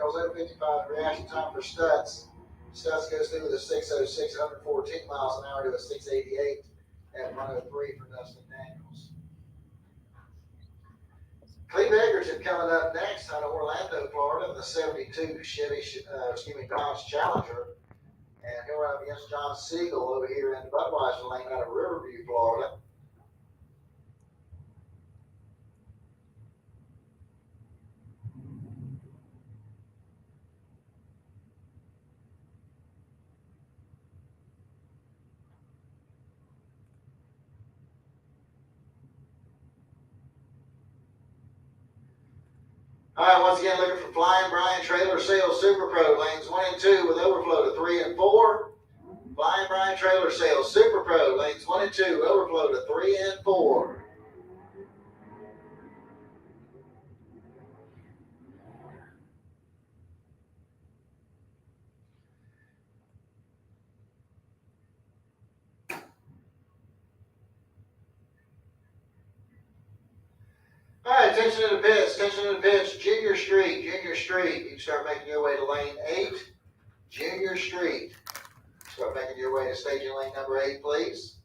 Earls 055 reaction time for Stutz. Stutz goes through with a 606, 114 miles an hour to a 688 at 103 for Dustin Daniels. Cleve Egerton coming up next out of Orlando, Florida, in the 72 Dodge Challenger. And he'll run up against John Siegel over here in Budweiser Lane out of Riverview, Florida. All right, once again, looking for Flying Brian Trailer Sales Super Pro, lanes 1 and 2 with overflow to 3 and 4. Flying Brian Trailer Sales Super Pro, lanes 1 and 2, overflow to 3 and 4. All right, attention to the pitch, Junior Street. You can start making your way to lane 8, Junior Street. Start making your way to staging lane number 8, please.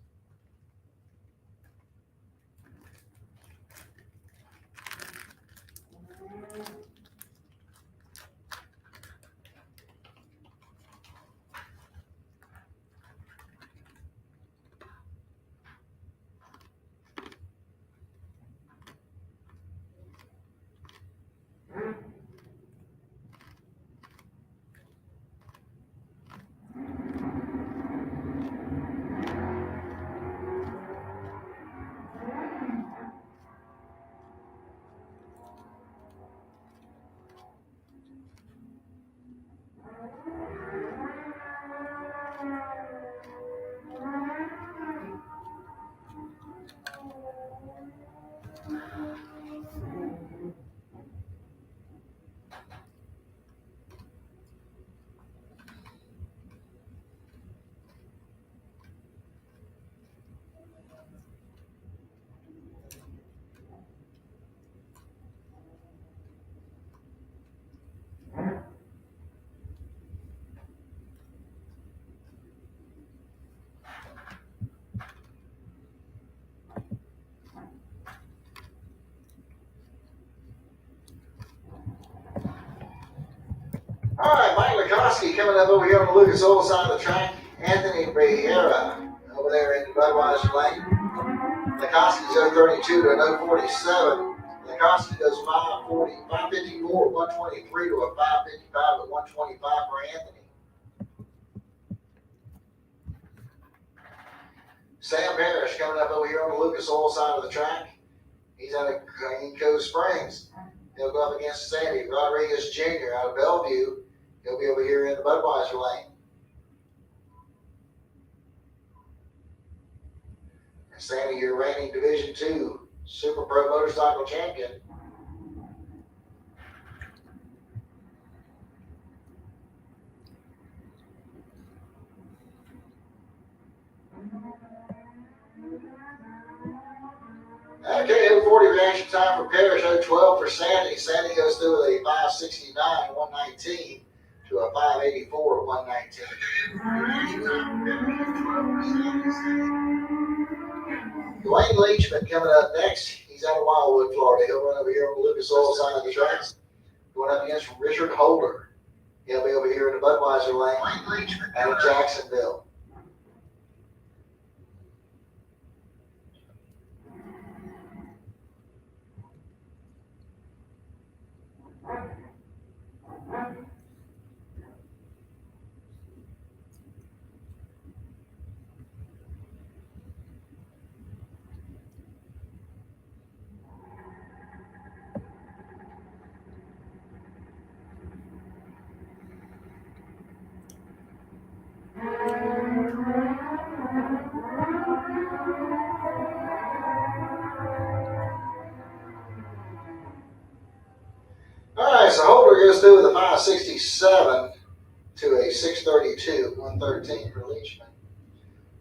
All right, Mike Likoski coming up over here on the Lucas Oil side of the track. Anthony Vieira over there in Budweiser Lane. Likoski's 032 to an 047. Likoski goes 554, 123 to a 555 to 125 for Anthony. Sam Parrish coming up over here on the Lucas Oil side of the track. He's out of Green Cove Springs. He'll go up against Sandy Rodriguez Jr. out of Bellevue. He'll be over here in the Budweiser Lane. And Sandy, your reigning Division II Super Pro Motorcycle Champion. Okay, 040 reaction time for Parrish, 012 for Sandy. Sandy goes through with a 569, 119 to a 584, 119. Dwayne Leachman coming up next. He's out of Wildwood, Florida. He'll run over here on the Lucas Oil side of the track. Going up against Richard Holder. He'll be over here in the Budweiser Lane out of Jacksonville. So Holder goes through with a 567 to a 632, 113 for Leachman.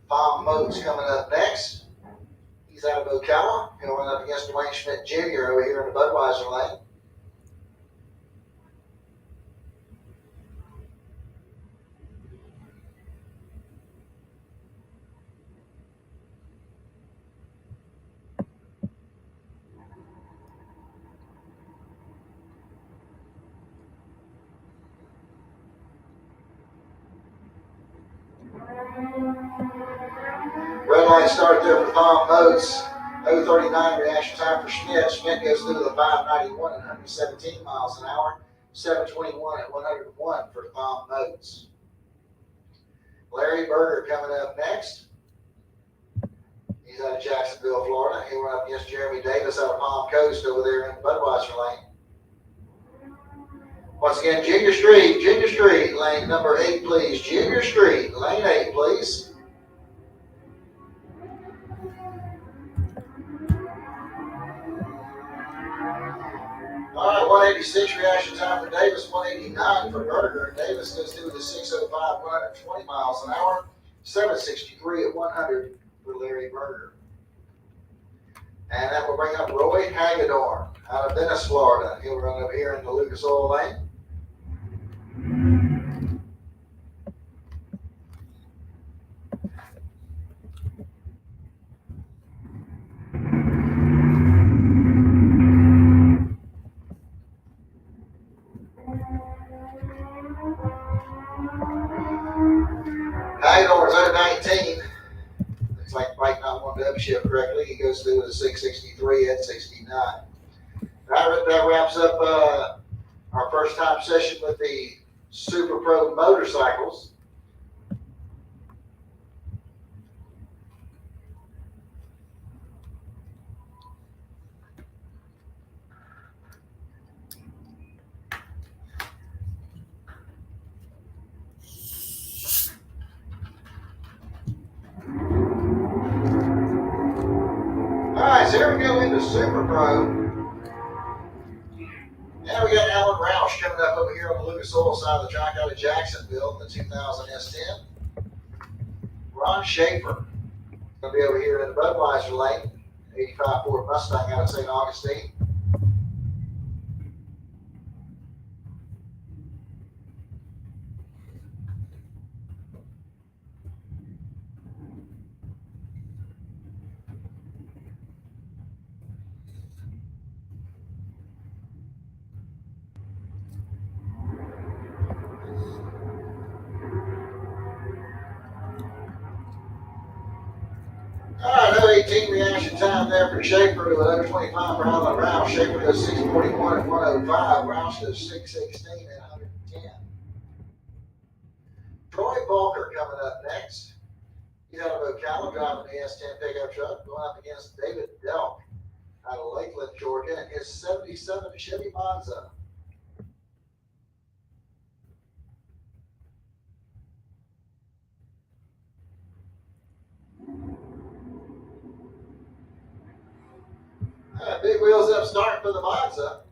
Bob Moats coming up next. He's out of Ocala. He'll run up against Dwayne Schmidt Jr. over here in the Budweiser Lane. Red light start there for Tom Moats. 0:39 reaction time for Schmidt. Schmidt goes through the 591 at 117 miles an hour. 721 at 101 for Tom Moats. Larry Berger coming up next. He's out of Jacksonville, Florida. He went up against Jeremy Davis out of Palm Coast over there in Budweiser lane. Once again, Junior Street, lane number 8, please. Junior Street, lane 8, please. All right, 186 reaction time for Davis, 189 for Berger. Davis goes through the 605, 120 miles an hour. 763 at 100 for Larry Berger. And that will bring up Roy Hagedorn out of Venice, Florida. He'll run up here in the Lucas Oil lane. Hagedorn's at 19. Looks like Mike not wanted to upshift correctly. He goes through the 663 at 69. That wraps up our first time session with the Super Pro motorcycles. Alright, so here we go into Super Pro. Now we got Alan Roush coming up over here on the Lucas Oil side of the track out of Jacksonville, the 2000 S10. Ron Schaefer going to be over here in the Budweiser lane, 85 Ford Mustang out of St. Augustine. Alright, another 18 reaction time there for Schaefer with another 25 for Alan Roush. Schaefer goes 641 at 105. Roush goes 616 at 110. Troy Volker coming up next. He's out of Ocala driving the S10 pickup truck, going up against David Delk out of Lakeland, Georgia, in his 77 Chevy Monza. Big wheels up start for the Monza.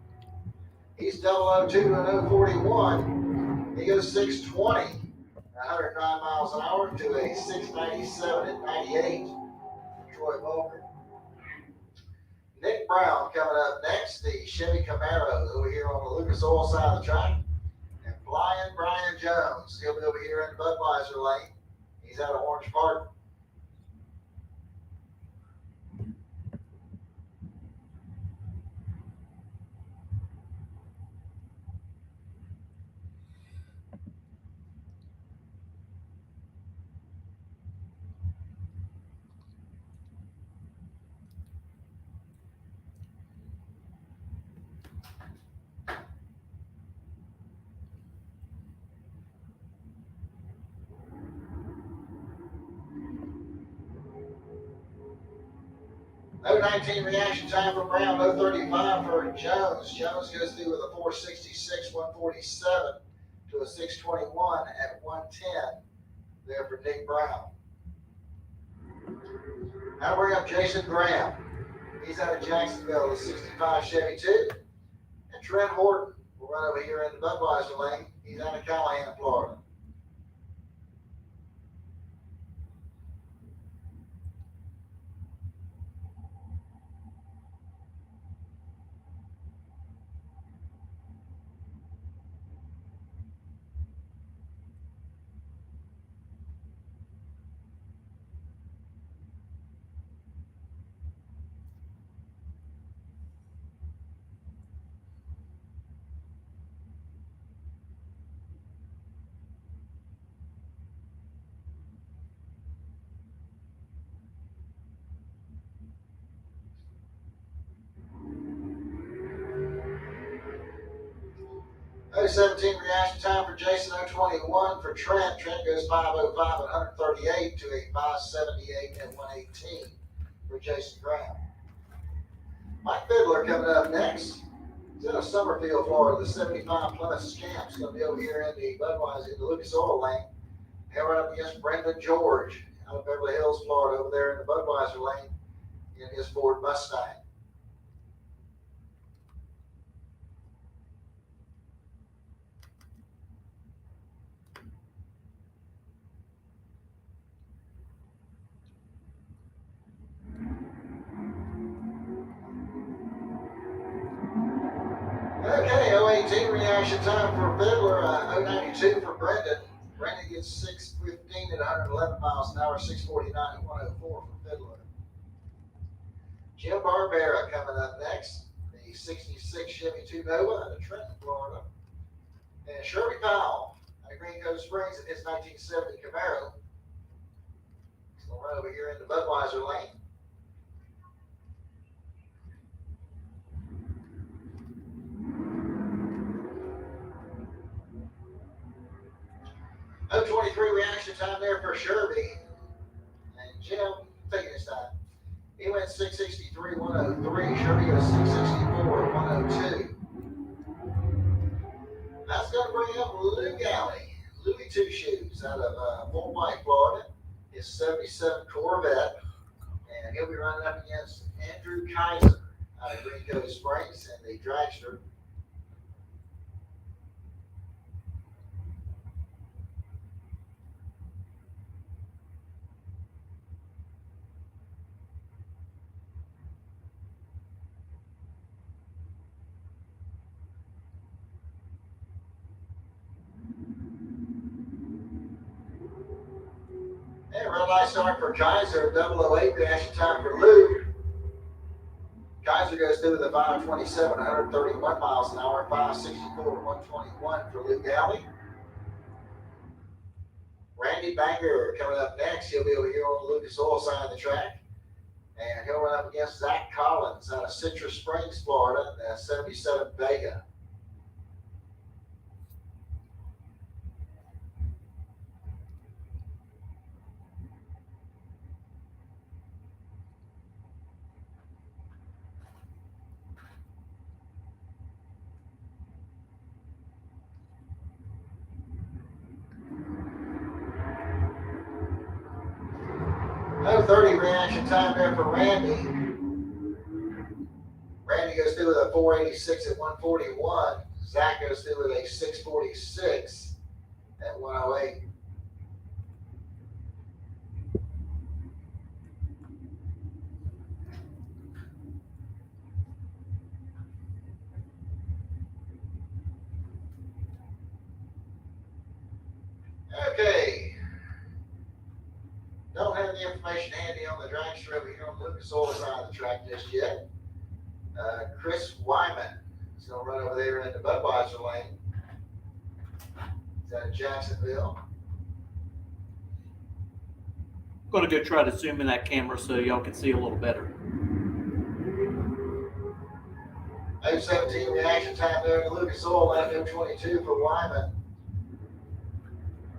He's 002 and 041. He goes 620 at 109 miles an hour to a 697 at 98. Troy Volker. Nick Brown coming up next. The Chevy Camaro over here on the Lucas Oil side of the track. And Flying Brian Jones. He'll be over here in the Budweiser lane. He's out of Orange Park. No 19 reaction time for Brown, no 35 for Jones. Jones goes through with a 466, 147 to a 621 at 110 there for Nick Brown. Now bring up Jason Graham. He's out of Jacksonville, the 65 Chevy 2. And Trent Horton will run over here in the Budweiser lane. He's out of Callahan, Florida. 0:17 reaction time for Jason. 0:21 for Trent. Trent goes 5:05 at 138 to a 5:78 at 118 for Jason Graham. Mike Fiddler coming up next. He's out of Summerfield, Florida. The 75 Plymouth Scamp's going to be over here in the Budweiser, in the Lucas Oil lane. He'll run up against Brendan George out of Beverly Hills, Florida, over there in the Budweiser lane in his Ford Mustang. Okay, 0:18 reaction time for Fiddler, 0:92 for Brendan. Brendan gets 6:15 at 111 miles an hour, 6:49 at 104 for Fiddler. Jim Barbera coming up next, the 66 Chevy 2 Nova out of Trenton, Florida. And Sherby Powell out of Green Cove Springs in his 1970 Camaro. He's going to run over here in the Budweiser lane. Oh, 23 reaction time there for Sherby. And Jim taking his time. He went 663, 103. Sherby goes 664, 102. That's going to bring up Lou Galley. Louis Two Shoes out of Fort White, Florida. His 77 Corvette. And he'll be running up against Andrew Kaiser out of Green Cove Springs and the dragster. And red light start for Kaiser, 0:08 reaction time for Lou. Kaiser goes through with a 5:27, 131 miles an hour, 5:64, 121 for Lou Galley. Randy Banger coming up next. He'll be over here on the Lucas Oil side of the track. And he'll run up against Zach Collins out of Citrus Springs, Florida, the 77 Vega. No 30 reaction time there for Randy. Randy goes through with a 486 at 141. Zach goes through with a 646 at 108. Okay. Don't have the information handy on the dragster over here on the Lucas Oil side of the track just yet. Chris Wyman is going to run over there in the Budweiser lane. He's out of Jacksonville. I'm going to go try to zoom in that camera so y'all can see a little better. 0:17 reaction time there in the Lucas Oil lane, 0:22 for Wyman.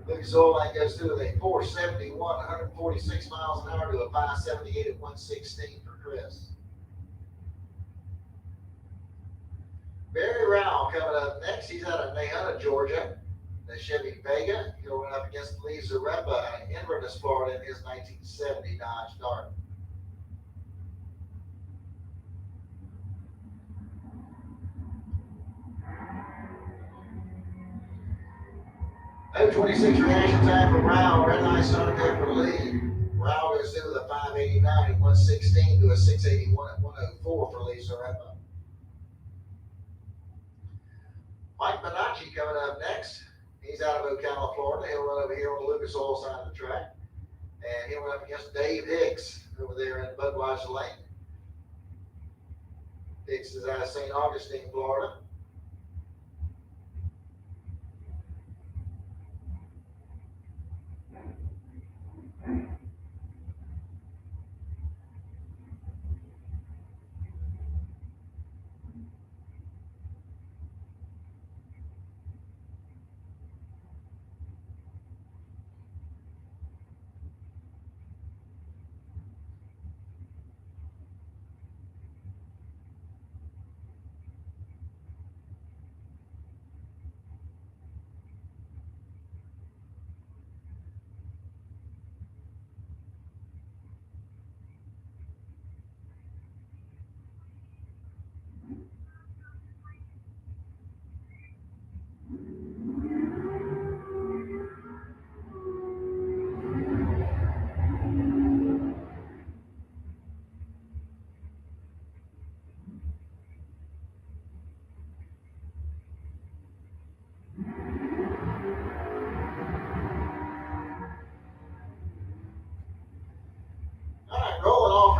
Lucas Oil lane goes through with a 471, 146 miles an hour to a 578 at 116 for Chris. Barry Rao coming up next. He's out of Nahunta, Georgia. The Chevy Vega. He'll run up against Lee Zaremba out of Inverness, Florida in his 1970 Dodge Dart. Oh, 26 reaction time for Rao. Red light start there for Lee. Rao goes through with a 589 at 116 to a 681 at 104 for Lee Zaremba. Mike Bonacci coming up next. He's out of Ocala, Florida. He'll run over here on the Lucas Oil side of the track. And he'll run up against Dave Hicks over there in Budweiser lane. Hicks is out of St. Augustine, Florida.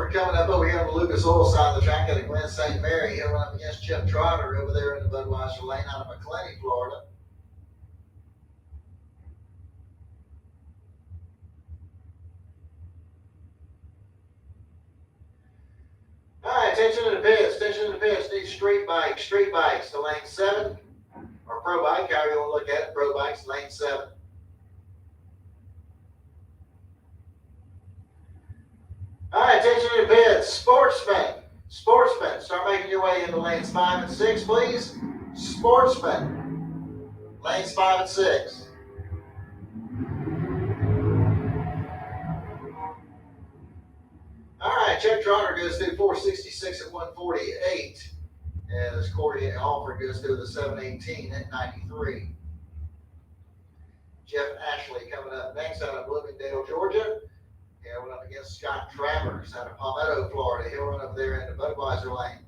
We're coming up over here on the Lucas Oil side of the track at Glen St. Mary. He'll run up against Chip Trotter over there in the Budweiser lane out of McClenny, Florida. All right, attention to the pits. Attention to the pits. Need street bikes. Street bikes to lane 7. Or pro bike, however you want to look at it. Pro bikes, lane 7. All right, attention to the pits. Sportsmen. Sportsmen. Start making your way into lanes 5 and 6, please. Sportsmen. Lanes 5 and 6. All right, Chuck Trotter goes through 466 at 148. And as Corey Alford goes through the 718 at 93. Jeff Ashley coming up next out of Bloomingdale, Georgia. He'll run up against Scott Travers out of Palmetto, Florida. He'll run up there in the Budweiser lane.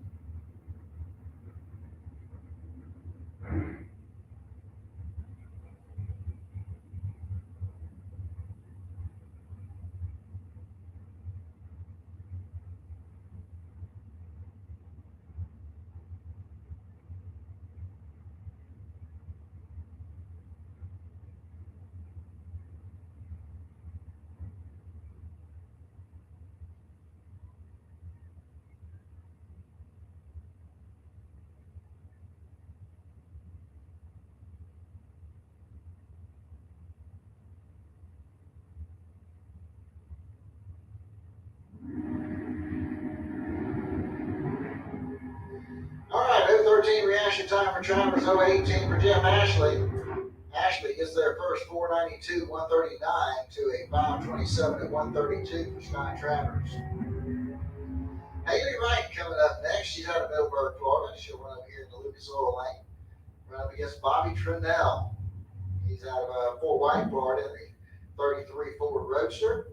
All right, 013 reaction time for Travers, 018 for Jeff Ashley. Ashley gets there first, 492, 139 to a 527 at 132 for Scott Travers. Haley Wright coming up next. She's out of Middleburg, Florida. She'll run up here in the Lucas Oil lane. Run up against Bobby Trinnell. He's out of Fort White, Florida, in the 33 Ford Roadster.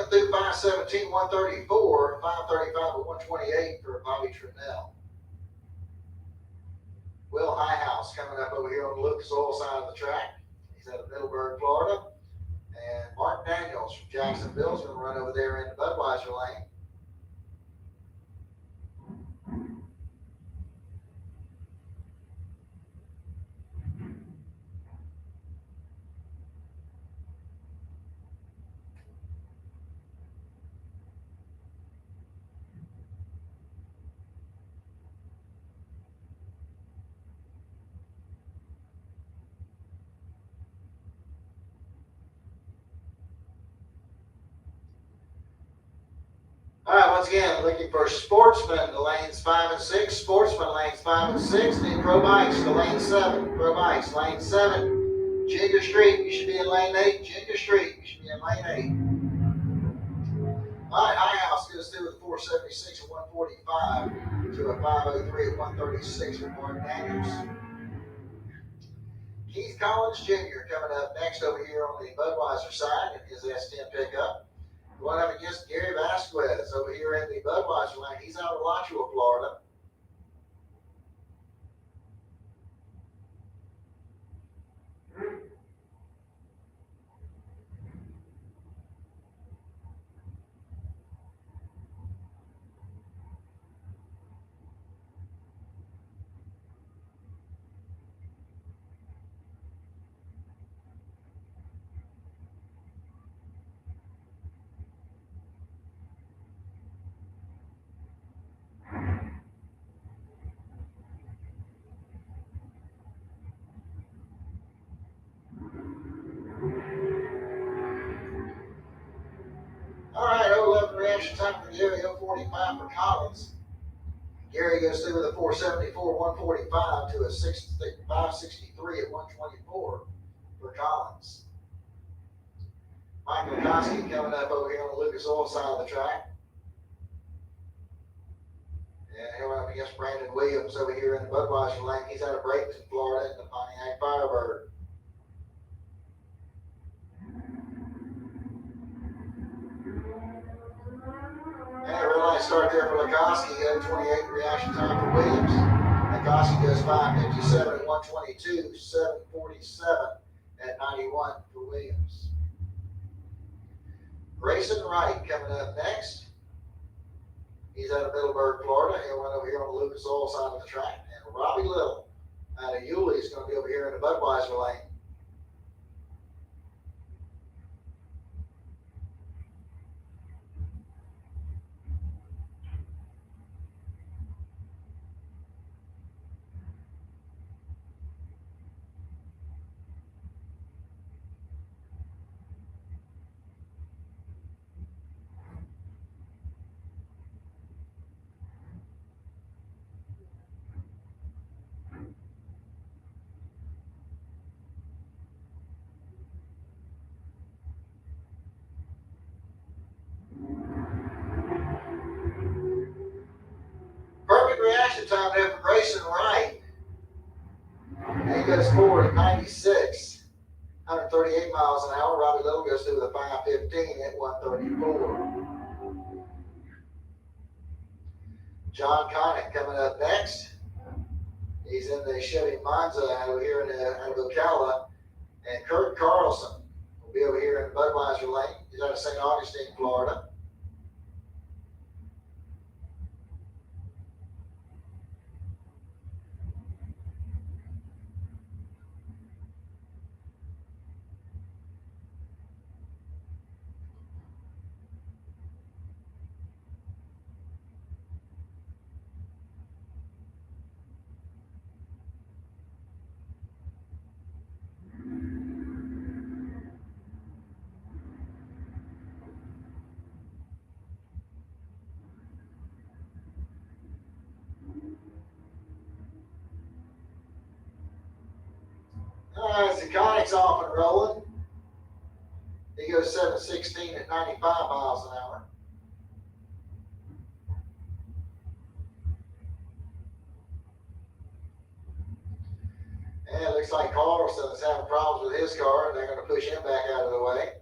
Through 517, 134, 535 to 128 for Bobby Trinnell. Will Highhouse coming up over here on the Lucas Oil side of the track. He's out of Middleburg, Florida. And Mark Daniels from Jacksonville is going to run over there in the Budweiser lane. All right, once again, looking for sportsmen to lanes 5 and 6. Sportsmen lanes 5 and 6. Then pro bikes to lane 7. Pro bikes lane 7. Ginger Street, you should be in lane 8. Ginger Street, you should be in lane 8. All right, Highhouse goes through with 476 at 145 to a 503 at 136 for Mark Daniels. Keith Collins Jr. coming up next over here on the Budweiser side in his S10 pickup. Going up against Gary Vasquez over here in the Budweiser lane. He's out of Alachua, Florida. reaction time for Gary, 0:45 for Collins. Gary goes through with a 474, 145 to a 563 at 124 for Collins. Michael Koski coming up over here on the Lucas Oil side of the track. And here we're up against Brandon Williams over here in the Budweiser lane. He's out of Bradenton, Florida, in the Pontiac Firebird. And a real nice start there for Lakoski. 28 reaction time for Williams. Lakoski goes 5:57 at 122, 7:47 at 91 for Williams. Grayson Wright coming up next. He's out of Middleburg, Florida. He'll run over here on the Lucas Oil side of the track. And Robbie Little out of Yulee is going to be over here in the Budweiser lane. Perfect reaction time there for Grayson Wright. And he goes forward at 96, 138 miles an hour. Robbie Little goes through with a 5:15 at 134. John Connick coming up next. He's in the Chevy Monza out here out of Ocala. And Kurt Carlson will be over here in the Budweiser lane. He's out of St. Augustine, Florida. Connick's off and rolling. He goes 7:16 at 95 miles an hour. And it looks like Carlson is having problems with his car, and they're going to push him back out of the way.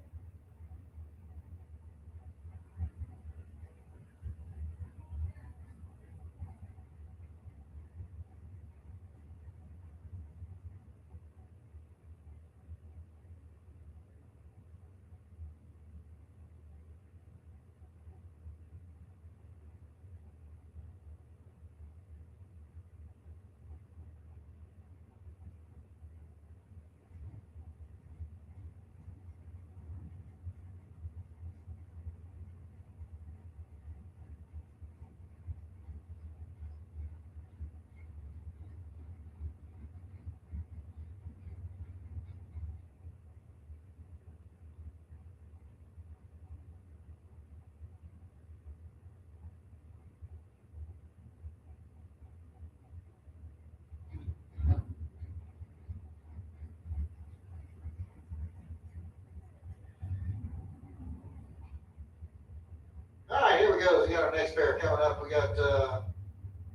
All right, here we go. We got our next pair coming up. We got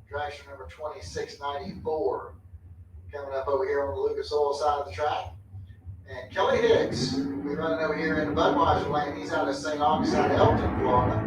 traction number 2694 coming up over here on the Lucas Oil side of the track. And Kelly Hicks will be running over here in the Budweiser lane. He's out of St. Augustine, Elton, Florida.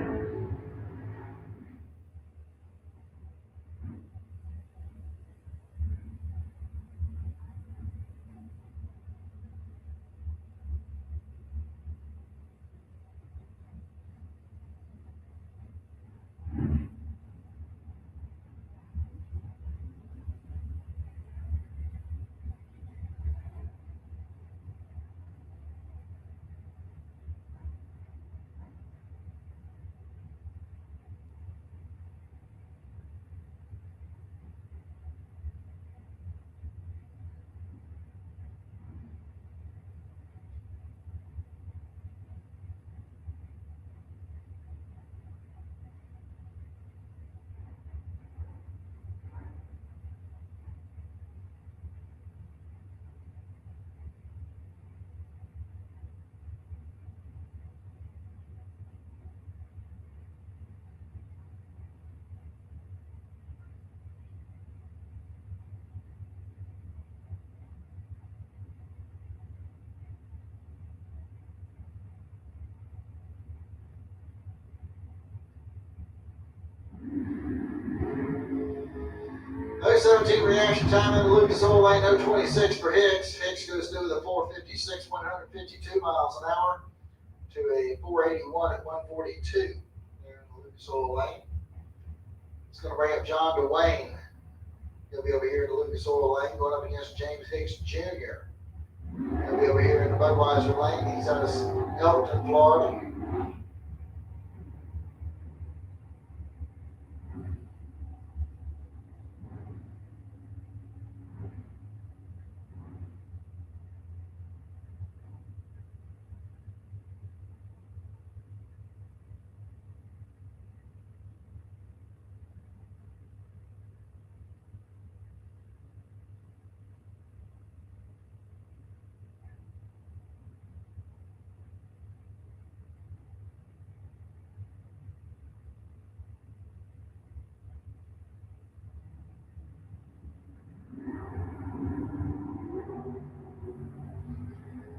017 reaction time in the Lucas Oil Lane, 026 for Hicks. Hicks goes through the 456, 152 miles an hour to a 481 at 142 there in the Lucas Oil Lane. It's going to bring up John DeWayne. He'll be over here in the Lucas Oil Lane going up against James Hicks Jr. He'll be over here in the Budweiser Lane. He's out of Elton, Florida.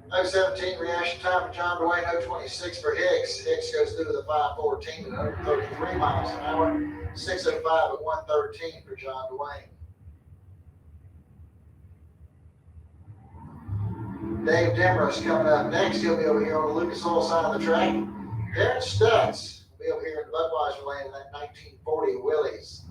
No 17 reaction time for John DeWayne, 026 for Hicks. Hicks goes through the 514 at 133 miles an hour, 605 at 113 for John DeWayne. Dave Demarest coming up next. He'll be over here on the Lucas Oil side of the track. Darren Stutz will be over here in the Budweiser Lane in that 1940 Willys.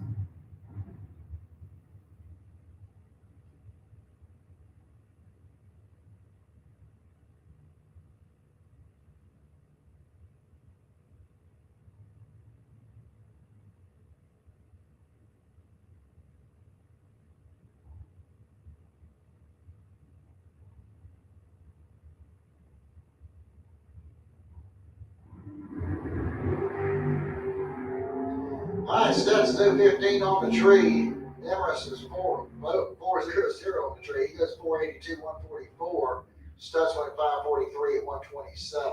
All right, Stutz 215 on the tree. Demarest is 400 on the tree. He goes 482, 144. Stutz went 543 at 127.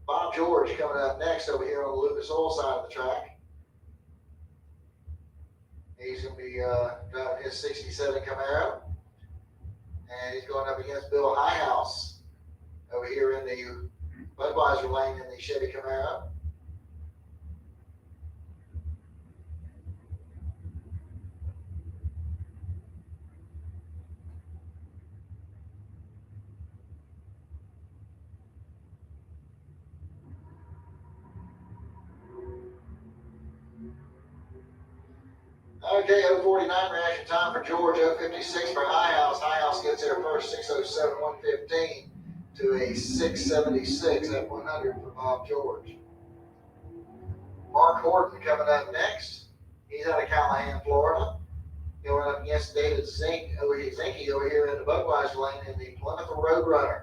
Bob George coming up next over here on the Lucas Oil side of the track. He's going to be driving his 67 Camaro. And he's going up against Bill Highhouse over here in the Budweiser Lane in the Chevy Camaro. Okay, 049 reaction time for George, 056 for Highhouse. Highhouse gets there first, 607, 115 to a 676 at 100 for Bob George. Mark Horton coming up next. He's out of Callahan, Florida. He'll run up against David Zinke over here in the Budweiser Lane in the Plymouth Roadrunner.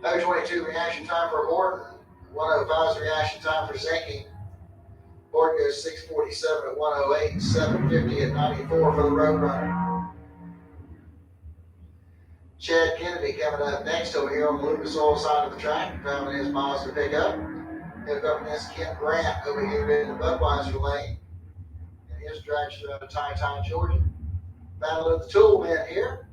.022 reaction time for Horton. 105 is reaction time for Zinke. Horton goes 647 at 108, 750 at 94 for the Roadrunner. Chad Kennedy coming up next over here on the Lucas Oil side of the track, driving his Mazda pickup. He'll go up against Ken Grant over here in the Budweiser Lane. And his dragster out of Ty, Georgia. Battle of the Tool Men here.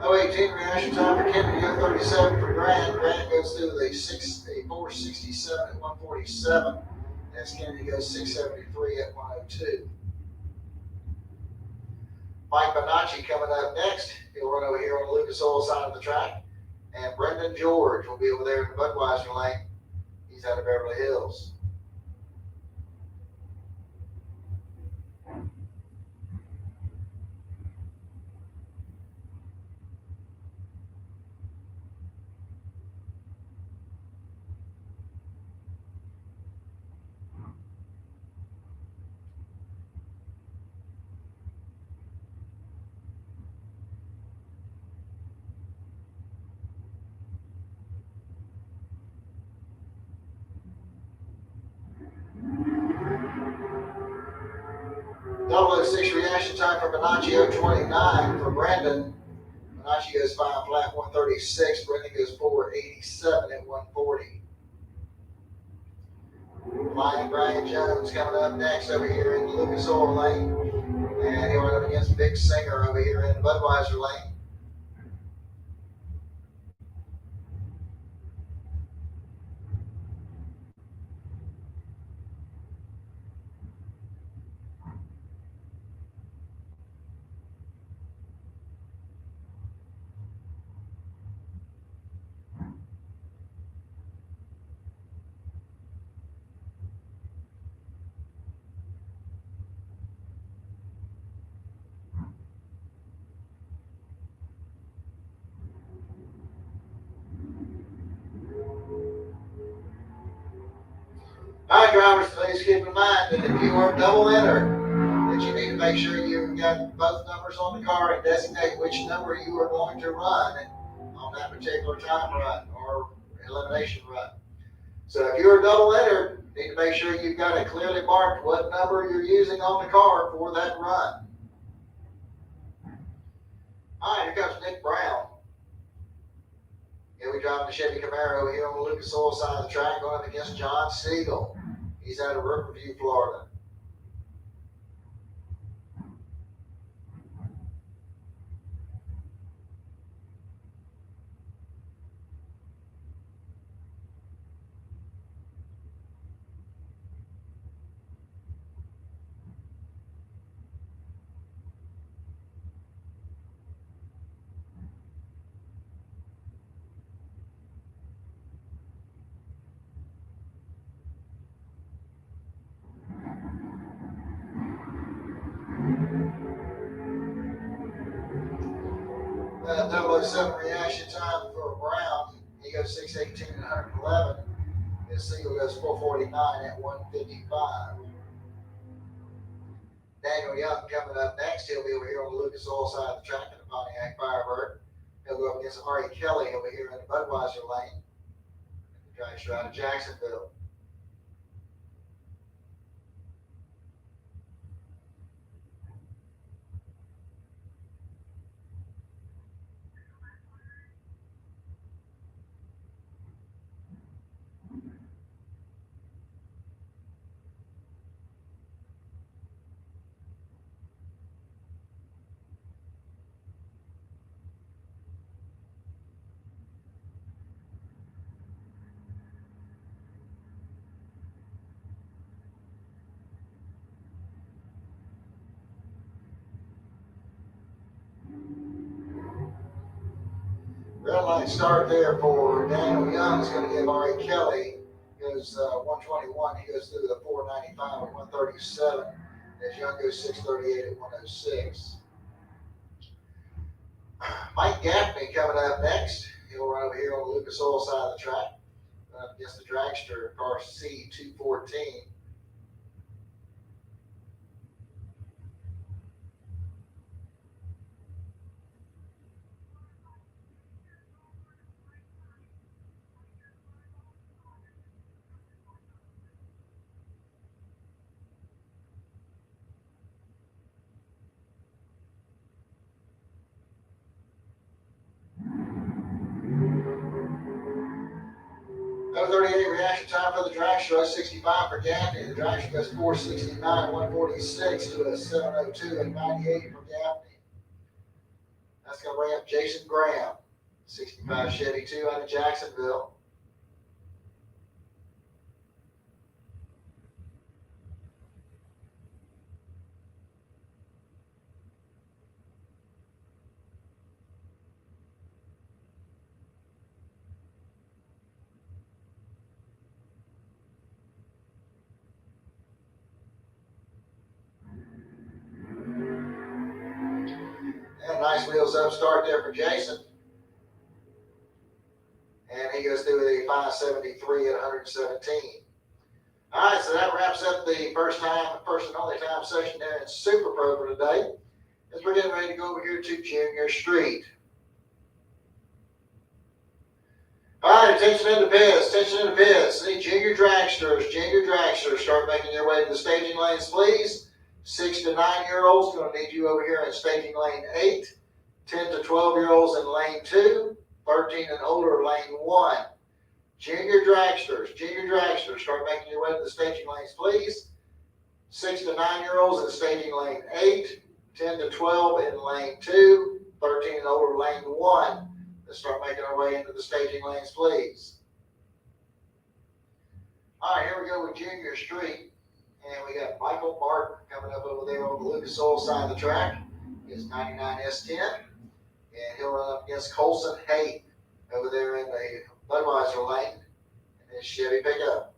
.018 reaction time for Kennedy, 037 for Grant. Grant goes through the 467 at 147. As Kennedy goes 673 at 102. Mike Bonacci coming up next. He'll run over here on the Lucas Oil side of the track. And Brendan George will be over there in the Budweiser Lane. He's out of Beverly Hills. 006 reaction time for Minaccio 29 for Brandon. Minacci goes 5 flat 136. Brendan goes 487 at 140. Flying Brian Jones coming up next over here in the Lucas Oil lane. And he'll run up against Big Singer over here in the Budweiser lane. All right, drivers, please keep in mind that if you are double entered, that you need to make sure you've got both numbers on the car and designate which number you are going to run on that particular time run or elimination run. So if you're double entered, you need to make sure you've got it clearly marked what number you're using on the car for that run. All right, here comes Nick Brown. Here we driving the Chevy Camaro here on the Lucas Oil side of the track, going up against John Siegel. He's out of Riverview, Florida. Double 07 reaction time for Brown. He goes 618 and 111. His Siegel goes 449 at 155. Daniel Young coming up next. He'll be over here on the Lucas Oil side of the track in the Pontiac Firebird. He'll go up against Ari Kelly over here in the Budweiser lane. The dragster out of Jacksonville. Red light start there for Daniel Young is going to give Ari Kelly. Goes 121. He goes through the 495 at 137. As Young goes 638 at 106. Mike Gaffney coming up next. He'll run over here on the Lucas Oil side of the track. Against the dragster car C214. Number 38 reaction time for the dragster, 65 for Gaffney. The dragster goes 469, 146 to a 702 and 98 for Gaffney. That's going to bring up Jason Graham, 65 Chevy 2 out of Jacksonville. And nice wheels up start there for Jason. And he goes through the 573 at 117. All right, so that wraps up the first and only time session there in Super Pro for today. As we're getting ready to go over here to Junior Street. All right, attention in the pits, attention in the pits. Any junior dragsters, start making your way to the staging lanes, please. 6 to 9-year-olds, going to need you over here in staging lane 8. 10 to 12-year-olds in lane 2. 13 and older, lane 1. Junior dragsters, start making your way to the staging lanes, please. 6 to 9-year-olds in staging lane 8. 10 to 12 in lane 2. 13 and older, lane 1. Let's start making our way into the staging lanes, please. All right, here we go with Junior Street. And we got Michael Martin coming up over there on the Lucas Oil side of the track. His 99 S10. And he'll run up against Colson Hay over there in the Budweiser lane in his Chevy pickup.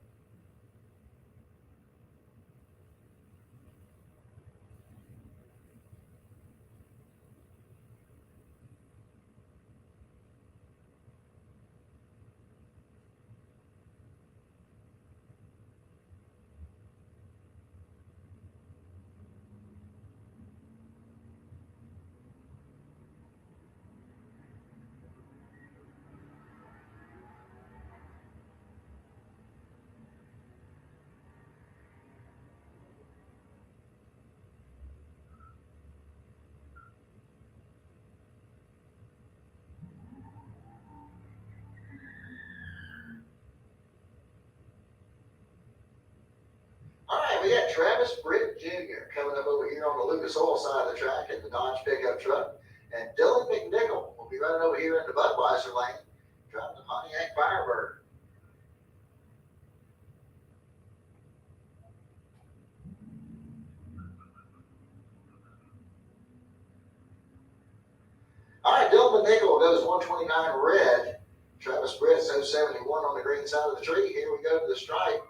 All right, we got Travis Britt Jr. coming up over here on the Lucas Oil side of the track in the Dodge pickup truck. And Dylan McNichol will be running over here in the Budweiser lane, driving the Pontiac Firebird. All right, Dylan McNichol goes 129 red. Travis Britt's 071 on the green side of the tree. Here we go to the stripe.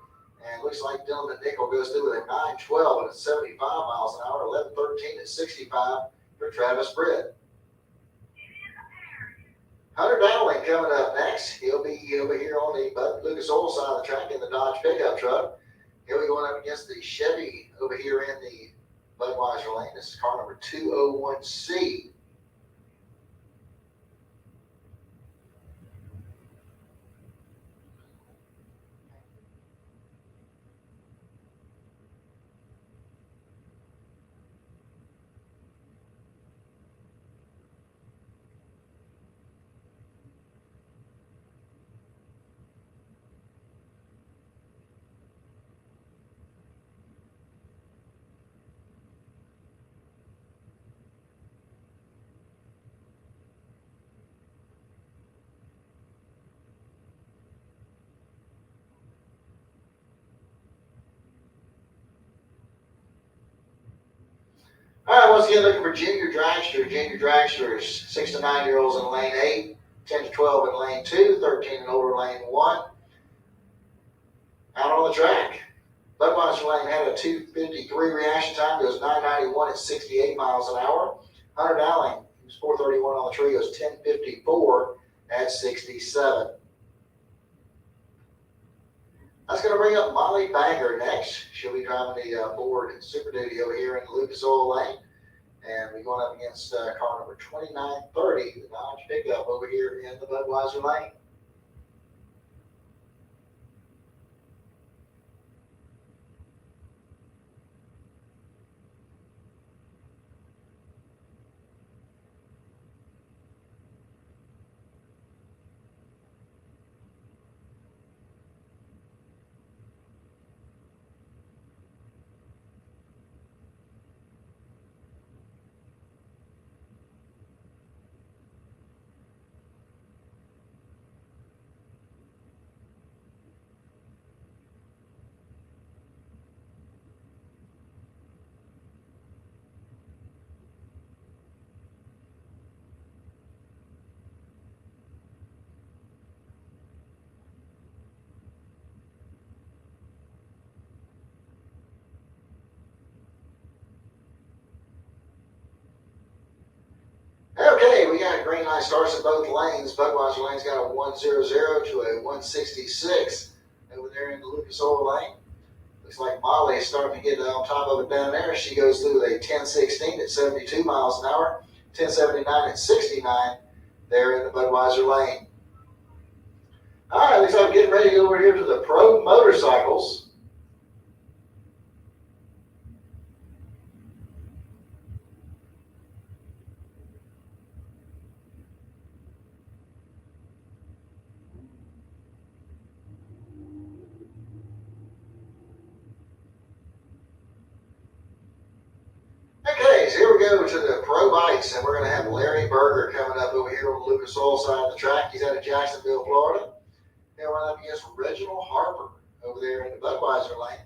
And looks like Dylan McNichol goes through with a 912 at 75 miles an hour, 1113 at 65 for Travis Britt. Hunter Dowling coming up next. He'll be over here on the Lucas Oil side of the track in the Dodge pickup truck. He'll be going up against the Chevy over here in the Budweiser lane. This is car number 201C. All right, once again, looking for junior dragsters, 6 to 9-year-olds in lane 8, 10 to 12 in lane 2, 13 and older lane 1. Out on the track, Budweiser lane had a 2:53 reaction time, goes 991 at 68 miles an hour. Hunter Dowling, who's 431 on the tree, goes 1054 at 67. That's going to bring up Molly Banger next. She'll be driving the Ford Super Duty over here in the Lucas Oil lane. And we're going up against car number 2930, the Dodge pickup over here in the Budweiser lane. Okay, we got a green light starts in both lanes. Budweiser lane's got a 100 to a 166 over there in the Lucas Oil lane. Looks like Molly is starting to get on top of it down there. She goes through with a 1016 at 72 miles an hour, 1079 at 69 there in the Budweiser lane. All right, looks like I'm getting ready to go over here to the Pro Motorcycles. go to the pro bikes, and we're going to have Larry Berger coming up over here on the Lucas Oil side of the track. He's out of Jacksonville, Florida. He'll run up against Reginald Harper over there in the Budweiser lane.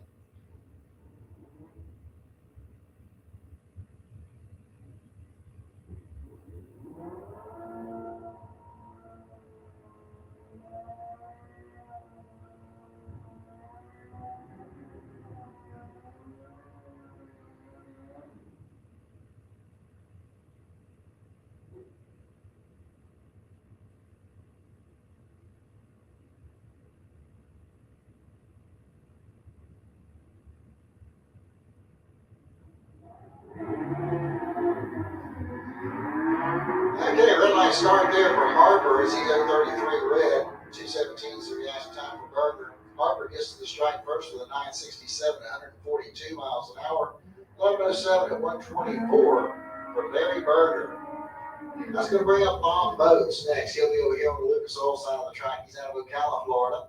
Okay, red light start there for Harper as he's at 33 red. 2:17 is the reaction time for Berger. Harper gets to the strike first with a 967 at 142 miles an hour. 11:07 at 124 for Larry Berger. That's going to bring up Bob Boats next. He'll be over here on the Lucas Oil side of the track. He's out of Ocala, Florida.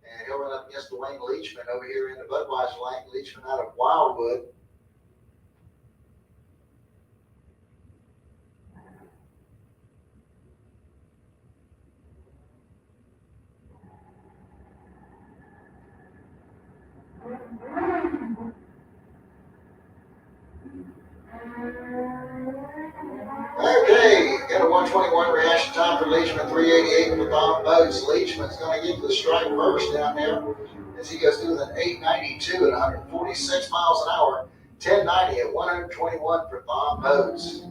And he'll run up against Dwayne Leachman over here in the Budweiser lane. Leachman out of Wildwood. Okay, got a 121 reaction time for Leachman, 388 for Bob Boats. Leachman's going to get to the strike first down there as he goes through with an 892 at 146 miles an hour. 1090 at 121 for Bob Boats.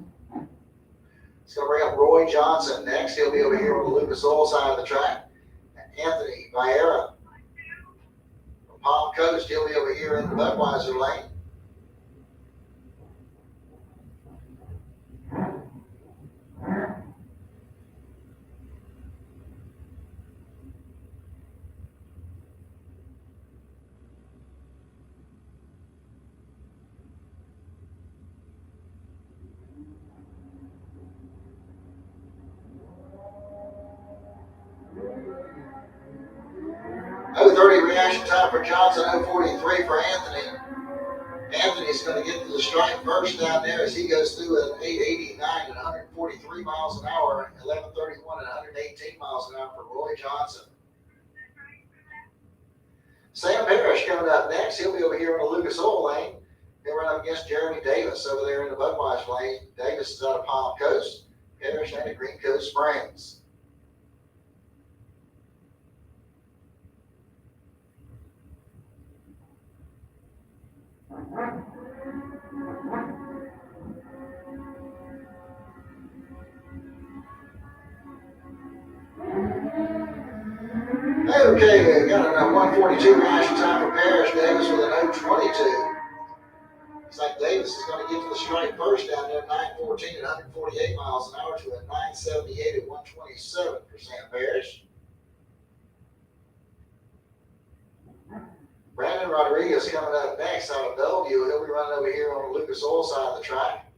It's going to bring up Roy Johnson next. He'll be over here on the Lucas Oil side of the track. Anthony Vieira from Palm Coast. He'll be over here in the Budweiser lane. .030 reaction time for Johnson, 043 for Anthony. Anthony's going to get to the strike first down there as he goes through at 889 at 143 miles an hour, 1131 at 118 miles an hour for Roy Johnson. Sam Parrish coming up next. He'll be over here on the Lucas Oil lane. He'll run up against Jeremy Davis over there in the Budweiser lane. Davis is out of Palm Coast. Parrish out of Green Coast Springs. Okay, got a 142 reaction time for Parrish. Davis with an 022. Looks like Davis is going to get to the strike first down there, 914 at 148 miles an hour to a 978 at 127 for Sam Parrish. Brandon Rodriguez coming up next out of Bellevue. He'll be running over here on the Lucas Oil side of the track.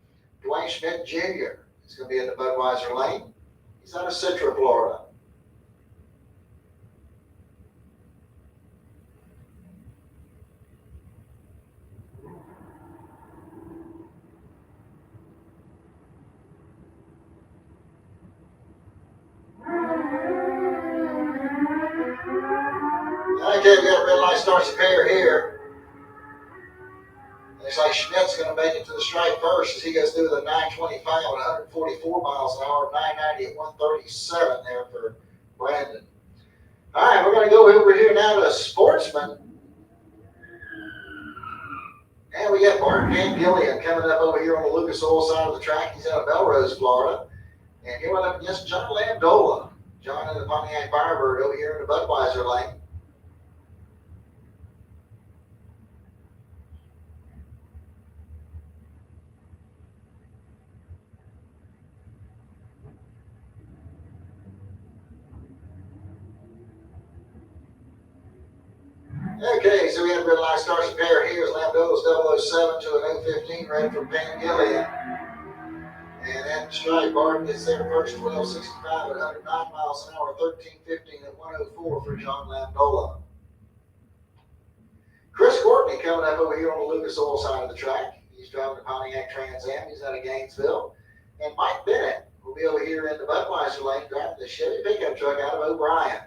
Dwayne Schmidt Jr. is going to be in the Budweiser lane. He's out of Citra, Florida. Okay, we got a red light starts to pair here. Looks like Schmidt's going to make it to the strike first as he goes through the 925 at 144 miles an hour, 990 at 137 there for Brandon. All right, we're going to go over here now to Sportsman. And we got Martin Van Gillian coming up over here on the Lucas Oil side of the track. He's out of Melrose, Florida. And he went up against John Landola. John in the Pontiac Firebird over here in the Budweiser lane. Okay, so we have red line starts to pair here. Lambdola's 007 to an 015 ready for Van Gillian. And at the strike, Barton gets there first, 1265 at 109 miles an hour, 1315 at 104 for John Landola. Chris Courtney coming up over here on the Lucas Oil side of the track. He's driving the Pontiac Trans Am. He's out of Gainesville. And Mike Bennett will be over here in the Budweiser lane driving the Chevy pickup truck out of O'Brien.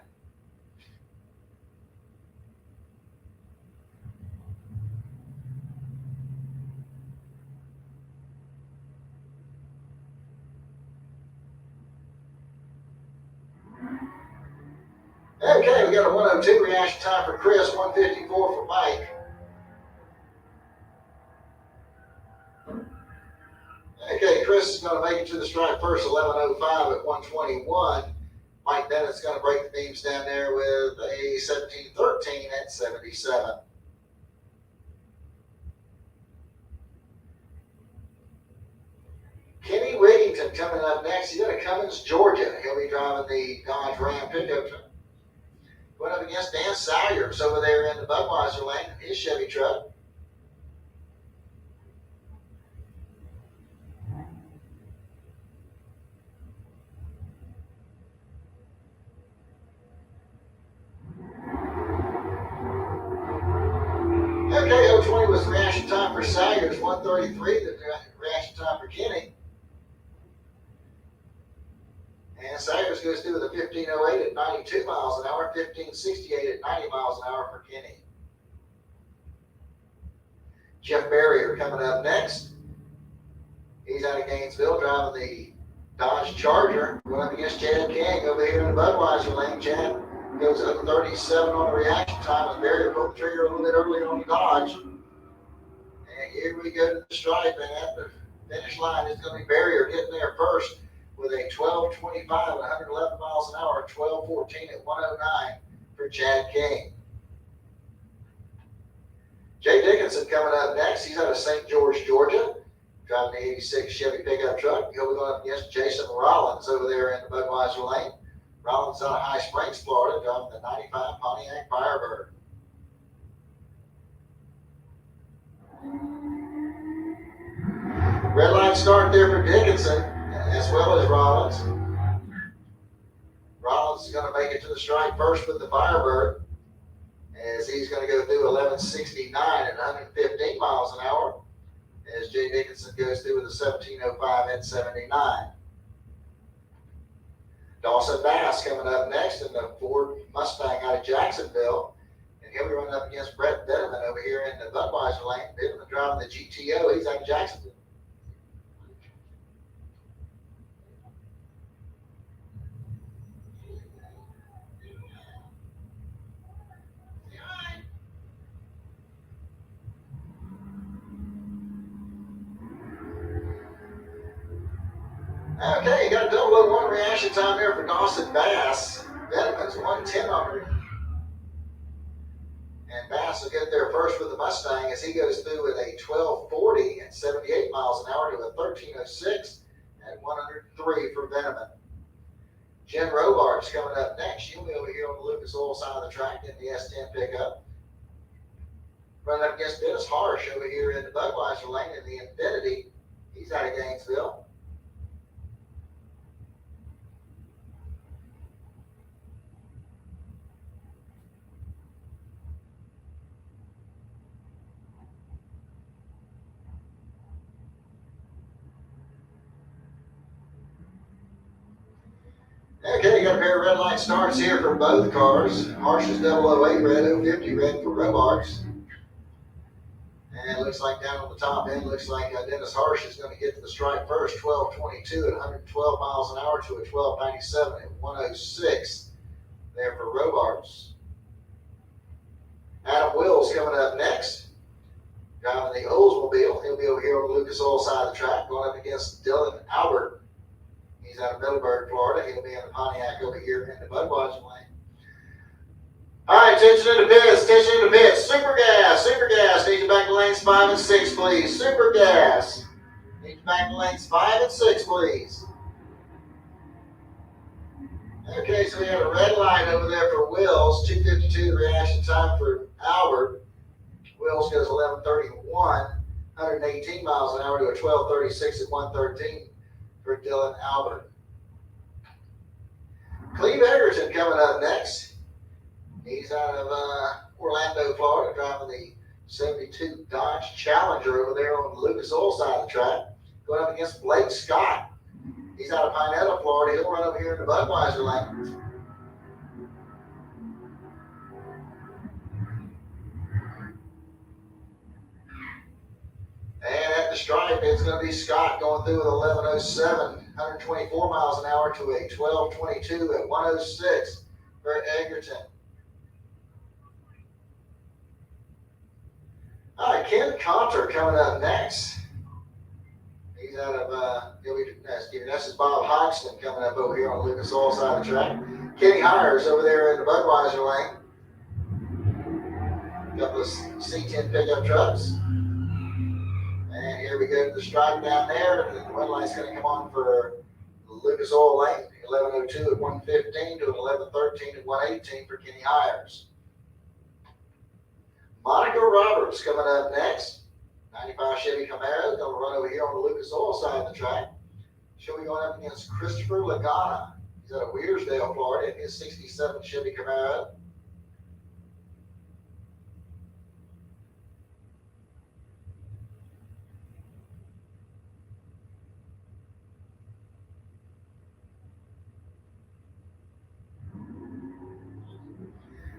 Okay, we got a 102 reaction time for Chris, 154 for Mike. Okay, Chris is going to make it to the stripe first, 11:05 at 121. Mike Bennett's going to break the beams down there with a 17:13 at 77. Kenny Whittington coming up next. He's out of Cummins, Georgia. He'll be driving the Dodge Ram pickup truck. Going up against Dan Salyers over there in the Budweiser lane, his Chevy truck. Okay, 020 was the reaction time for Salyers, 133 the reaction time for Kenny. And Salyers goes through with a 15:08 at 92 miles an hour, 15:68 at 90 miles an hour for Kenny. Jeff Barrier coming up next. He's out of Gainesville driving the Dodge Charger. Going up against Chad King over here in the Budweiser lane. Chad goes up 37 on the reaction time, and Barrier pulled the trigger a little bit early on the Dodge. And here we go to the stripe, and at the finish line is going to be Barrier getting there first with a 12:25 at 111 miles an hour, 12:14 at 109 for Chad King. Jay Dickinson coming up next. He's out of St. George, Georgia, driving the 86 Chevy pickup truck. He'll be going up against Jason Rollins over there in the Budweiser lane. Rollins out of High Springs, Florida, driving the 95 Pontiac Firebird. Red line start there for Dickinson, as well as Rollins. Rollins is going to make it to the stripe first with the Firebird, as he's going to go through 11:69 at 115 miles an hour, as Jay Dickinson goes through with a 17:05 at 79. Dawson Bass coming up next in the Ford Mustang out of Jacksonville, and he'll be running up against Brett Bitterman over here in the Budweiser lane. Bitterman driving the GTO. He's out of Jacksonville. Okay, you got a 001 reaction time there for Dawson Bass. Bitterman's 110 on it. And Bass will get there first with the Mustang as he goes through with a 12:40 at 78 miles an hour to a 13:06 at 103 for Bitterman. Jen Robards coming up next. She'll be over here on the Lucas Oil side of the track in the S10 pickup. Running up against Dennis Harsh over here in the Budweiser lane in the Infinity. He's out of Gainesville. Okay, you got a pair of red light starts here for both cars. Harsh is 008 red, 050 red for Robards. And it looks like down on the top end, looks like Dennis Harsh is going to get to the stripe first, 12:22 at 112 miles an hour to a 12:97 at 106 there for Robards. Adam Wills coming up next, driving the Oldsmobile. He'll be over here on the Lucas Oil side of the track, going up against Dylan Albert. He's out of Middleburg, Florida. He'll be in the Pontiac over here in the Budweiser lane. All right, attention to the pits, attention to the pits. Super gas, need you back to lanes 5 and 6, please. Super gas, need you back to lanes 5 and 6, please. Okay, so we have a red line over there for Wills, 2:52 the reaction time for Albert. Wills goes 11:31, 118 miles an hour to a 12:36 at 113 for Dylan Albert. Cleve Egerton coming up next. He's out of Orlando, Florida, driving the 72 Dodge Challenger over there on the Lucas Oil side of the track, going up against Blake Scott. He's out of Pinetta, Florida. He'll run over here in the Budweiser lane. And at the stripe, it's going to be Scott going through with 11:07, 124 miles an hour to a 12:22 at 106 for Egerton. All right, Ken Conter coming up next. He's out of, this is Bob Hodgson coming up over here on the Lucas Oil side of the track. Kenny Hires over there in the Budweiser lane. A couple of C10 pickup trucks. And here we go to the stripe down there. The red light's going to come on for the Lucas Oil lane. 11:02 at 115 to 11:13 at 118 for Kenny Hires. Monica Roberts coming up next. 95 Chevy Camaro, going to run over here on the Lucas Oil side of the track. She'll be going up against Christopher Lagana. He's out of Wearsdale, Florida, in his 67 Chevy Camaro.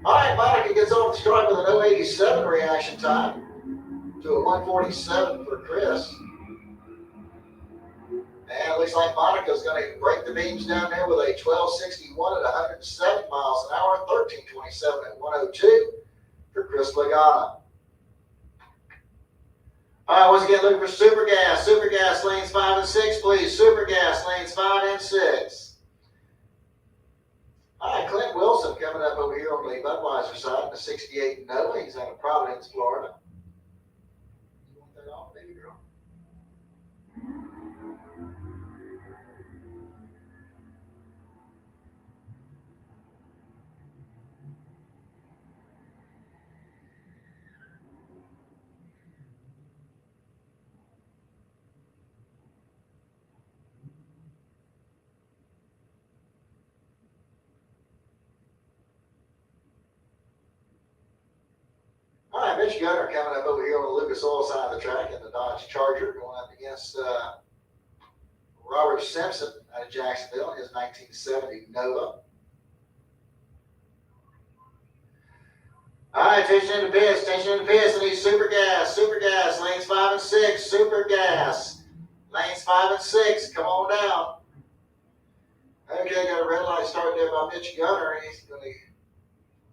All right, Monica gets off the stripe with an 087 reaction time to a 147 for Chris. And it looks like Monica's going to break the beams down there with a 1261 at 107 miles an hour, 1327 at 102 for Chris Lagana. All right, once again, looking for Super Gas. Super Gas lanes 5 and 6, please. Super Gas lanes 5 and 6. All right, Clint Wilson coming up over here on the Budweiser side, the 68 Nova. He's out of Providence, Florida. You want that off, baby girl? All right, Mitch Gunner coming up over here on the Lucas Oil side of the track in the Dodge Charger, going up against Robert Simpson out of Jacksonville in his 1970 Nova. All right, attention in the pits, attention in the pits. I need Super Gas, lanes 5 and 6, Super Gas, lanes 5 and 6. Come on down. Okay, got a red light starting there by Mitch Gunner.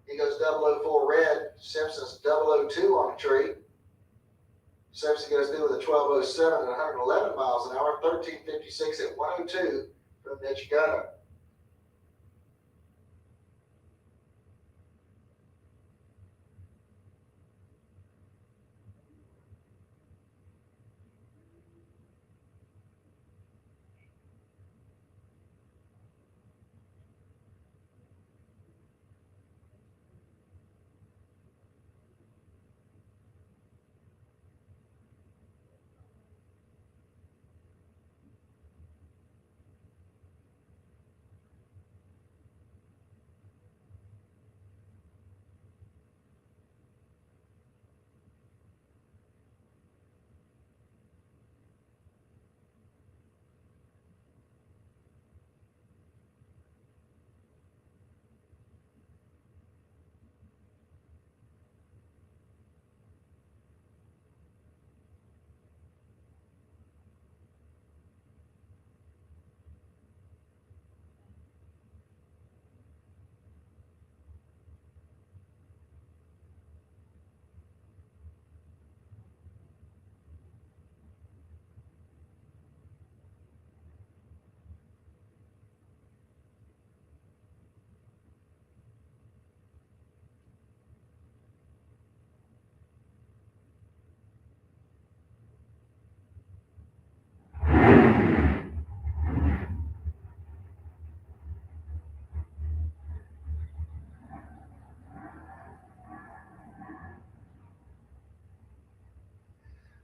He goes 004 red. Simpson's 002 on the tree. Simpson goes through with a 1207 at 111 miles an hour, 1356 at 102 from Mitch Gunner.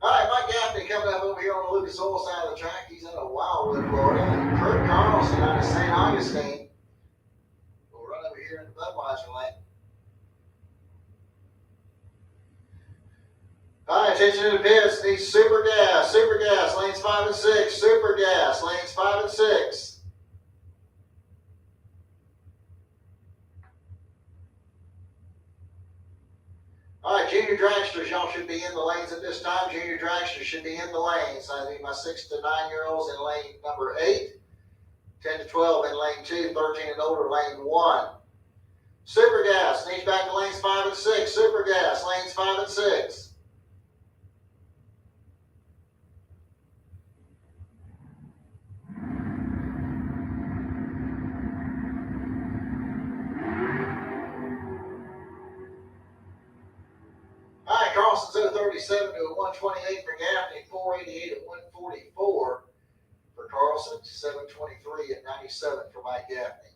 All right, Mike Gaffney coming up over here on the Lucas Oil side of the track. He's out of Wildwood, Florida. And Kurt Carlson out of St. Augustine will run over here in the Budweiser lane. attention to the pits. Needs super gas. Super gas. Lanes 5 and 6. Super gas. Lanes 5 and 6. All right, junior dragsters, y'all should be in the lanes at this time. Junior dragsters should be in the lanes. I need my 6 to 9 year olds in lane number 8, 10 to 12 in lane 2, 13 and older lane 1. Super gas needs back to lanes 5 and 6. Super gas, lanes 5 and 6. All right, Carlson's 037 to a 128 for Gaffney, 488 at 144 for Carlson, 723 at 97 for Mike Gaffney.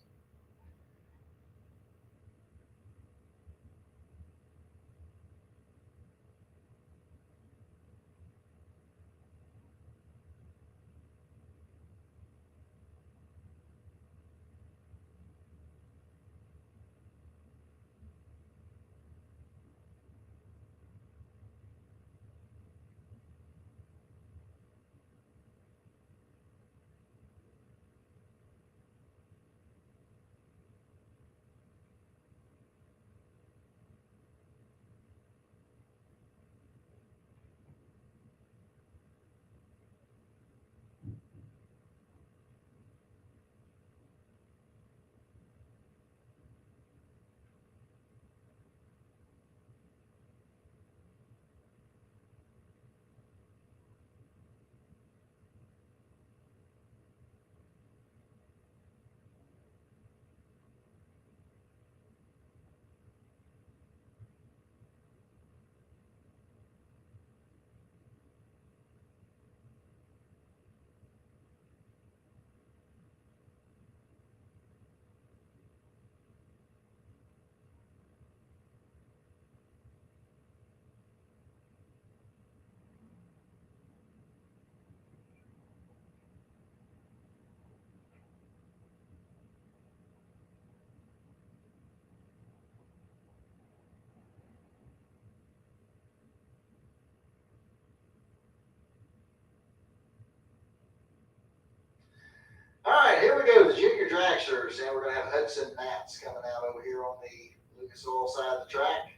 All right, here we go, the junior dragsters, and we're going to have Hudson Mats coming out over here on the Lucas Oil side of the track.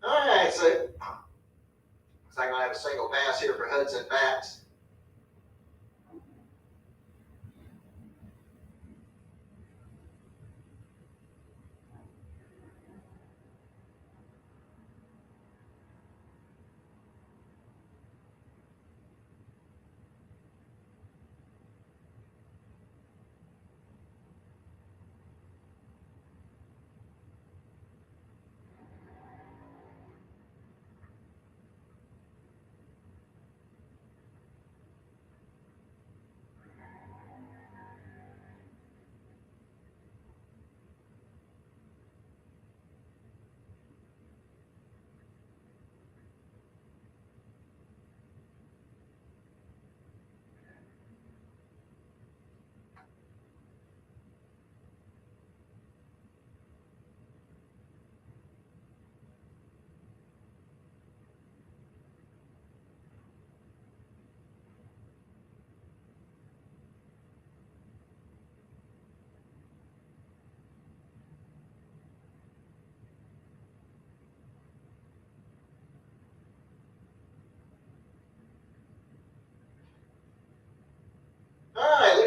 All right, so looks like I'm going to have a single pass here for Hudson Mats.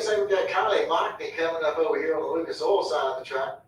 like we got Kylie Mockney coming up over here on the Lucas Oil side of the track.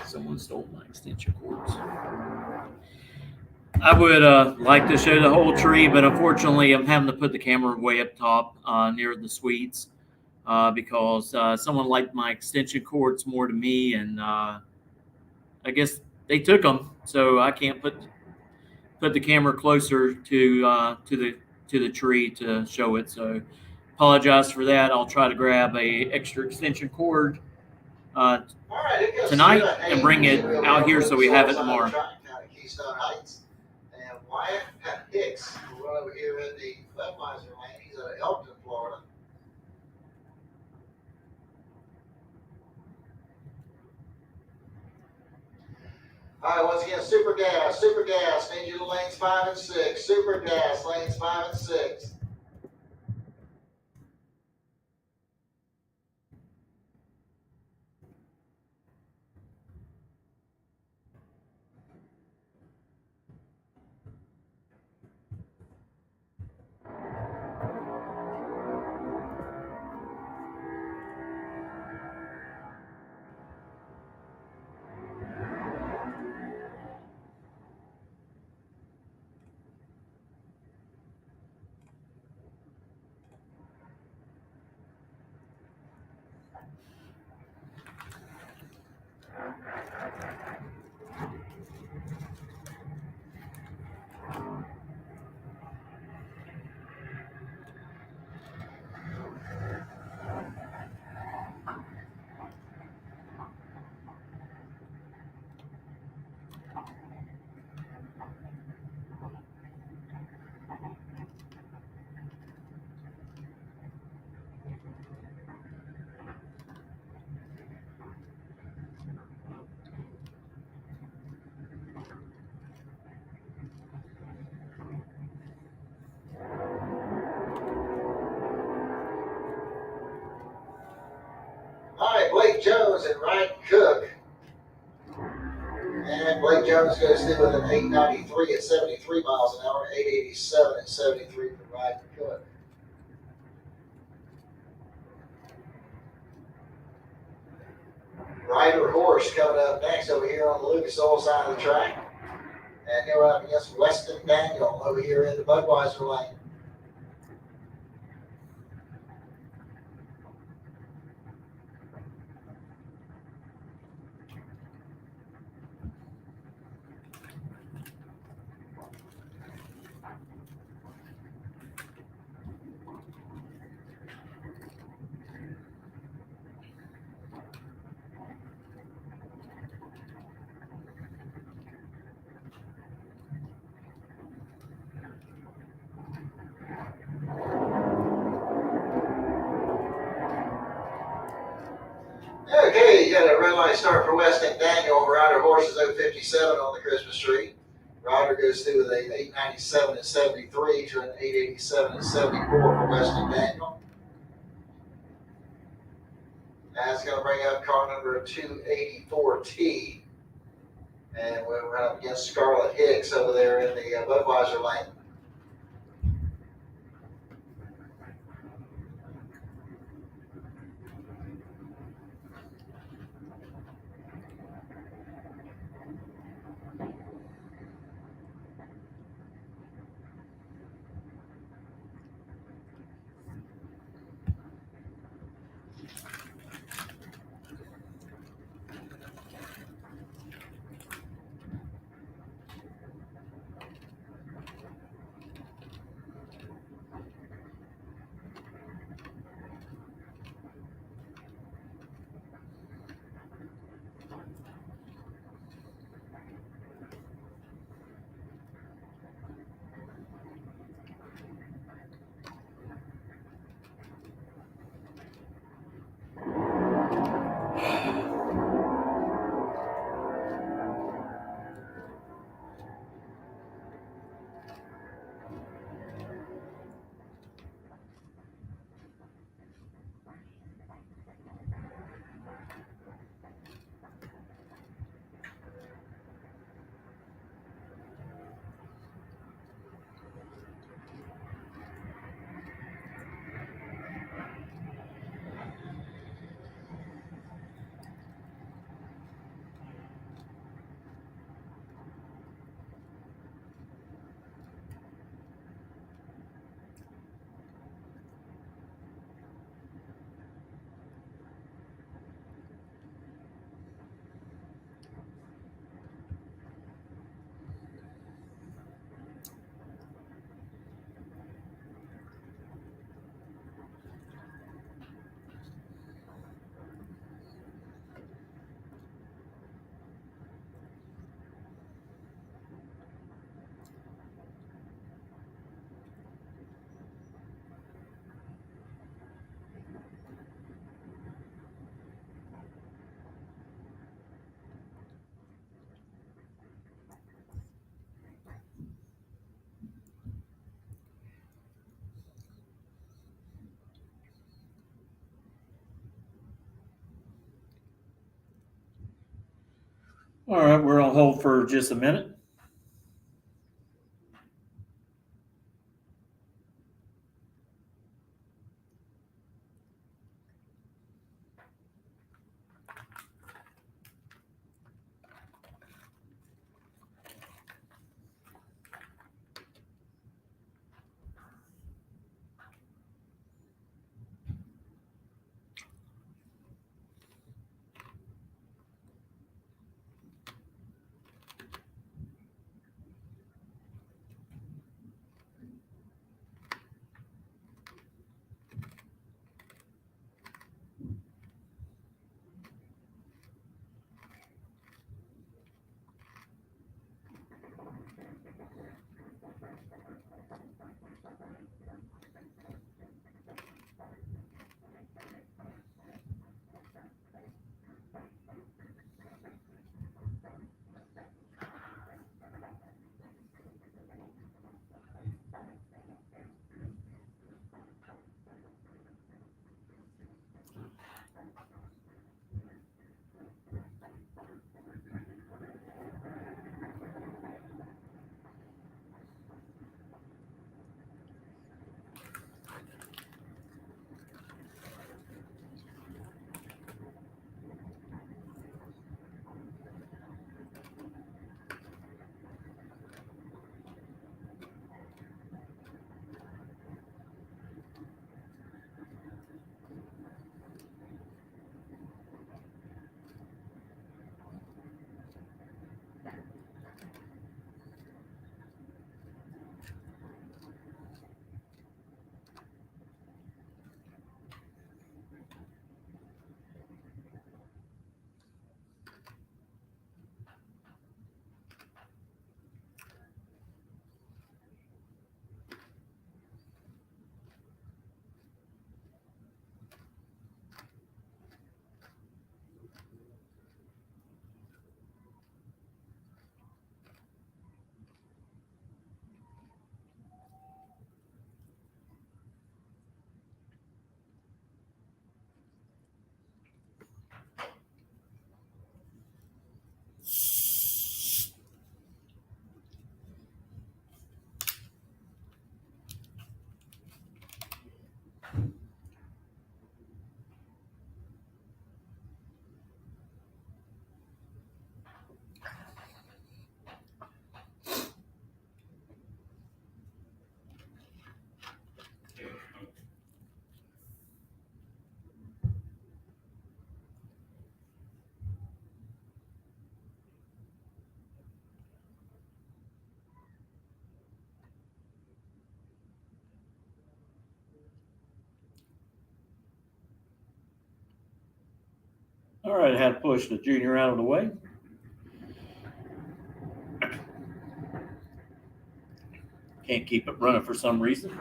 Someone stole my extension cords. I would like to show the whole tree, but unfortunately, I'm having to put the camera way up top near the suites because someone liked my extension cords more to me, and I guess they took them, so I can't put the camera closer to the tree to show it. So, apologize for that. I'll try to grab a extra extension cord All right, it goes tonight Sarah and bring Haynes, it who will be out on here the so we Lucas have Oil it side of the tomorrow. track down at Keystone Heights. And Wyatt Hicks will run over here in the Budweiser lane. He's out of Elkton, Florida. All right, once again, Super Gas, need you to lanes 5 and 6. Super Gas, lanes 5 and 6. Blake Jones and Ryan Cook. And Blake Jones goes through with an 893 at 73 miles an hour, 887 at 73 for Ryan Cook. Rider Horse coming up next over here on the Lucas Oil side of the track. And here we're up against Weston Daniel over here in the Budweiser lane. Okay, you got a red light start for Weston Daniel. Rider Horse is 057 on the Christmas tree. Rider goes through with an 897 at 73 to an 887 at 74 for Weston Daniel. That's going to bring up car number 284T. And we're up against Scarlett Hicks over there in the Budweiser lane. All right, we're on hold for just a minute. All right, I had to push the junior out of the way. Can't keep it running for some reason.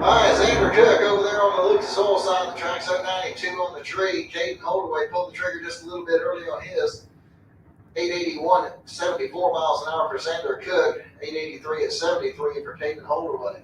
Alright, Xander Cook over there on the Lucas Oil side of the track, 792 on the tree. Caden Holdaway pulled the trigger just a little bit early on his. 881 at 74 miles an hour for Xander Cook. 883 at 73 for Caden Holdaway.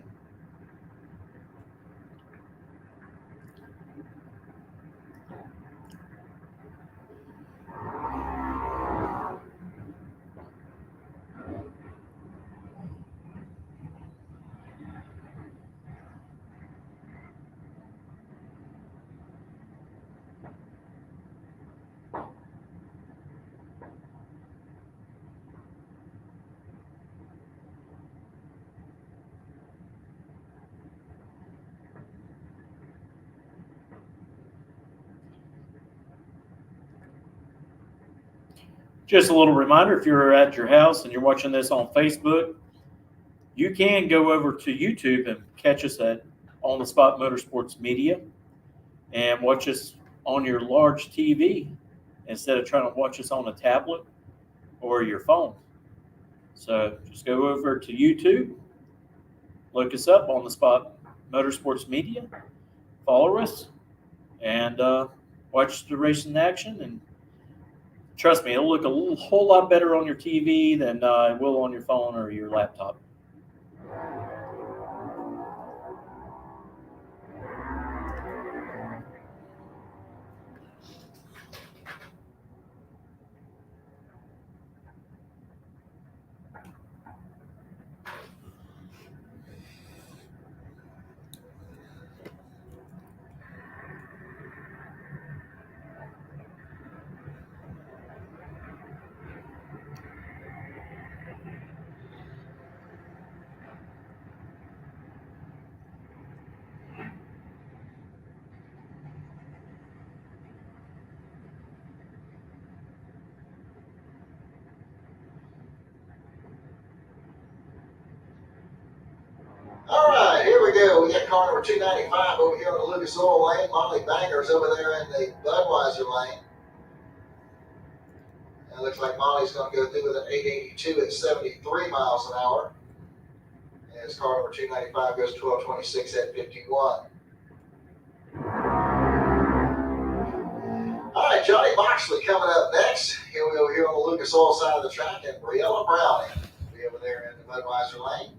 Just a little reminder, if you're at your house and you're watching this on Facebook, you can go over to YouTube and catch us at On the Spot Motorsports Media and watch us on your large TV instead of trying to watch us on a tablet or your phone. So just go over to YouTube, look us up On the Spot Motorsports Media, follow us, and watch the race in action. And trust me, it'll look a whole lot better on your TV than it will on your phone or your laptop. Alright, here we go. We got car number 295 over here on the Lucas Oil lane. Molly Banger's over there in the Budweiser lane. And it looks like Molly's going to go through with an 882 at 73 miles an hour. And his car number 295 goes 1226 at 51. Alright, Johnny Moxley coming up next. Here we go here on the Lucas Oil side of the track, and Briella Browning will be over there in the Budweiser lane.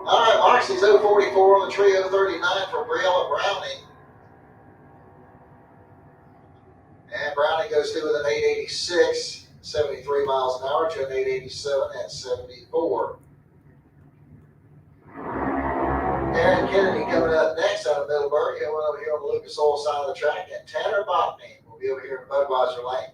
Alright, Moxley's 044 on the tree, 039 for Briella Browning. And Browning goes through with an 886, 73 miles an hour to an 887 at 74. Aaron Kennedy coming up next out of Middleburg. Going over here on the Lucas Oil side of the track. And Tanner Botany will be over here in Budweiser lane.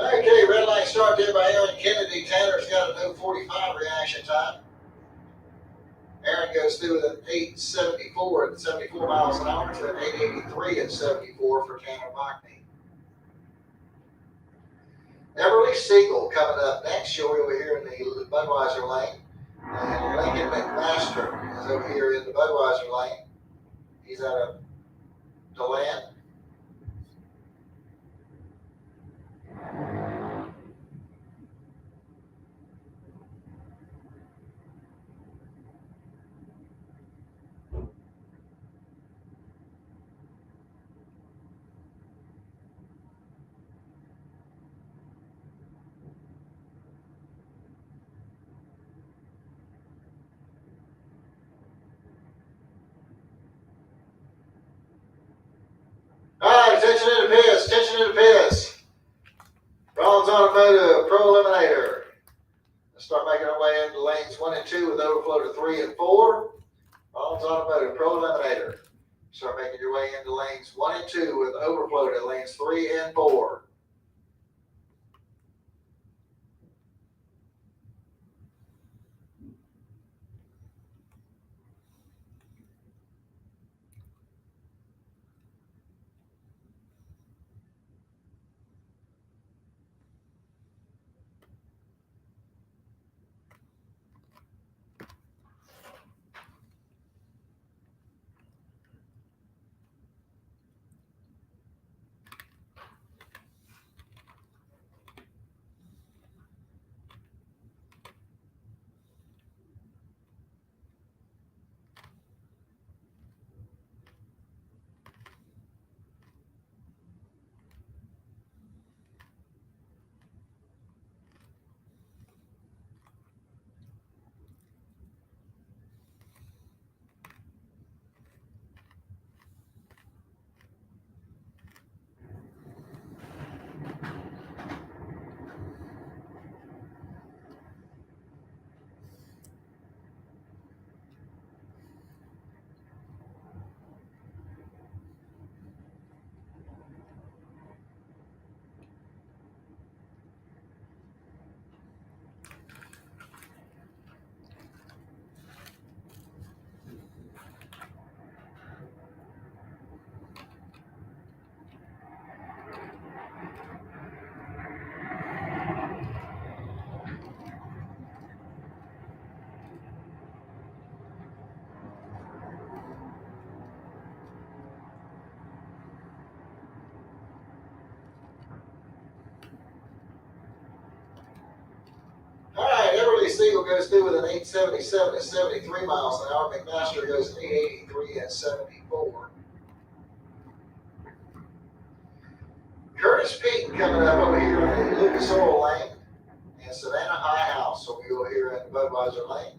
Okay, red light start there by Aaron Kennedy. Tanner's got a 0:45 reaction time. Aaron goes through with an 8:74 at 74 miles an hour to an 8:83 at 74 for Tanner Botany. Everly Siegel coming up next. She'll be over here in the Budweiser lane. And Lincoln McMaster is over here in the Budweiser lane. He's out of DeLand. All right, attention in the pits, attention in the pits. Rollins Automotive Pro Eliminator. Let's start making our way into lanes 1 and 2 with overflow to 3 and 4. Rollins Automotive Pro Eliminator. Start making your way into lanes 1 and 2 with overflow to lanes 3 and 4. All right, Everly Siegel goes through with an 8:77 at 73 miles an hour. McMaster goes 8:83 at 74. Curtis Peak coming up over here in the Lucas Oil lane. And Savannah High House will be over here in the Budweiser lane.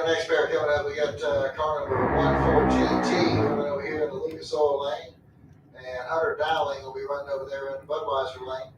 our next pair coming up, we got car number 114T coming over here in the Lucas Oil lane. And Hunter Dowling will be running over there in the Budweiser lane.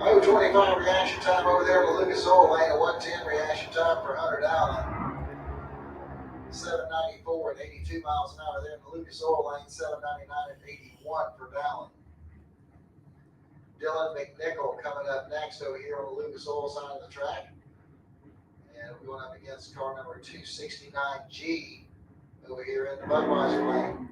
Oh, 25 reaction time over there in the Lucas Oil lane, a 110 reaction time for Hunter Dowling. 794 at 82 miles an hour there in the Lucas Oil lane, 799 at 81 for Dowling. Dylan McNichol coming up next over here on the Lucas Oil side of the track. And we're going up against car number 269G over here in the Budweiser lane.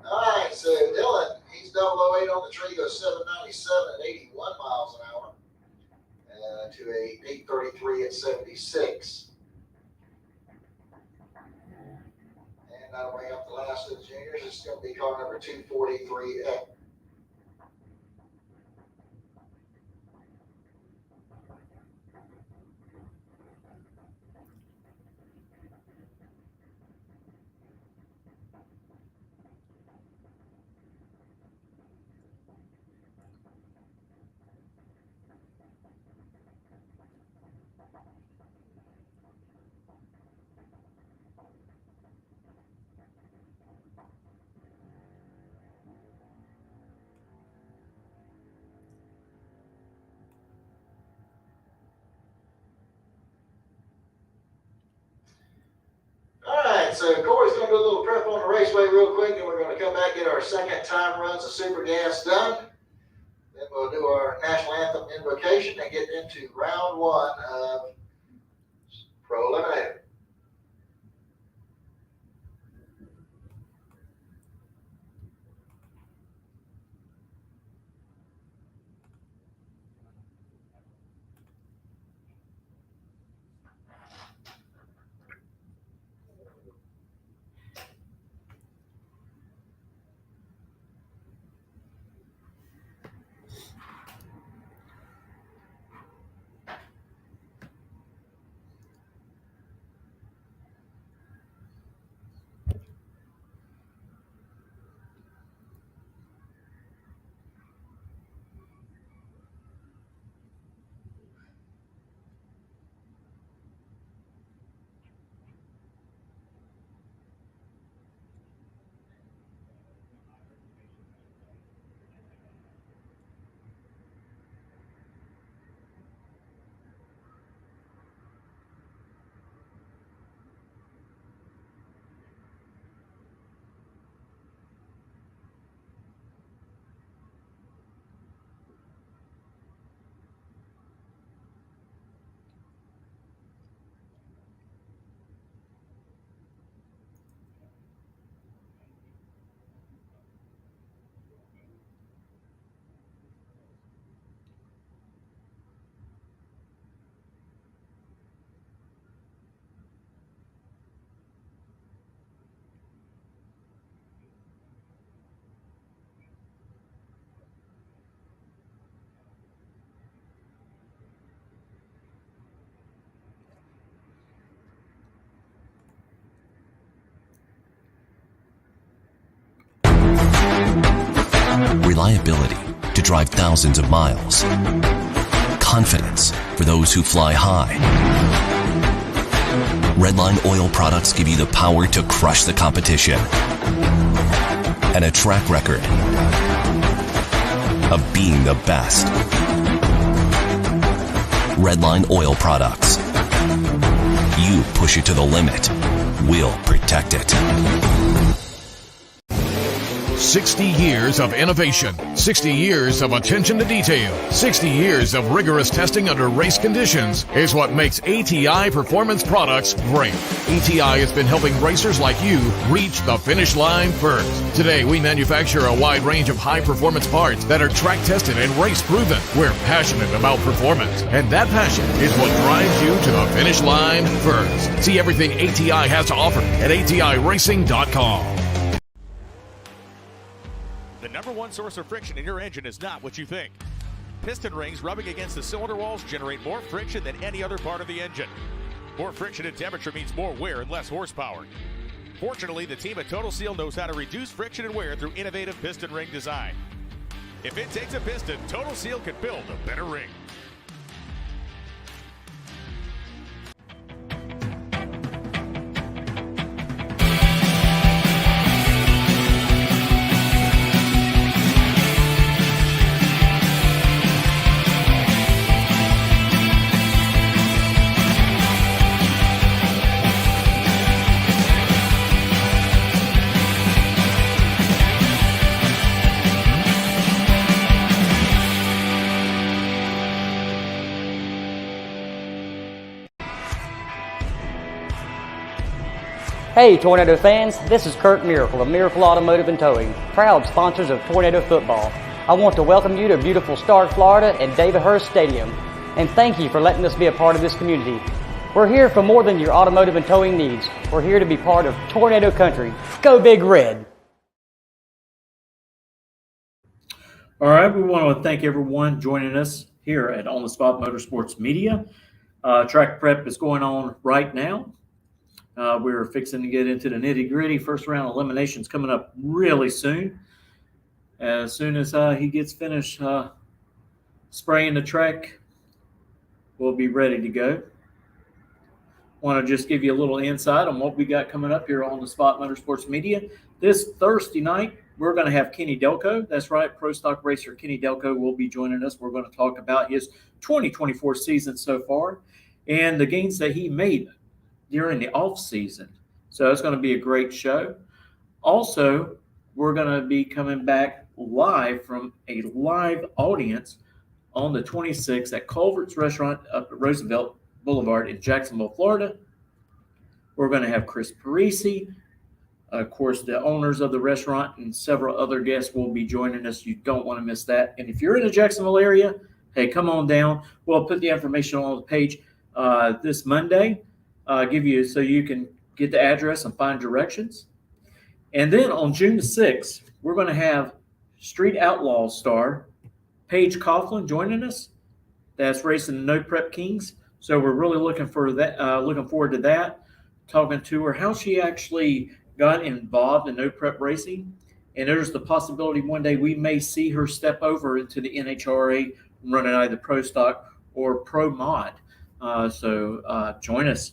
Alright, so Dylan, he's 008 on the tree, goes 797 at 81 miles an hour. To a 833 at 76. And that'll bring up the last of the juniors. It's going to be car number 243X. Alright, so Corey's going to do a little prep on the raceway real quick, and we're going to come back and get our second time runs of Super Gas done. Then we'll do our national anthem invocation and get into round one of Pro Eliminator. reliability to drive thousands of miles, confidence for those who fly high. Redline oil products give you the power to crush the competition and a track record of being the best. Redline oil products. You push it to the limit, we'll protect it. 60 years of innovation, 60 years of attention to detail, 60 years of rigorous testing under race conditions is what makes ATI Performance Products great. ATI has been helping racers like you reach the finish line first. Today, we manufacture a wide range of high-performance parts that are track-tested and race-proven. We're passionate about performance, and that passion is what drives you to the finish line first. See everything ATI has to offer at ATIRacing.com. The number one source of friction in your engine is not what you think. Piston rings rubbing against the cylinder walls generate more friction than any other part of the engine. More friction and temperature means more wear and less horsepower. Fortunately, the team at Total Seal knows how to reduce friction and wear through innovative piston ring design. If it takes a piston, Total Seal can build a better ring. Hey Tornado fans, this is Kurt Miracle of Miracle Automotive and Towing, proud sponsors of Tornado Football. I want to welcome you to beautiful Stark, Florida at David Hurst Stadium, and thank you for letting us be a part of this community. We're here for more than your automotive and towing needs. We're here to be part of Tornado Country. Go Big Red! All right, we want to thank everyone joining us here at On the Spot Motorsports Media. Track prep is going on right now. We're fixing to get into the nitty-gritty. First round eliminations coming up really soon. As soon as he gets finished spraying the track, we'll be ready to go. Want to just give you a little insight on what we got coming up here on the Spot Motorsports Media. This Thursday night, we're going to have Kenny Delco. That's right, Pro Stock Racer Kenny Delco will be joining us. We're going to talk about his 2024 season so far and the gains that he made during the off season. So it's going to be a great show. Also, we're going to be coming back live from a live audience on the 26th at Culver's Restaurant up at Roosevelt Boulevard in Jacksonville, Florida. We're going to have Chris Parisi, of course, the owners of the restaurant, and several other guests will be joining us. You don't want to miss that. And if you're in the Jacksonville area, hey, come on down. We'll put the information on the page this Monday. Give you so you can get the address and find directions. And then on June the 6th, we're going to have Street Outlaw star Paige Coughlin joining us. That's racing the No Prep Kings. So we're really looking forward to that. Talking to her how she actually got involved in No Prep racing, and there's the possibility one day we may see her step over into the NHRA running either Pro Stock or Pro Mod. So join us.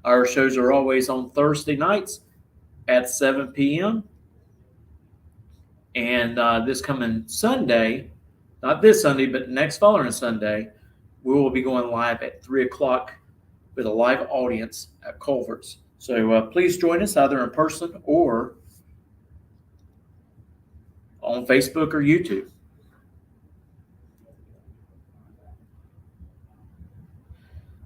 Our shows are always on Thursday nights at 7 p.m. And this coming Sunday, not this Sunday, but next following Sunday, we will be going live at 3 o'clock with a live audience at Culver's. So please join us either in person or on Facebook or YouTube.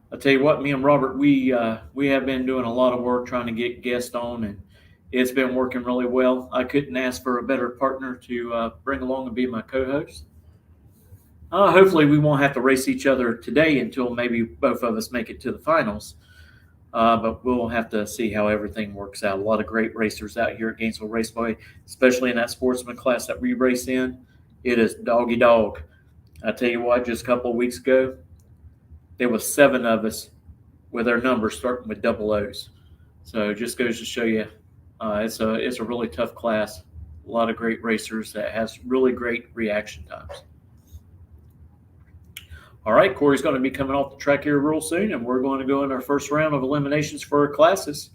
I'll tell you what, me and Robert, we have been doing a lot of work trying to get guests on, and it's been working really well. I couldn't ask for a better partner to bring along and be my co-host. Hopefully we won't have to race each other today until maybe both of us make it to the finals. But we'll have to see how everything works out. A lot of great racers out here at Gainesville Raceway, especially in that sportsman class that we race in. It is doggy dog. I tell you what, just a couple of weeks ago, there was 7 of us with our numbers starting with double O's. So it just goes to show you it's a really tough class. a lot of great racers that has really great reaction times. All right, Corey's going to be coming off the track here real soon, and we're going to go in our first round of eliminations for our classes.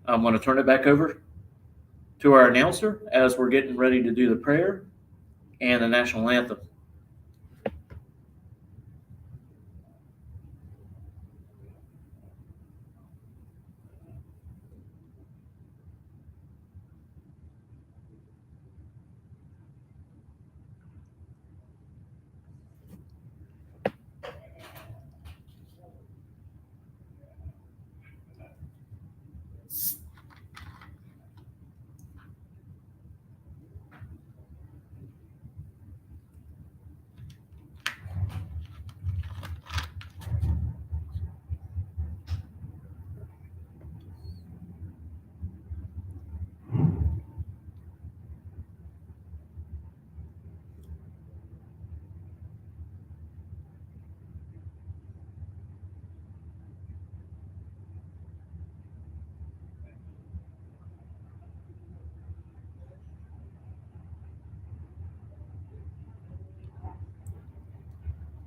I'm going to turn it back over to our announcer as we're getting ready to do the prayer and the national anthem.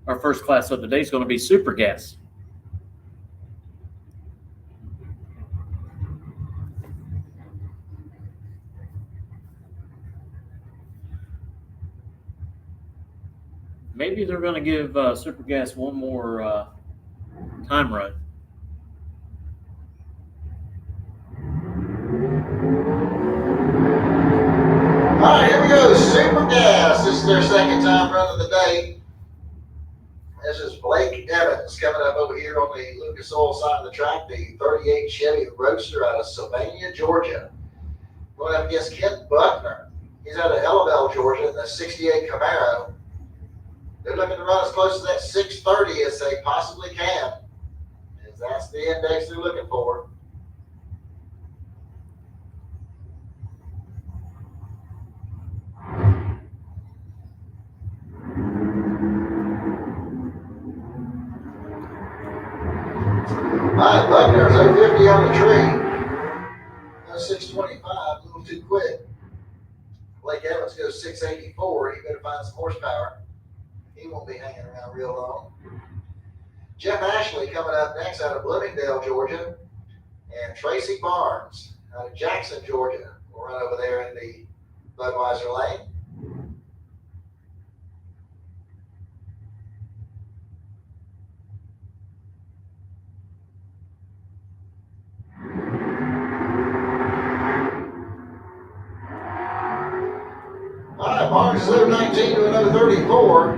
Our first class of the day is going to be Super Gas. Maybe they're going to give Super Gas one more time run. All right, here we go. Super Gas. This is their second time run of the day. This is Blake Evans coming up over here on the Lucas Oil side of the track, the 38 Chevy Roadster out of Sylvania, Georgia. Going up against Kent Buckner. He's out of Ellabelle, Georgia, in the 68 Camaro. They're looking to run as close to that 630 as they possibly can, as that's the index they're looking for. Buckner's 050 on the tree. 625, a little too quick. Blake Evans goes 684. He better find some horsepower. He won't be hanging around real long. Jeff Ashley coming up next out of Bloomingdale, Georgia. And Tracy Barnes out of Jackson, Georgia, will run over there in the Budweiser lane. All right, Barnes is 019 to another 34.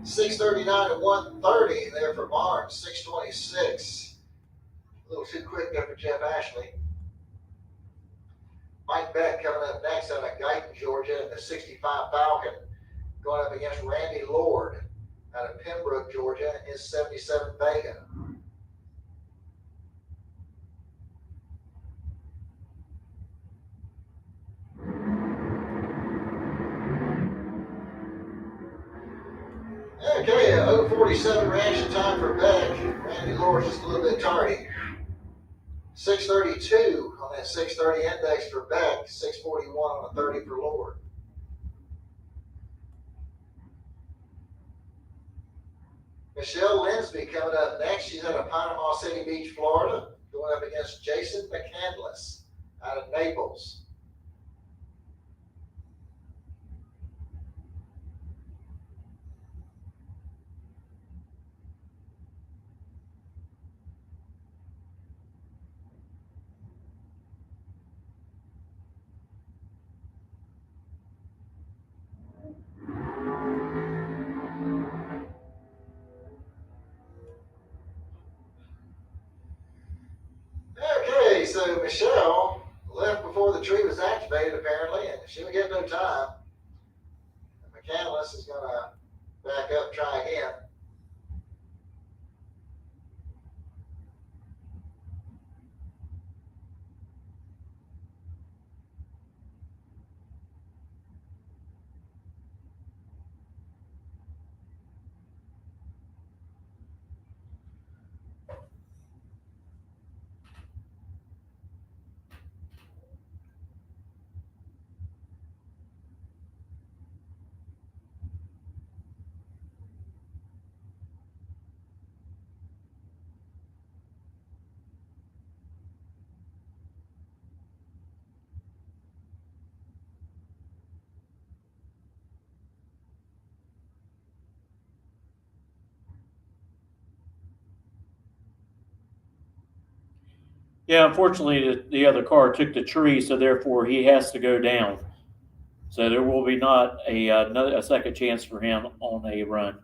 639 to 130 there for Barnes. 626. A little too quick there for Jeff Ashley. Mike Beck coming up next out of Guyton, Georgia, in the 65 Falcon, going up against Randy Lord out of Pembroke, Georgia, in his 77 Vega. Okay, 047 reaction time for Beck. Randy Lord's just a little bit tardy. 632 on that 630 index for Beck, 641 on a 30 for Lord. Michelle Linsby coming up next. She's out of Panama City Beach, Florida, going up against Jason McCandless out of Naples. Okay, so Michelle left before the tree was activated apparently, and she'll get no time. McCandless is going to back up, try again. Yeah, unfortunately, the other car took the tree, so therefore he has to go down. So there will be not a second chance for him on a run.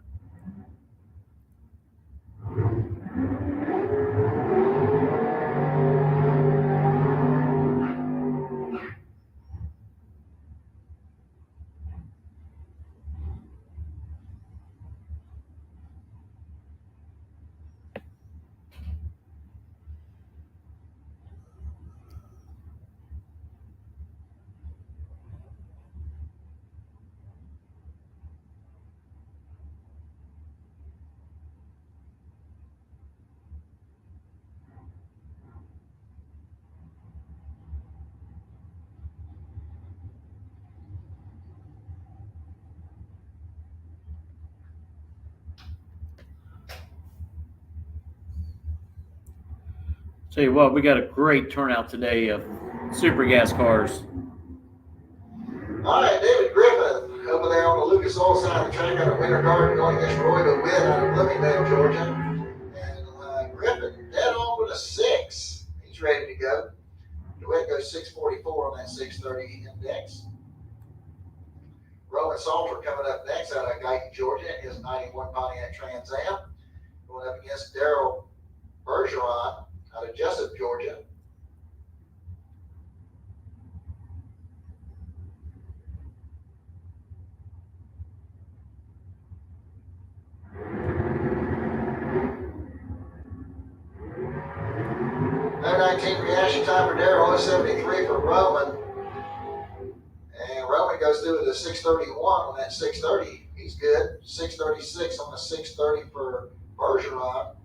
Tell you what, we got a great turnout today of super gas cars. All right, David Griffin over there on the Lucas Oil side of the track on the winter guard going against Roy DeWitt out of Bloomingdale, Georgia. And Griffin dead on with a 6. He's ready to go. DeWitt goes 6:44 on that 6:30 index. Roman Salter coming up next out of Guyton, Georgia, in his 91 Pontiac Trans Am. Going up against Daryl Bergeron out of Jessup, Georgia. No 19 reaction time for Daryl, 073 for Roman. And Roman goes through with a 6:31 on that 6:30. He's good. 6:36 on the 6:30 for Bergeron.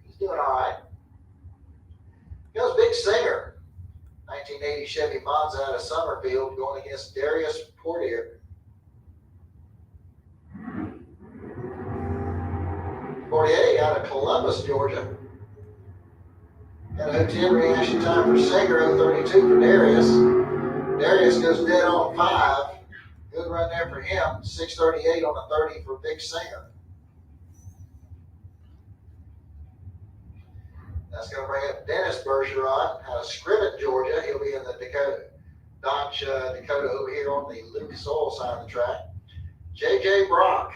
He's doing all right. Goes Big Singer, 1980 Chevy Monza out of Summerfield, going against Darius Portier. Portier out of Columbus, Georgia. Got a 10 reaction time for Singer, 032 for Darius. Darius goes dead on 5. Good run there for him. 6:38 on the 30 for Big Singer. That's going to bring up Dennis Bergeron out of Scriven, Georgia. He'll be in the Dodge Dakota over here on the Lucas Oil side of the track. J.J. Brock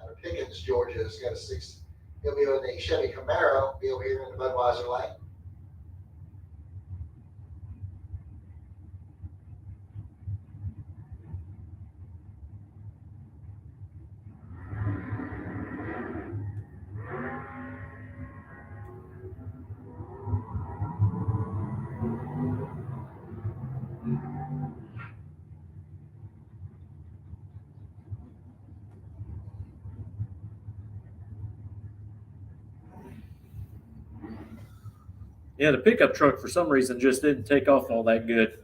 out of Pickens, Georgia, has got a 6. He'll be in the Chevy Camaro. Be over here in the Budweiser lane. Yeah, the pickup truck for some reason just didn't take off all that good.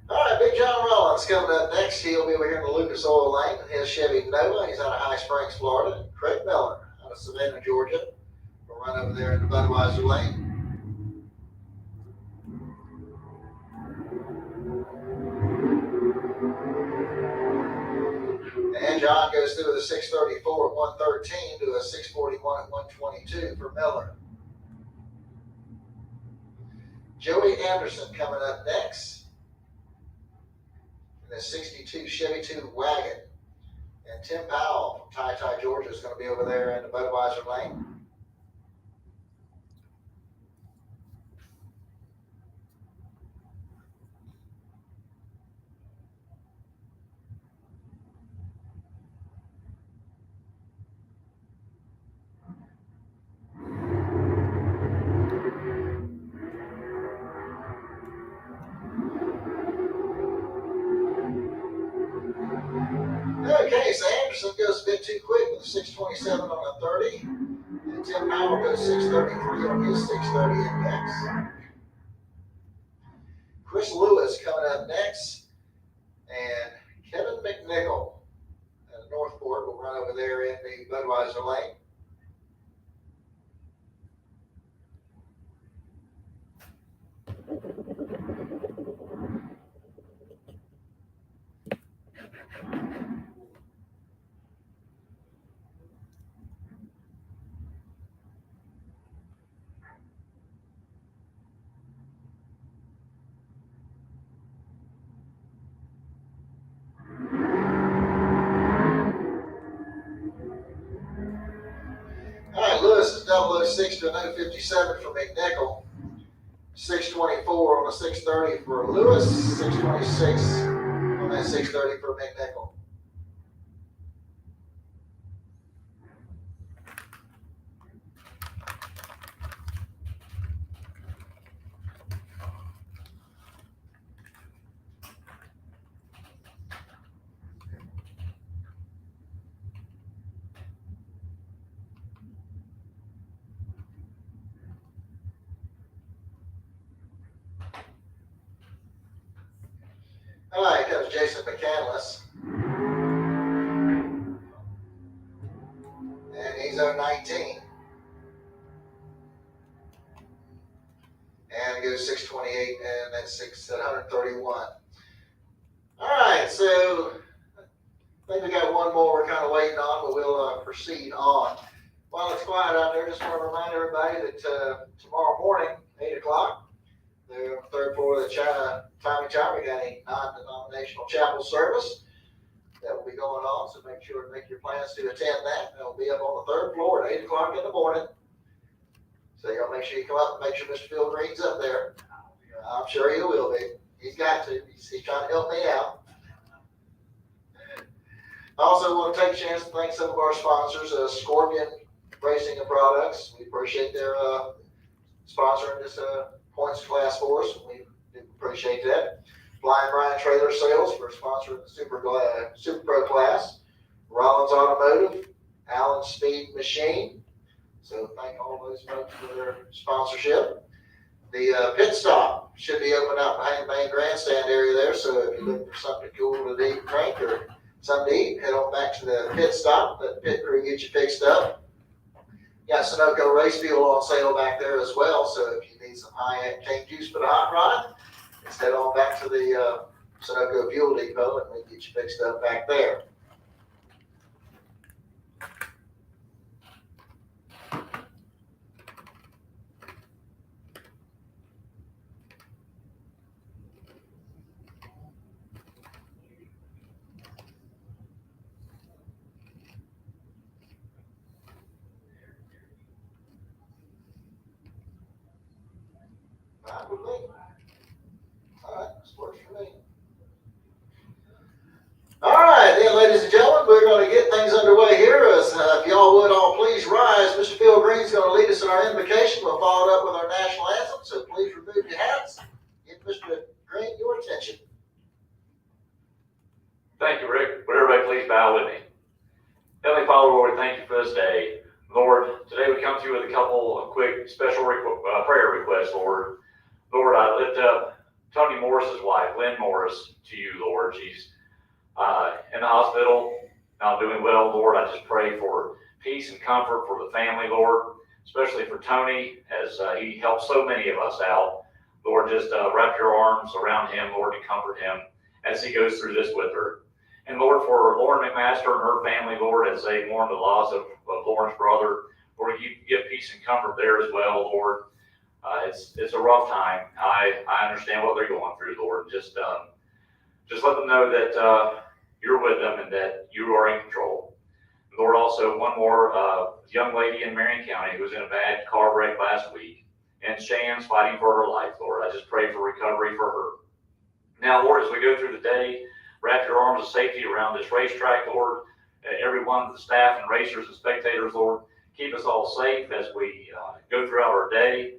All right, Big John Rollins coming up next. He'll be over here in the Lucas Oil lane. His Chevy Nova. He's out of High Springs, Florida. Craig Miller out of Savannah, Georgia. We'll run over there in the Budweiser lane. And John goes through with a 6:34 at 113 to a 6:41 at 122 for Miller. Joey Anderson coming up next in a 62 Chevy 2 wagon. And Tim Powell from Ty, Georgia is going to be over there in the Budweiser lane. Okay, so Anderson goes a bit too quick with a 6:27 on the 30. And Tim Powell goes 6:33 on his 6:30 index. Chris Lewis coming up next. And Kevin McNichol out of Northport will run over there in the Budweiser lane. 006 to 057 for McNichol. 624 on the 630 for Lewis. 626 on that 630 for McNichol. All right, that was Jason McCandless. And he's 019. And goes 628, and that's 131. All right, so I think we got one more we're kind of waiting on, but we'll proceed on. While it's quiet out there, just want to remind everybody that tomorrow morning, 8 o'clock, the third floor of the Tommy Tower, we got a non-denominational chapel service that will be going on, so make sure to make your plans to attend that. It'll be up on the third floor at 8 o'clock in the morning. So you'll make sure you come up and make sure Mr. Phil Green's up there. I'm sure he will be. He's got to. He's trying to help me out. I also want to take a chance to thank some of our sponsors, Scorpion Racing and Products. We appreciate their sponsoring this points class for us. We appreciate that. Flying Brian Trailer Sales for sponsoring the Super Pro class. Rollins Automotive, Allen Speed Machine. So thank all those folks for their sponsorship. The pit stop should be open out behind the main grandstand area there. So if you're looking for something cool to eat, drink, or something to eat, head on back to the pit stop. Let the pit crew get you fixed up. Got Sunoco race fuel on sale back there as well. So if you need some high-octane juice for the hot rod, just head on back to the Sunoco fuel depot and we can get you fixed up back there. Fine with me. All right, this works for me. All right, then, ladies and gentlemen, we're going to get things underway here. If y'all would all please rise. Mr. Phil Green's going to lead us in our invocation. We'll follow it up with our national anthem. So please remove your hats. Give Mr. Green your attention. Thank you, Rick. Would everybody please bow with me? Heavenly Father, Lord, we thank you for this day. Lord, today we come to you with a couple of quick special prayer requests, Lord. Lord, I lift up Tony Morris's wife, Lynn Morris, to you, Lord. She's in the hospital, not doing well, Lord. I just pray for peace and comfort for the family, Lord, especially for Tony, as he helps so many of us out. Lord, just wrap your arms around him, Lord, to comfort him as he goes through this with her. And Lord, for Lauren McMaster and her family, Lord, as they mourn the loss of Lauren's brother, Lord, you give peace and comfort there as well, Lord. It's a rough time. I understand what they're going through, Lord. Just let them know that you're with them and that you are in control. Lord, also one more young lady in Marion County who was in a bad car wreck last week, and Cheyenne's fighting for her life, Lord. I just pray for recovery for her. Now, Lord, as we go through the day, wrap your arms of safety around this racetrack, Lord. Everyone, the staff and racers and spectators, Lord, keep us all safe as we go throughout our day.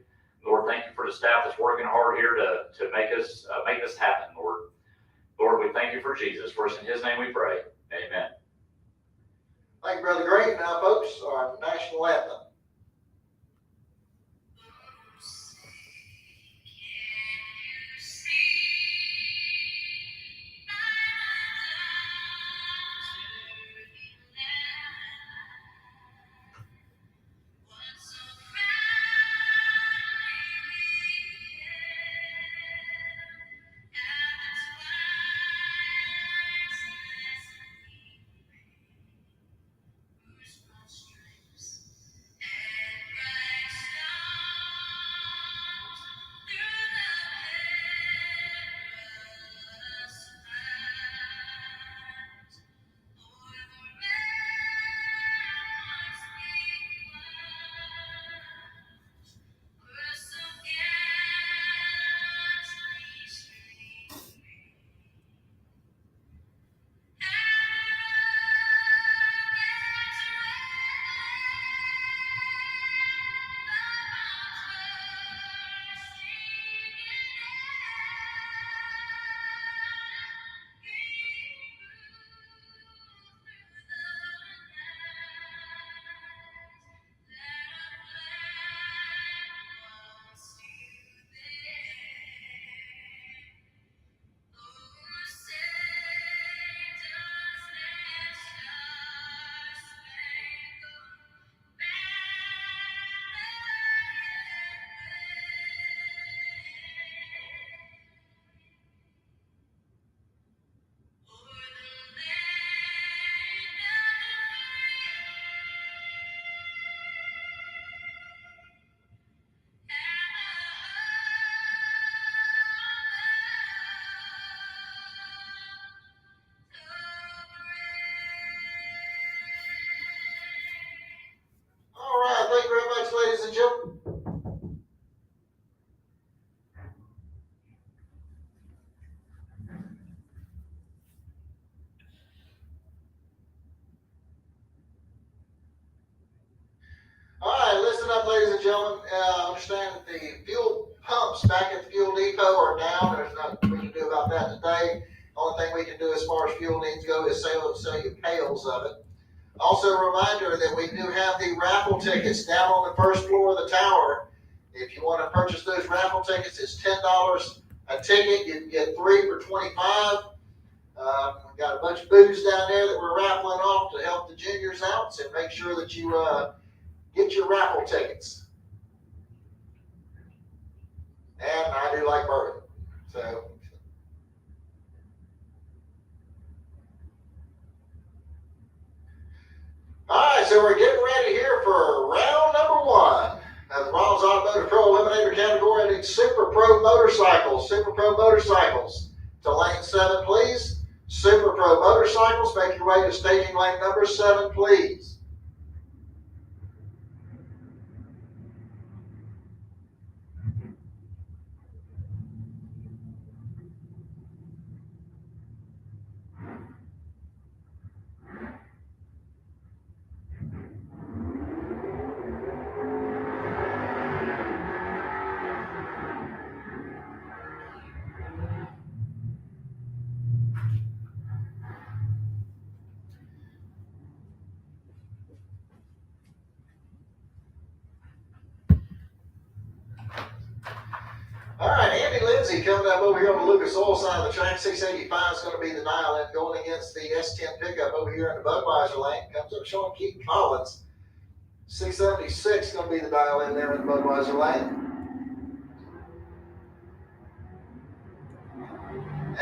Lord, thank you for the staff that's working hard here to make this happen, Lord. Lord, we thank you for Jesus. For us in his name we pray. Amen. Thank you, Brother Green. Now, folks, our national anthem. gentlemen, understand that the fuel pumps back at the fuel depot are down. There's nothing we can do about that today. Only thing we can do as far as fuel needs go is sell you pails of it. Also, a reminder that we do have the raffle tickets down on the first floor of the tower. If you want to purchase those raffle tickets, it's $10 a ticket. You can get 3 for $25. We've got a bunch of booze down there that we're raffling off to help the juniors out. So make sure that you get your raffle tickets. And I do like bourbon. So. All right, so we're getting ready here for round number 1 of the Ronald's Automotive Pro Eliminator category. I need Super Pro Motorcycles. Super Pro Motorcycles to lane 7, please. Super Pro Motorcycles, make your way to staging lane number 7, please. All right, Andy Lindsay coming up over here on the Lucas Oil side of the track. 685 is going to be the dial-in going against the S10 pickup over here in the Budweiser lane. Comes up showing Keith Collins. 676 is going to be the dial-in there in the Budweiser lane.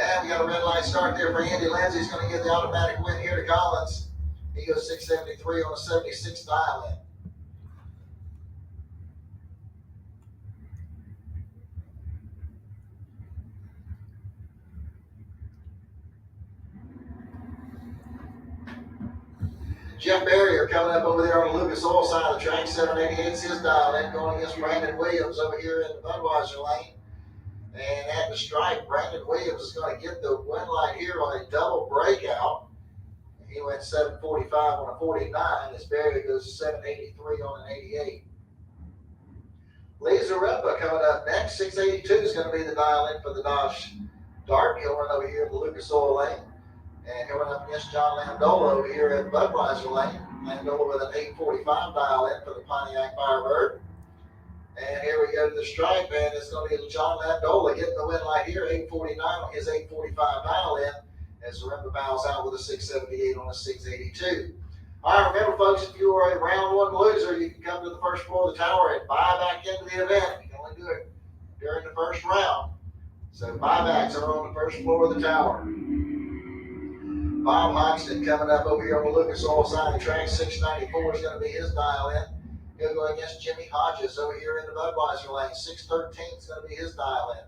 And we got a red light start there for Andy Lindsay. He's going to get the automatic win here to Collins. He goes 673 on a 76 dial-in. Jeff Barrier coming up over there on the Lucas Oil side of the track. 788 is his dial-in going against Brandon Williams over here in the Budweiser lane. And at the stripe, Brandon Williams is going to get the win light here on a double breakout. He went 745 on a 49 as Barrier goes 783 on an 88. Lee Zaremba coming up next. 682 is going to be the dial-in for the Dodge Dart. He'll run over here in the Lucas Oil lane. And he'll run up against John Landola over here at Budweiser lane. Landola with an 845 dial-in for the Pontiac Firebird. And here we go to the stripe, and it's going to be John Landola getting the win light here, 849 on his 845 dial-in, as Zaremba bows out with a 678 on a 682. All right, remember, folks, if you are a round 1 loser, you can come to the first floor of the tower and buy back into the event. You can only do it during the first round. So buybacks are on the first floor of the tower. Bob Hoxton coming up over here on the Lucas Oil side of the track. 694 is going to be his dial-in. He'll go against Jimmy Hodges over here in the Budweiser lane. 613 is going to be his dial-in.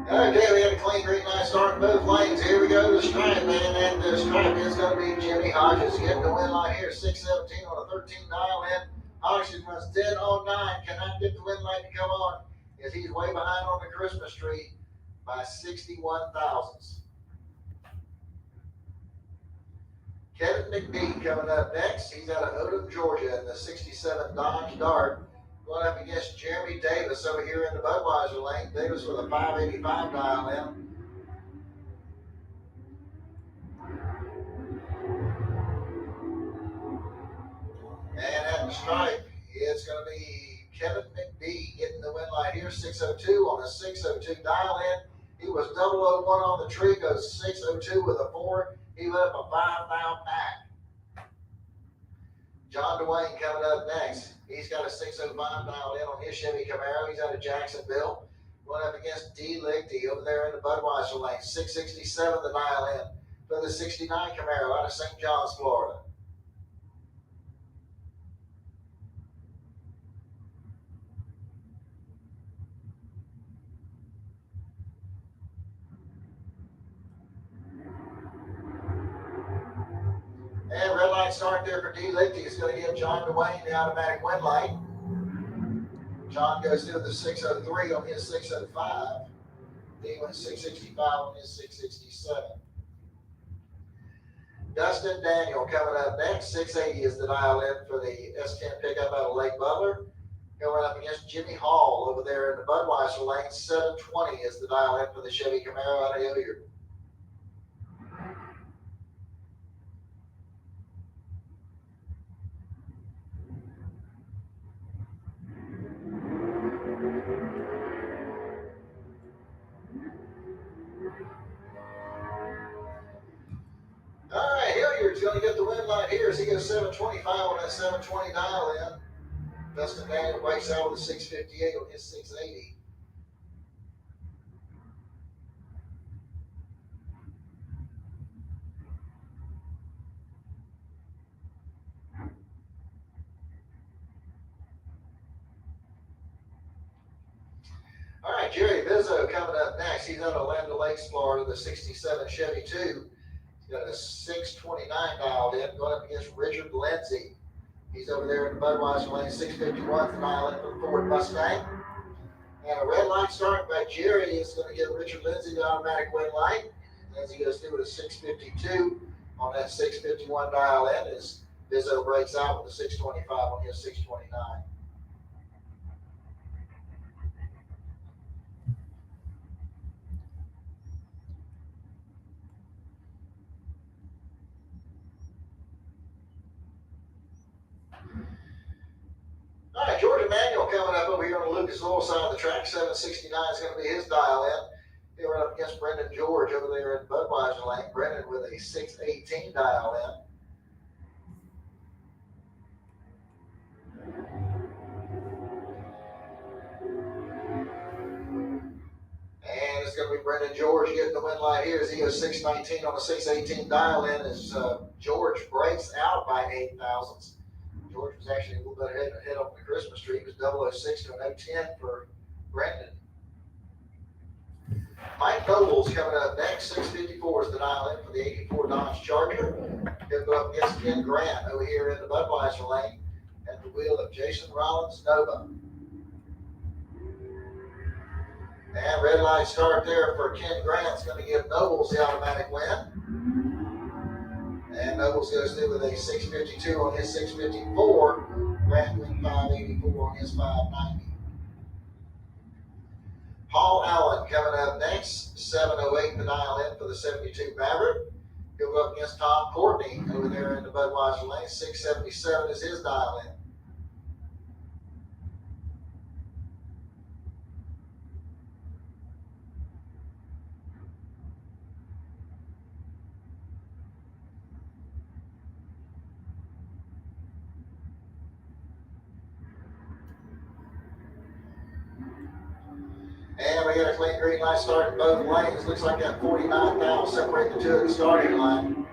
Okay, we had a clean, great, nice start in both lanes. Here we go to the stripe, man, and the stripe is going to be Jimmy Hodges getting the win light here, 617 on a 13 dial-in. Hodges runs dead on 9, cannot get the win light to come on as he's way behind on the Christmas tree by 61 thousandths. Kevin McBee coming up next. He's out of Odom, Georgia in the 67 Dodge Dart. Going up against Jeremy Davis over here in the Budweiser lane. Davis with a 585 dial-in. And at the stripe, it's going to be Kevin McBee getting the win light here. 602 on a 602 dial-in. He was 001 on the tree, goes 602 with a 4. He lit up a 5-thou pack. John Dwayne coming up next. He's got a 605 dialed in on his Chevy Camaro. He's out of Jacksonville. Going up against D. Lichty over there in the Budweiser lane. 667 the dial in for the 69 Camaro out of St. John's, Florida. light start there for D-Licht. He's going to give John Dwayne the automatic win light. John goes through the 603 on his 605. He went 665 on his 667. Dustin Daniel coming up next. 680 is the dial in for the S10 pickup out of Lake Butler. Going up against Jimmy Hall over there in the Budweiser lane. 720 is the dial in for the Chevy Camaro out of Hilliard. All right, Hilliard's going to get the win light here as he goes 725 on that 720 dial in. Dustin Daniel breaks out with a 658 on his 680. All right, Jerry Bizzo coming up next. He's out of Land O'Lakes, Florida, the 67 Chevy 2. He's got a 629 dialed in, going up against Richard Lindsay. He's over there in the Budweiser lane, 651 the dial in for the Ford Mustang. And a red light start by Jerry is going to give Richard Lindsay the automatic win light. As he goes through with a 652 on that 651 dial in, as Bizzo breaks out with a 625 on his 629. All right, George Emanuel coming up over here on the Lucas Oil side of the track. 769 is going to be his dial in. Here we're up against Brendan George over there in Budweiser lane. Brendan with a 618 dial in. And it's going to be Brendan George getting the win light here as he goes 619 on a 618 dial in as George breaks out by 8 thousandths. George was actually a little bit ahead on the Christmas tree. It was 006 to an 010 for Brendan. Mike Nobles coming up next. 654 is the dial in for the 84 Dodge Charger. He'll go up against Ken Grant over here in the Budweiser lane at the wheel of Jason Rollins Nova. And red light start there for Ken Grant's going to give Nobles the automatic win. And Nobles goes through with a 652 on his 654. Grant with 584 on his 590. Paul Allen coming up next. 708 the dial in for the 72 Maverick. He'll go up against Tom Courtney over there in the Budweiser lane. 677 is his dial in. And we got a clean green light start in both lanes. Looks like that 49 now will separate the two at the starting line.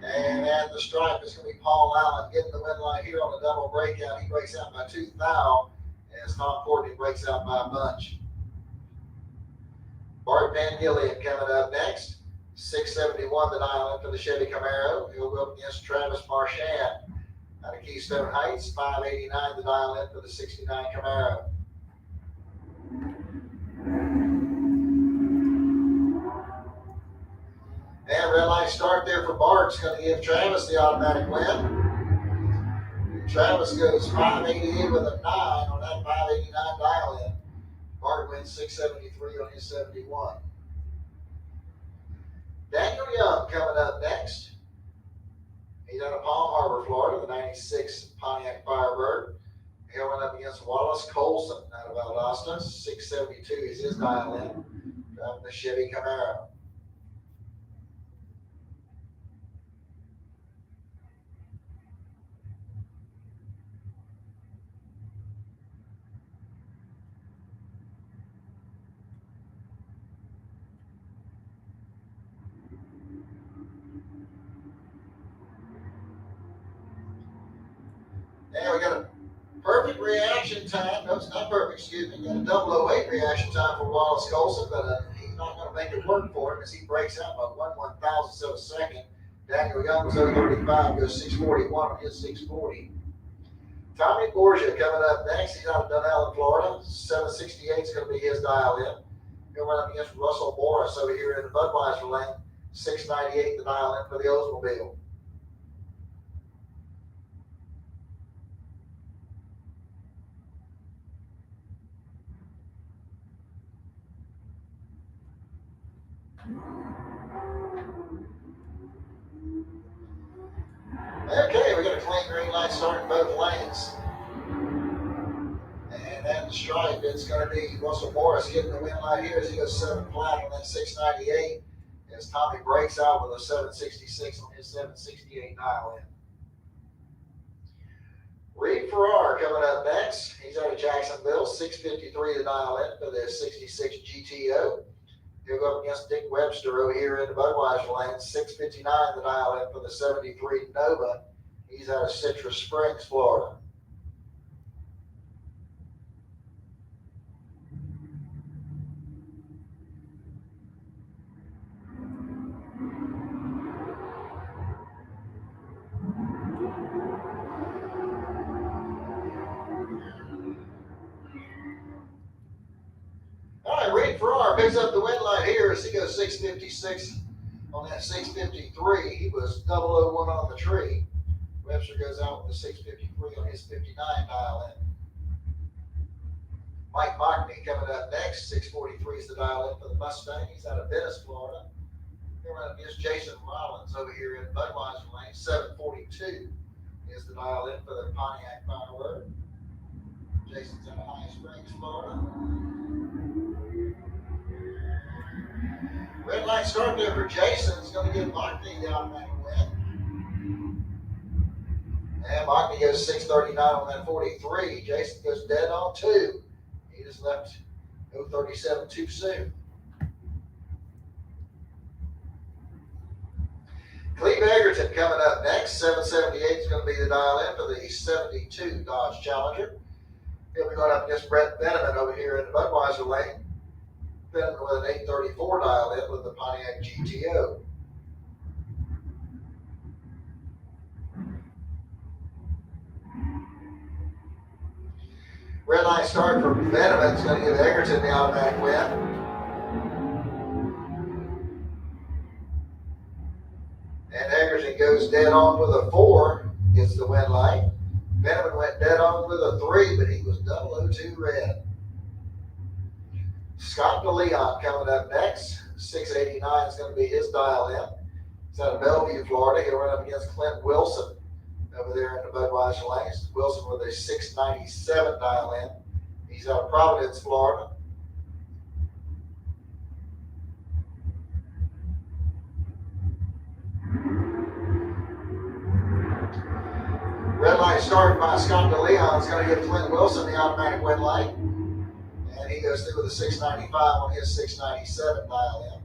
And at the stripe, it's going to be Paul Allen getting the win light here on the double breakout. He breaks out by 2 thou as Tom Courtney breaks out by a bunch. Bart Van Gillian coming up next. 671 the dial in for the Chevy Camaro. He'll go up against Travis Marchand out of Keystone Heights. 589 the dial in for the 69 Camaro. And red light start there for Bart's going to give Travis the automatic win. Travis goes 588 with a 9 on that 589 dial in. Bart wins 673 on his 71. Daniel Young coming up next. He's out of Palm Harbor, Florida, the 96 Pontiac Firebird. He'll run up against Wallace Colson out of Valdosta. 672 is his dial in. Driving the Chevy Camaro. And we got a perfect reaction time. No, it's not perfect, excuse me. Got a 008 reaction time for Wallace Colson, but he's not going to make it work for him as he breaks out by 1/1000th of a second Daniel Young's 035 goes 641 on his 640. Tommy Borgia coming up next. He's out of Dunallen, Florida. 768 is going to be his dial in. He'll run up against Russell Morris over here in the Budweiser lane. 698 the dial in for the Oldsmobile. Okay, we got a clean green light starting both lanes. And at the stripe, it's going to be Russell Morris getting the win light here as he goes 7 flat on that 698. As Tommy breaks out with a 766 on his 768 dial in. Reed Farrar coming up next. He's out of Jacksonville, 653 to dial in for the 66 GTO. He'll go up against Dick Webster over here in the Budweiser lane, 659 the dial in for the 73 Nova. He's out of Citrus Springs, Florida. All right, Reed Farrar picks up the win light here as he goes 656 on that 653. He was 001 on the tree. Webster goes out with the 653 on his 59 dial in. Mike Mockney coming up next. 643 is the dial in for the Mustang. He's out of Venice, Florida. He'll run up against Jason Rollins over here in Budweiser lane. 742 is the dial in for the Pontiac Firebird. Jason's out of High Springs, Florida. Red light start there for Jason. It's going to give Mockney the automatic win. And Mockney goes 639 on that 43. Jason goes dead on 2. He just left 037 too soon. Cleve Egerton coming up next. 778 is going to be the dial in for the 72 Dodge Challenger. He'll be going up against Brett Benjamin over here in the Budweiser lane. Benjamin with an 834 dial in with the Pontiac GTO. Red light start for Benjamin is going to give Egerton the automatic win. And Egerton goes dead on with a 4, gets the win light. Benjamin went dead on with a 3, but he was 002 red. Scott DeLeon coming up next. 689 is going to be his dial in. He's out of Bellevue, Florida. He'll run up against Clint Wilson over there in the Budweiser lanes. Wilson with a 697 dial in. He's out of Providence, Florida. Red light started by Scott DeLeon. It's going to give Clint Wilson the automatic win light. And he goes through with a 695 on his 697 dial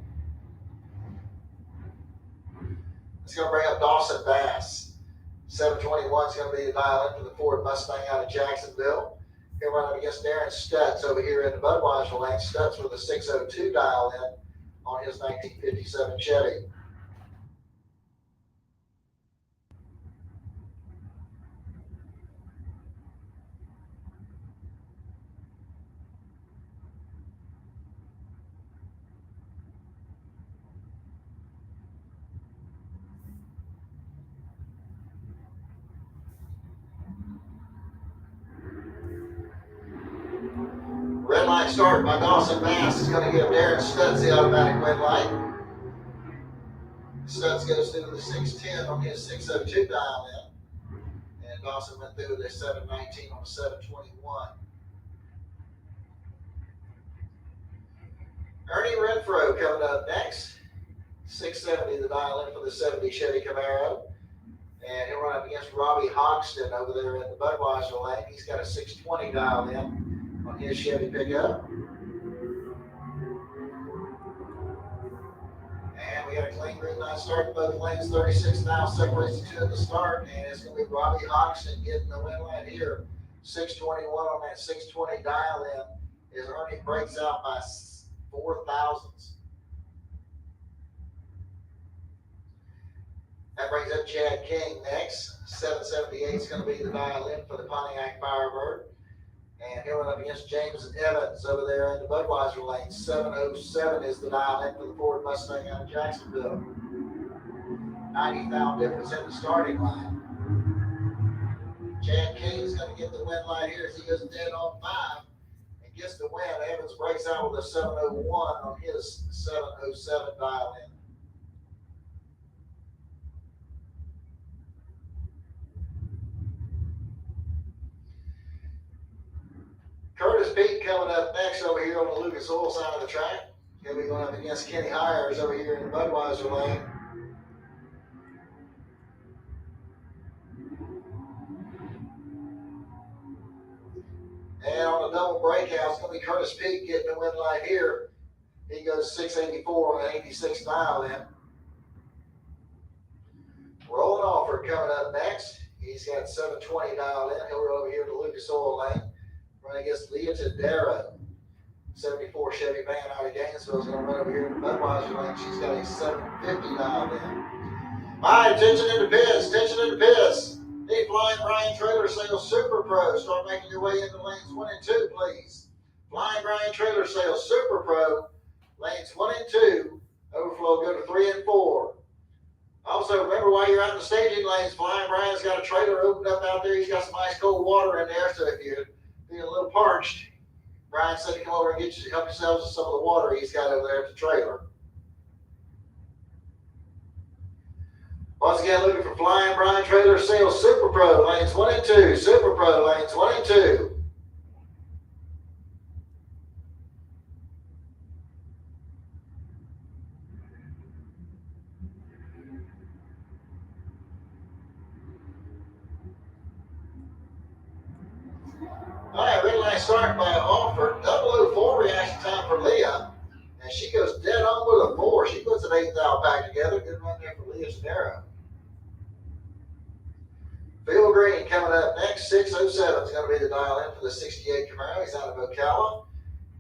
in. It's going to bring up Dawson Bass. 721 is going to be the dial in for the Ford Mustang out of Jacksonville. He'll run up against Darren Stutz over here in the Budweiser lane. Stutz with a 602 dial in on his 1957 Chevy. Red light start by Dawson Bass is going to give Darren Stutz the automatic win light. Stutz goes through with a 610 on his 602 dial in. And Dawson went through with a 719 on a 721. Ernie Renfro coming up next. 670 the dial in for the 70 Chevy Camaro. And he'll run up against Robbie Hoxton over there in the Budweiser lane. He's got a 620 dial in on his Chevy pickup. And we got a clean green light start in both lanes. 36 now separates the two at the start. And it's going to be Robbie Hoxton getting the win light here. 621 on that 620 dial in. As Ernie breaks out by 4 thousandths. That brings up Chad King next. 778 is going to be the dial-in for the Pontiac Firebird. And here we're up against James Evans over there in the Budweiser lane. 707 is the dial-in for the Ford Mustang out of Jacksonville. 90-pound difference in the starting line. Chad King is going to get the win light here as he goes dead on 5 and gets the win. Evans breaks out with a 701 on his 707 dial-in. Curtis Peak coming up next over here on the Lucas Oil side of the track. He'll be going up against Kenny Hires over here in the Budweiser lane. And on the double breakout, it's going to be Curtis Peak getting the win light here. He goes 684 on an 86 dial-in. Roland Alford coming up next. He's got 720 dial-in. He'll roll over here to the Lucas Oil lane. Running against Leah Tadero. 74 Chevy van out of Gainesville is going to run over here in the Budweiser lane. She's got a 750 dial-in. All right, attention in the pits, attention in the pits. Need Flying Brian Trailer Sales Super Pro. Start making your way into lanes 1 and 2, please. Flying Brian Trailer Sales Super Pro, lanes 1 and 2. Overflow go to 3 and 4. Also, remember while you're out in the staging lanes, Flying Brian's got a trailer opened up out there. He's got some ice cold water in there, so if you're being a little parched, Brian said to come over and help yourselves with some of the water he's got over there at the trailer. Once again, looking for Flying Brian Trailer Sales Super Pro, lanes 1 and 2. Super Pro, lanes 1 and 2. All right, red line start by Alford. 004 reaction time for Leah. And she goes dead on with a 4. She puts an 8th pack together. Good run there for Leah Sodero. Phil Green coming up next. 607 is going to be the dial-in for the 68 Camaro. He's out of Ocala.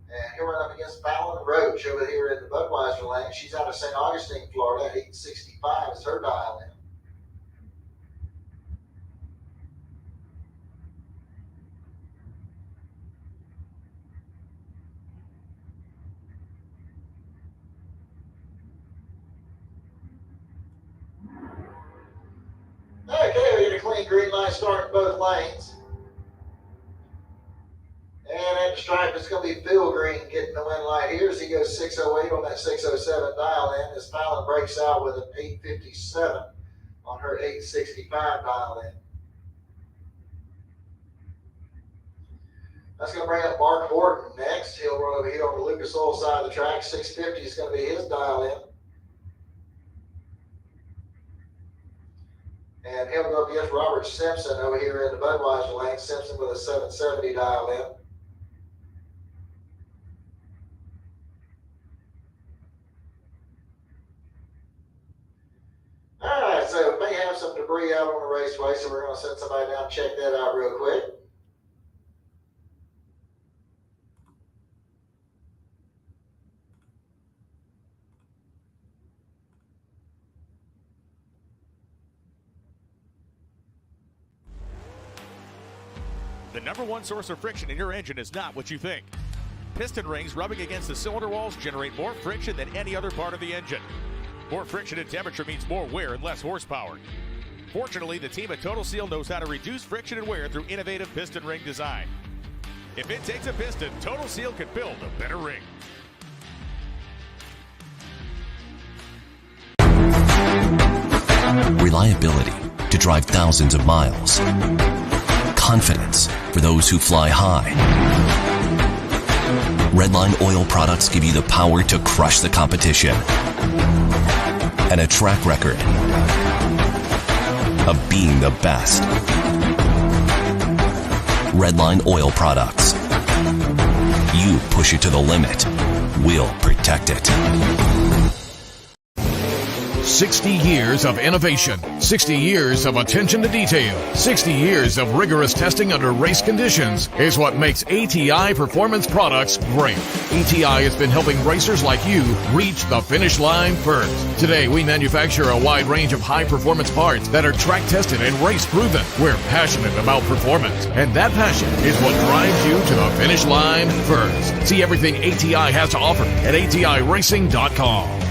And he'll run up against Fallon Roach over here in the Budweiser lane. She's out of St. Augustine, Florida. 865 is her dial-in. Okay, we get a clean green light start in both lanes. And at the stripe, it's going to be Phil Green getting the win light here as he goes 608 on that 607 dial-in. As Fallon breaks out with an 857 on her 865 dial-in. That's going to bring up Mark Horton next. He'll run over here on the Lucas Oil side of the track. 650 is going to be his dial-in. And he'll go up against Robert Simpson over here in the Budweiser lane. Simpson with a 770 dial-in. All right, so we may have some debris out on the raceway, so we're going to send somebody down and check that out real quick. The #1 source of friction in your engine is not what you think. Piston rings rubbing against the cylinder walls generate more friction than any other part of the engine. More friction and temperature means more wear and less horsepower. Fortunately, the team at Total Seal knows how to reduce friction and wear through innovative piston ring design. If it takes a piston, Total Seal can build a better ring. Reliability to drive thousands of miles. Confidence for those who fly high. Redline Oil products give you the power to crush the competition. And a track record of being the best. Redline Oil products. You push it to the limit, we'll protect it. 60 years of innovation, 60 years of attention to detail, 60 years of rigorous testing under race conditions is what makes ATI Performance Products great. ATI has been helping racers like you reach the finish line first. Today, we manufacture a wide range of high-performance parts that are track-tested and race-proven. We're passionate about performance, and that passion is what drives you to the finish line first. See everything ATI has to offer at ATIRacing.com.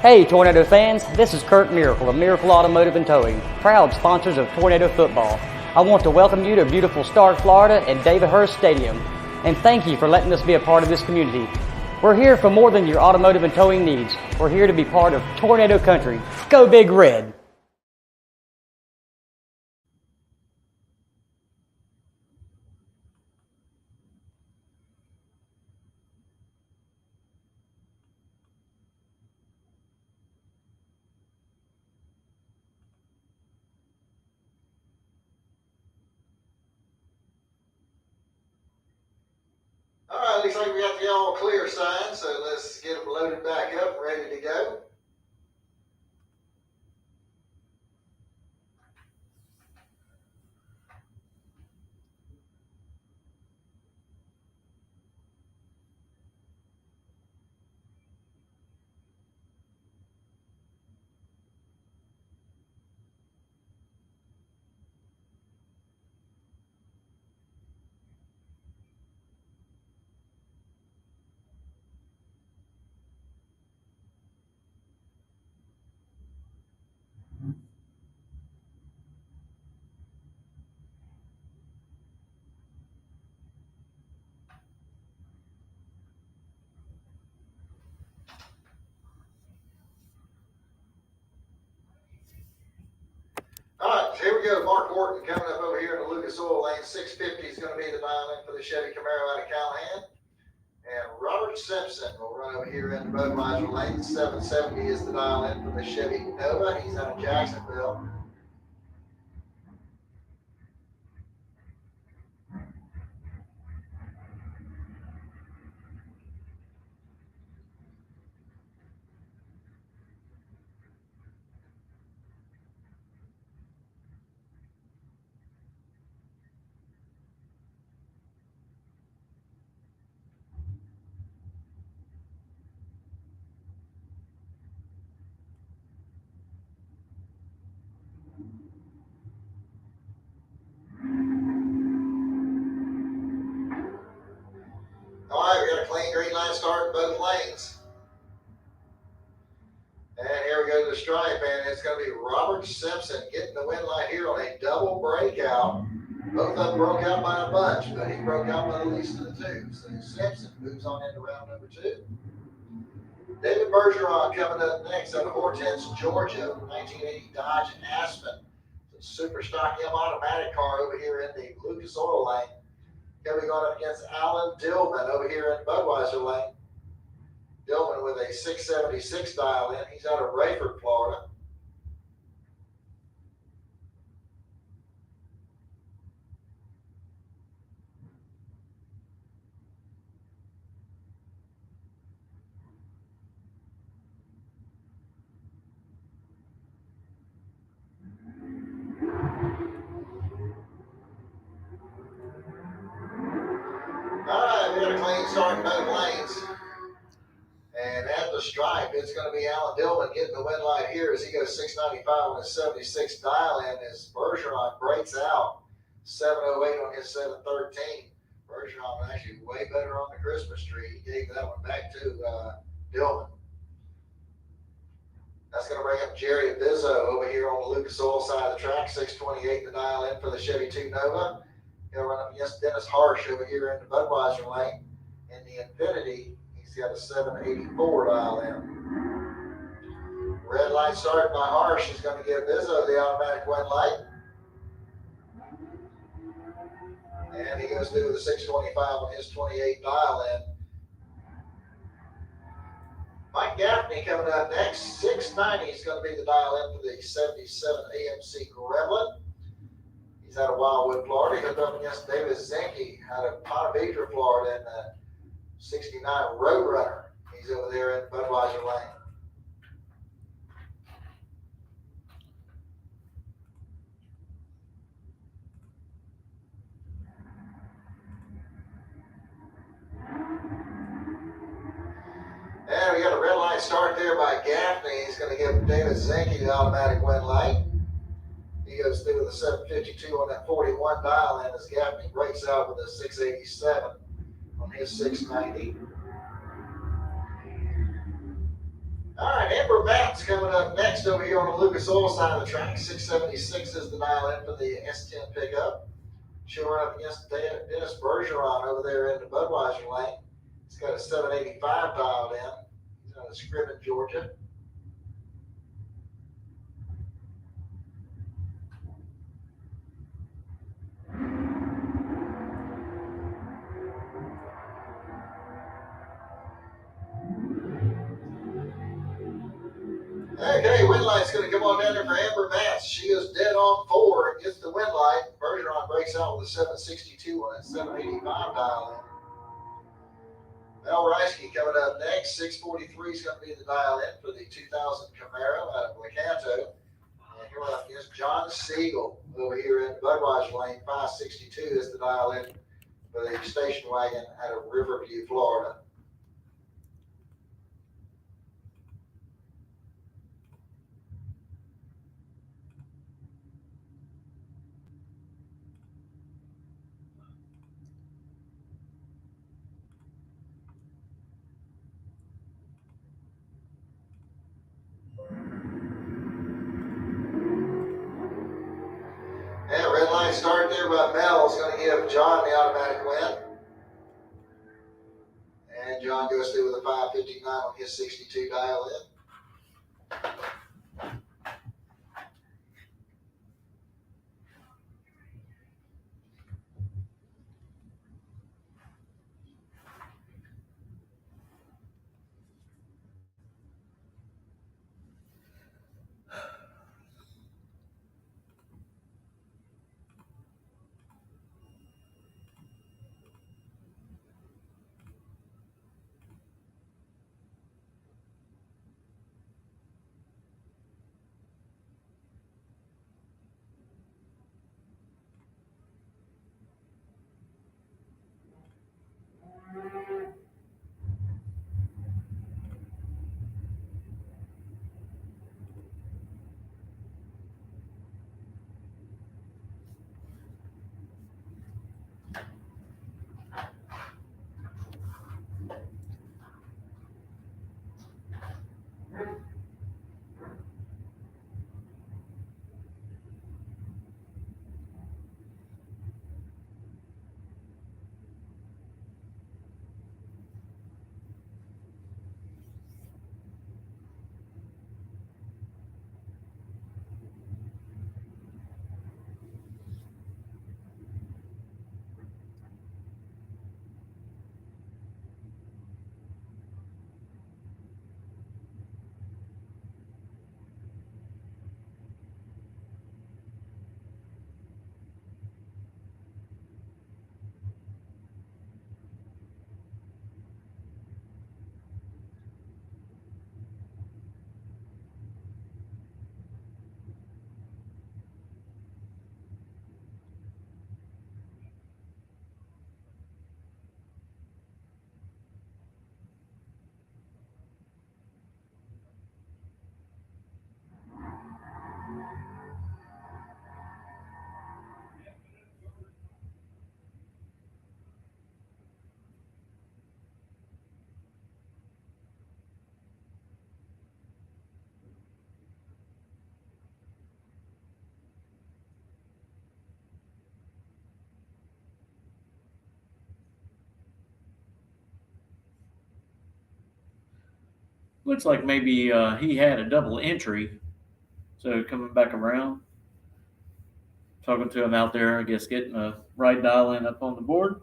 Hey Tornado fans, this is Kurt Miracle of Miracle Automotive and Towing, proud sponsors of Tornado Football. I want to welcome you to beautiful Stark, Florida at David Hurst Stadium, and thank you for letting us be a part of this community. We're here for more than your automotive and towing needs. We're here to be part of Tornado Country. Go Big Red! All right, looks like we got the all clear sign, so let's get them loaded back up, ready to go. All right, so here we go. Mark Orton coming up over here in the Lucas Oil Lane. 650 is going to be the dial-in for the Chevy Camaro out of Callahan. And Robert Simpson will run over here in the Budweiser Lane. 770 is the dial-in for the Chevy Nova. He's out of Jacksonville. All right, we got a clean green line start in both lanes. And here we go to the stripe, and it's going to be Robert Simpson getting the win line here on a double breakout. Both of them broke out by a bunch, but he broke out by the least of the two. So Simpson moves on into round number 2. David Bergeron coming up next out of Hortense, Georgia, 1980 Dodge Aspen. It's a super stock M automatic car over here in the Lucas Oil Lane. Going to be going up against Alan Dillman over here in Budweiser Lane. Dillman with a 676 dial in. He's out of Rayford, Florida. All right, we got a clean start in both lanes. And at the stripe, it's going to be Alan Dillman getting the win line here as he goes 695 with a 76 dial in as Bergeron breaks out 708 on his 713. Bergeron was actually way better on the Christmas tree. He gave that one back to Dillman. That's going to bring up Jerry Bizzo over here on the Lucas Oil side of the track, 628 to dial in for the Chevy 2 Nova. He'll run up against Dennis Harsh over here in the Budweiser lane. In the Infinity, he's He's got a 784 dial in. Red light started by Harsh is going to give Bizzo the automatic win light. And he goes through with a 625 on his 28 dial in. Mike Gaffney coming up next. 690 is going to be the dial in for the 77 AMC Gremlin. He's out of Wildwood, Florida. He hooked up against David Zinke out of Ponte Vedra, Florida, in the 69 Roadrunner. He's over there in Budweiser Lane. And we got a red light start there by Gaffney. He's going to give David Zinke the automatic win light. He goes through with a 752 on that 41 dial in as Gaffney breaks out with a 687 on his 690. All right, Amber Matt's coming up next over here on the Lucas Oil side of the track. 676 is the dial in for the S10 pickup. She'll run up against Dennis Bergeron over there in the Budweiser lane. He's got a 785 dialed in. He's out of Scriven, Georgia. Okay, win light's going to come on down there for Amber Matz. She goes dead on 4 and gets the win light. Bergeron breaks out with a 762 on that 785 dial in. Mel Reisky coming up next. 643 is going to be the dial in for the 2000 Camaro out of Lecanto. And here we're up against John Siegel over here in Budweiser lane. 562 is the dial in for the station wagon out of Riverview, Florida. And red line start there by Mel is going to give John the automatic win. And John goes through with a 559 on his 62 dial in. Looks like maybe he had a double entry. So coming back around, talking to him out there, I guess getting a right dial in up on the board.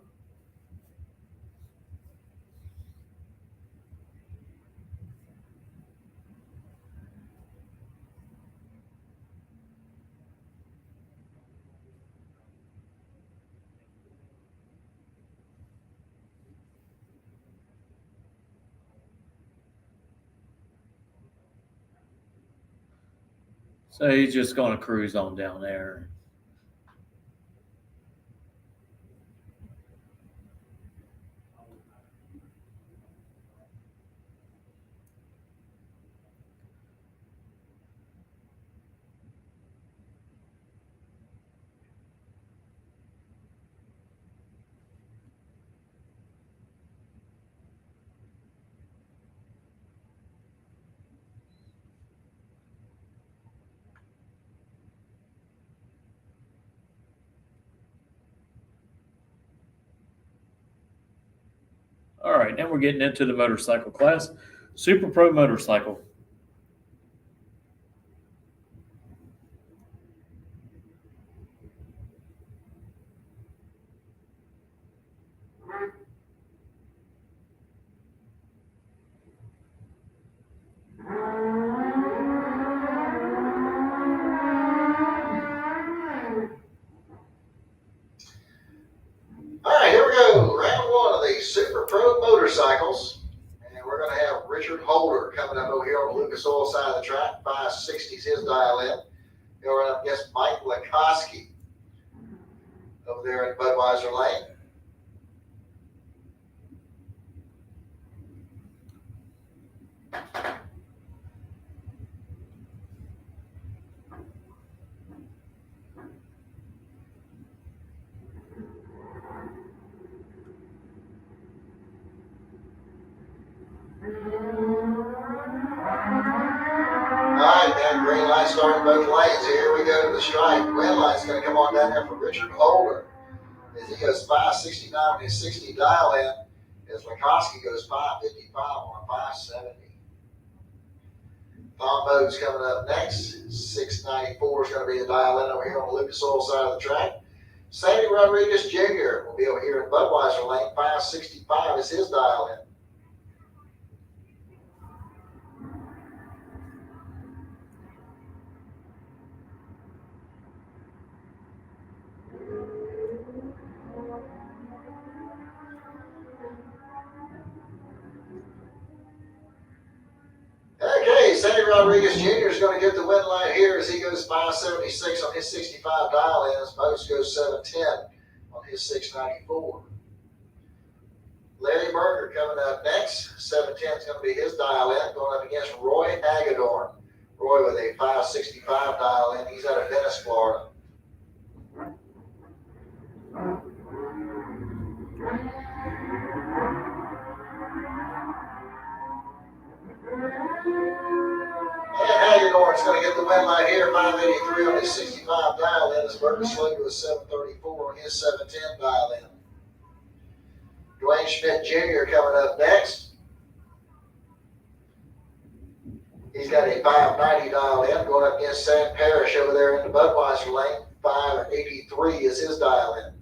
So he's just going to cruise on down there. All right, now we're getting into the motorcycle class, Super Pro motorcycle. All right, here we go. Round one of the Super Pro motorcycles. And we're going to have Richard Holder coming up over here on the Lucas Oil side of the track. 560's his dial in. Going up against Mike Lakoski over there in Budweiser Lane. Alright, man, green light starting both lanes. Here we go to the stripe. Red light's going to come on down there for Richard Holder. As he goes 569 on his 60 dial in, as Lakoski goes 555 on a 570. Tom Bode's coming up next. 694 is going to be the dial in over here on the Lucas Oil side of the track. Sandy Rodriguez Jr. will be over here in Budweiser Lane. 565 is his dial in. Okay, Sandy Rodriguez Jr. is going to get the win light here as he goes 576 on his 65 dial in, as Mose goes 710 on his 694. Larry Berger coming up next. 710 is going to be his dial in, going up against Roy Hagedorn. Roy with a 565 dial in. He's out of Venice, Florida. And Hagedorn's going to get the win light here, 583 on his 65 dial in, as Berger Sluger with 734 on his 710 dial in. Dwayne Schmidt Jr. coming up next. He's got a 590 dial in, going up against Sam Parrish over there in the Budweiser Lane. 583 is his dial in.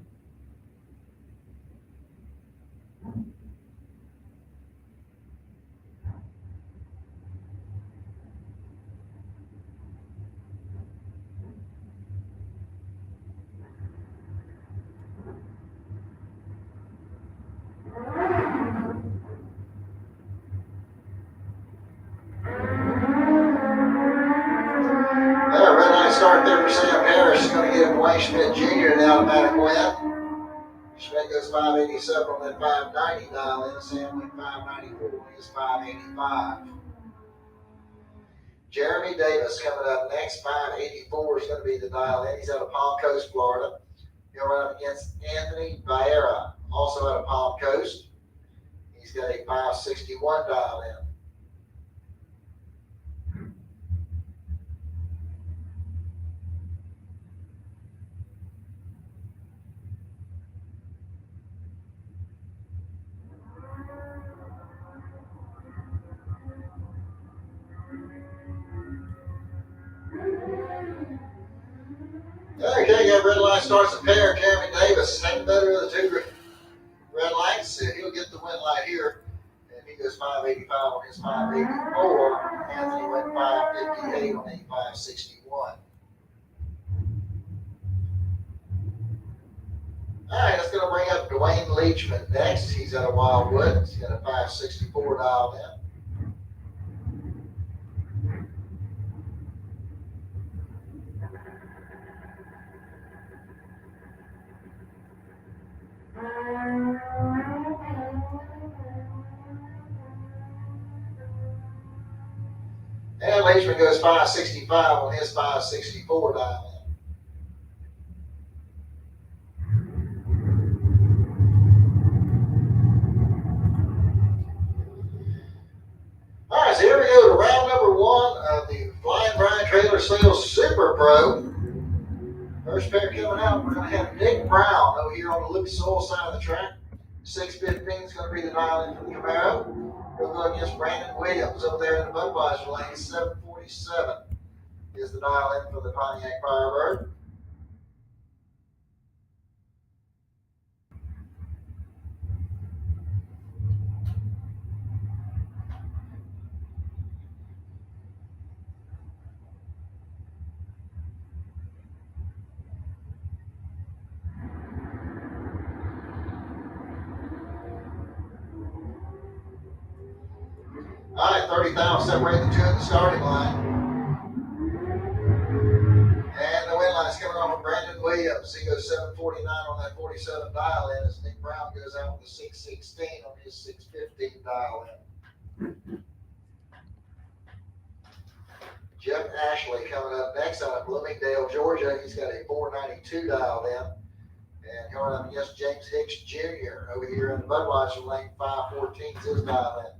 Red light start there for Sam Harris. Is going to give Dwayne Schmidt Jr. an automatic win. Schmidt goes 587 on that 590 dial in. Sam went 594 on his 585. Jeremy Davis coming up next. 584 is going to be the dial in. He's out of Palm Coast, Florida. He'll run up against Anthony Vieira, also out of Palm Coast. He's got a 561 dial in. Okay, got red line starts a pair. Jeremy Davis, second better of the two red lights. He'll get the win light here. And he goes 585 on his 584. Anthony went 558 on 8561. All right, that's going to bring up Dwayne Leachman next. He's at a Wildwood. He's got a 564 dialed in. And Leachman goes 565 on his 564 dial in. All right, so here we go to round number one of the Flying Brian Trailer Sales Super Pro. First pair coming out, we're going to have Nick Brown over here on the Lucas Oil side of the track. 615 is going to be the dial in for the Camaro. He'll go against Brandon Williams over there in the Budweiser lane. 747 is the dial in for the Pontiac Firebird. All right, 30,000 separate the two at the starting line. And the win line is coming off of Brandon Williams. He goes 749 on that 47 dial in as Nick Brown goes out with a 616 on his 615 dial in. Jeff Ashley coming up next out of Bloomingdale, Georgia. He's got a 492 dialed in. And coming up against James Hicks Jr. over here in the Budweiser lane. 514 is his dial in.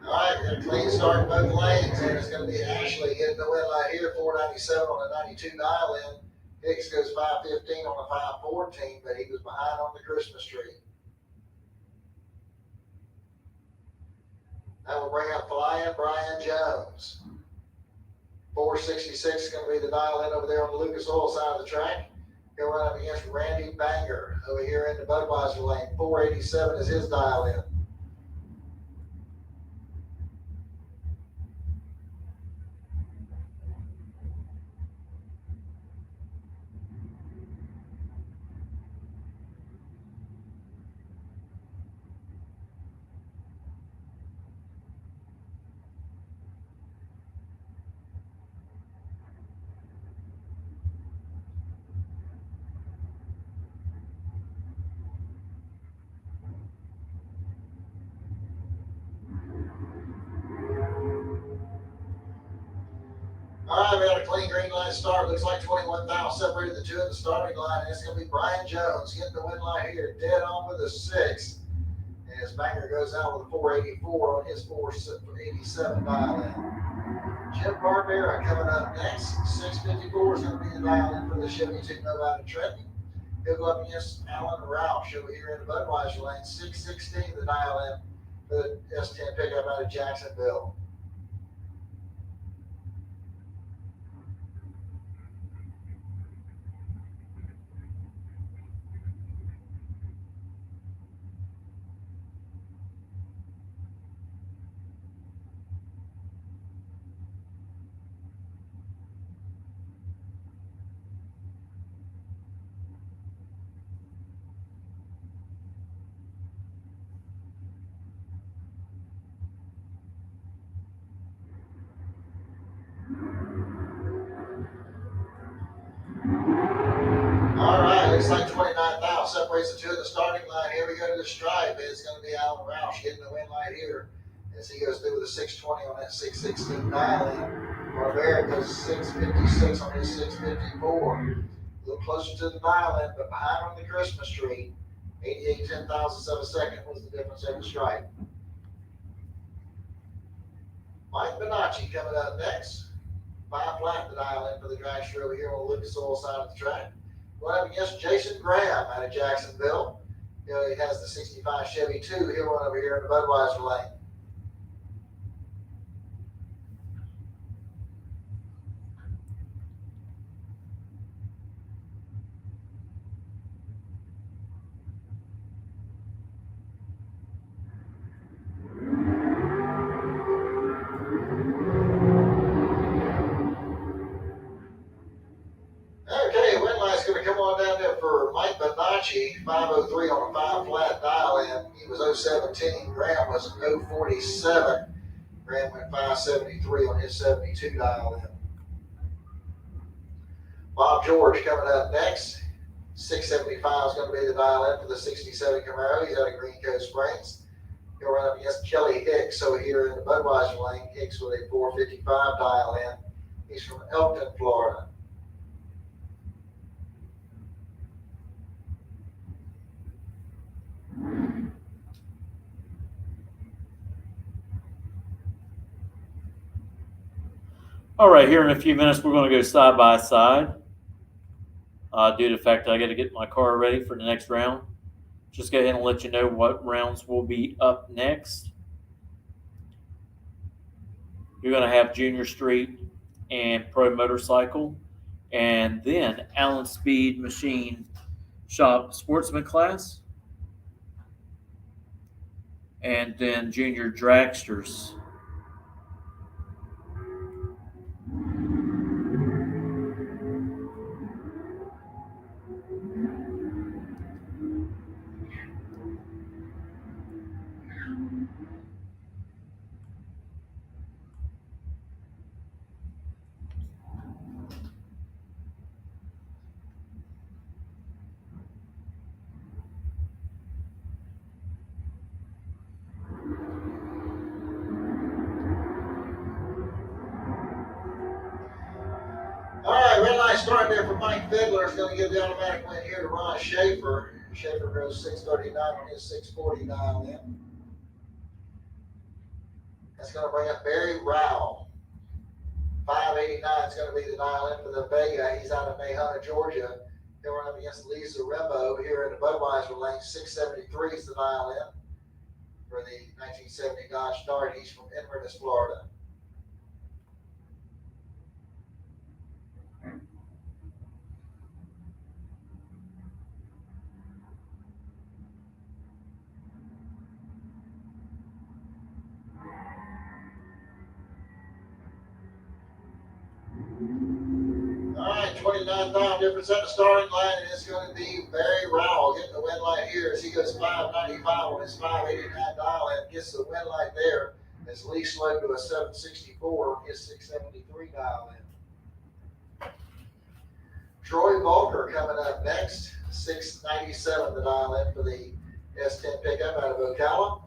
All right, got a clean start in both lanes, and it's going to be Ashley getting the win light here, 497 on the 92 dial in. Hicks goes 515 on the 514, but he was behind on the Christmas tree. That will bring up Flying Brian Jones. 466 is going to be the dial in over there on the Lucas Oil side of the track. He'll run up against Randy Banger over here in the Budweiser lane. 487 is his dial in. All right, we got a clean green line start. Looks like 21,000 separated the two at the starting line. And it's going to be Brian Jones getting the win line here, dead on with a 6. And his Banger goes out with a 484 on his 487 dial in. Jim Barbera coming up next. 654 is going to be the dial in for the Chevy 2 Nova out of Trenton. He'll go up against Alan Roush over here in the Budweiser lane. 616 the dial in for the S10 pickup out of Jacksonville. All right, looks like 29,000 separates the two at the starting line. Here we go to the stripe. It's going to be Alan Roush getting the win light here as he goes through with a 620 on that 616 dial in. Barbera goes 656 on his 654. A little closer to the dial in, but behind on the Christmas tree. 88 10,000ths of a second was the difference at the stripe. Mike Bonacci coming up next. 5 flat to dial in for the dragster over here on the Lucas Oil side of the track. Going up against Jason Graham out of Jacksonville. You know, he has the 65 Chevy 2. He'll run over here in the Budweiser lane. Okay, win light's going to come on down there for Mike Bonacci, 503 on a 5 flat dial in. He was 017. Graham was 047. Graham went 573 on his 72 dial in. Bob George coming up next. 675 is going to be the dial in for the 67 Camaro. He's out of Green Coast Springs. He'll run up against Kelly Hicks over here in the Budweiser lane. Hicks with a 455 dial in. He's from Elkton, Florida. All right, here in a few minutes, we're going to go side by side. Due to the fact that I got to get my car ready for the next round. Just go ahead and let you know what rounds will be up next. You're going to have Junior Street and Pro Motorcycle, and then Allen Speed Machine Shop Sportsman class, and then Junior Dragsters. All right, red light starting there for Mike Fiddler. Is going to give the automatic win here to Ron Schaefer. Schaefer goes 639 on his 640 dial in. That's going to bring up Barry Rowell. 589 is going to be the dial in for the Vega. He's out of Mayhunter, Georgia. He'll run up against Lisa Rembo here in the Budweiser lane. 673 is the dial in for the 1970 Dodge Dart. He's from Inverness, Florida. All right, 29,000 difference at the starting line, and it's going to be Barry Rowell getting the win light here as he goes 595 on his 589 dial in, gets the win light there as Lee slowed to a 764 on his 673 dial in. Troy Volker coming up next, 697 the dial in for the S10 pickup out of Ocala.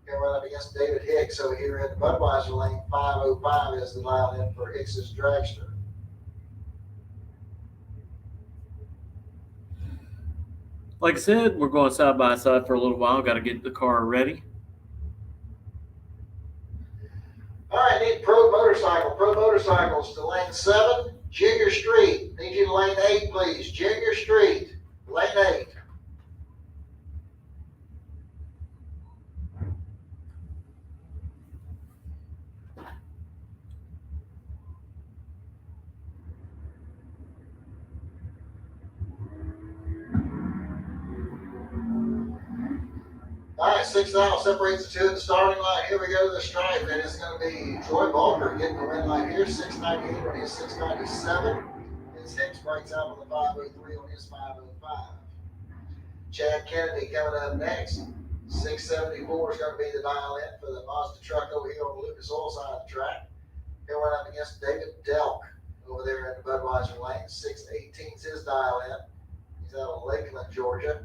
He'll run up against David Hicks over here in the Budweiser lane. 505 is the dial in for Hicks's dragster. Like I said, we're going side by side for a little while. Got to get the car ready. All right, need Pro Motorcycle. Pro Motorcycles to lane 7, Junior Street. Need you to lane 8, please. Junior Street, lane 8. All right, 6,000 separates the two at the starting line. Here we go to the stripe, and it's going to be Troy Balker getting the win line here. 698 on his 697. His Hicks breaks out on the 503 on his 505. Chad Kennedy coming up next. 674 is going to be the dial in for the Mazda truck over here on the Lucas Oil side of the track. He'll run up against David Delk over there in the Budweiser lane. 618 is his dial in. He's out of Lakeland, Georgia.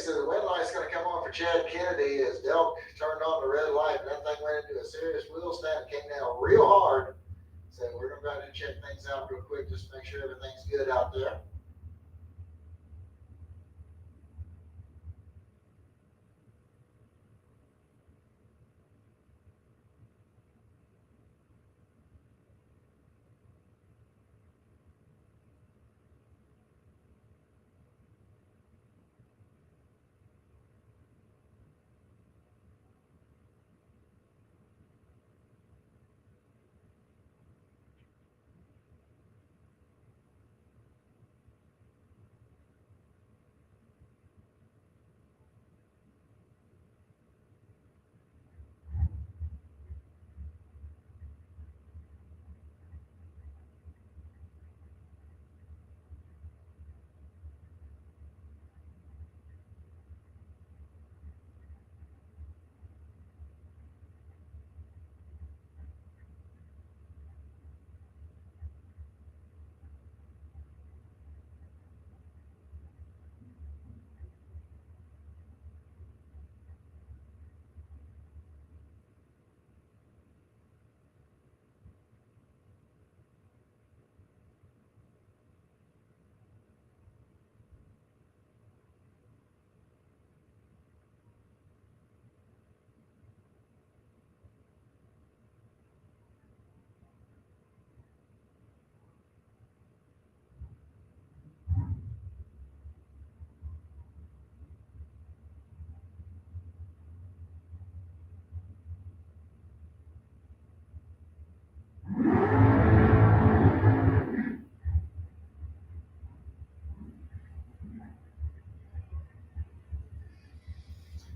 so the wind light's going to come on for Chad Kennedy as Delk turned on the red light, and that thing went into a serious wheel stand and came down real hard. So we're going to go ahead and check things out real quick just to make sure everything's good out there.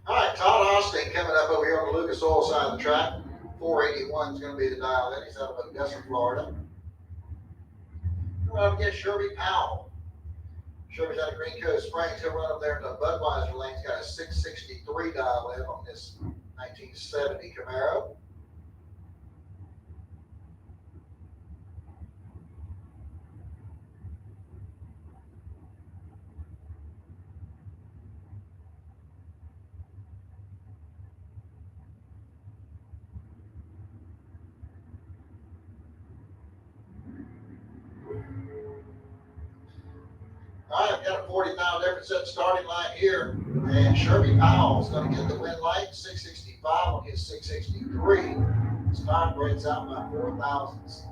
All right, Todd Austin coming up over here on the Lucas Oil side of the track. 481 is going to be the dial in. He's out of Augusta, Florida. We're up against Sherby Powell. Sherby's out of Green Cove Springs. He'll run up there in the Budweiser lane. He's got a 663 dial in on this 1970 Camaro. All right, I've got a 40,000 difference at the starting line here. And Sherby Powell's going to get the win light, 665 on his 663. His time breaks out by 4 thousandths.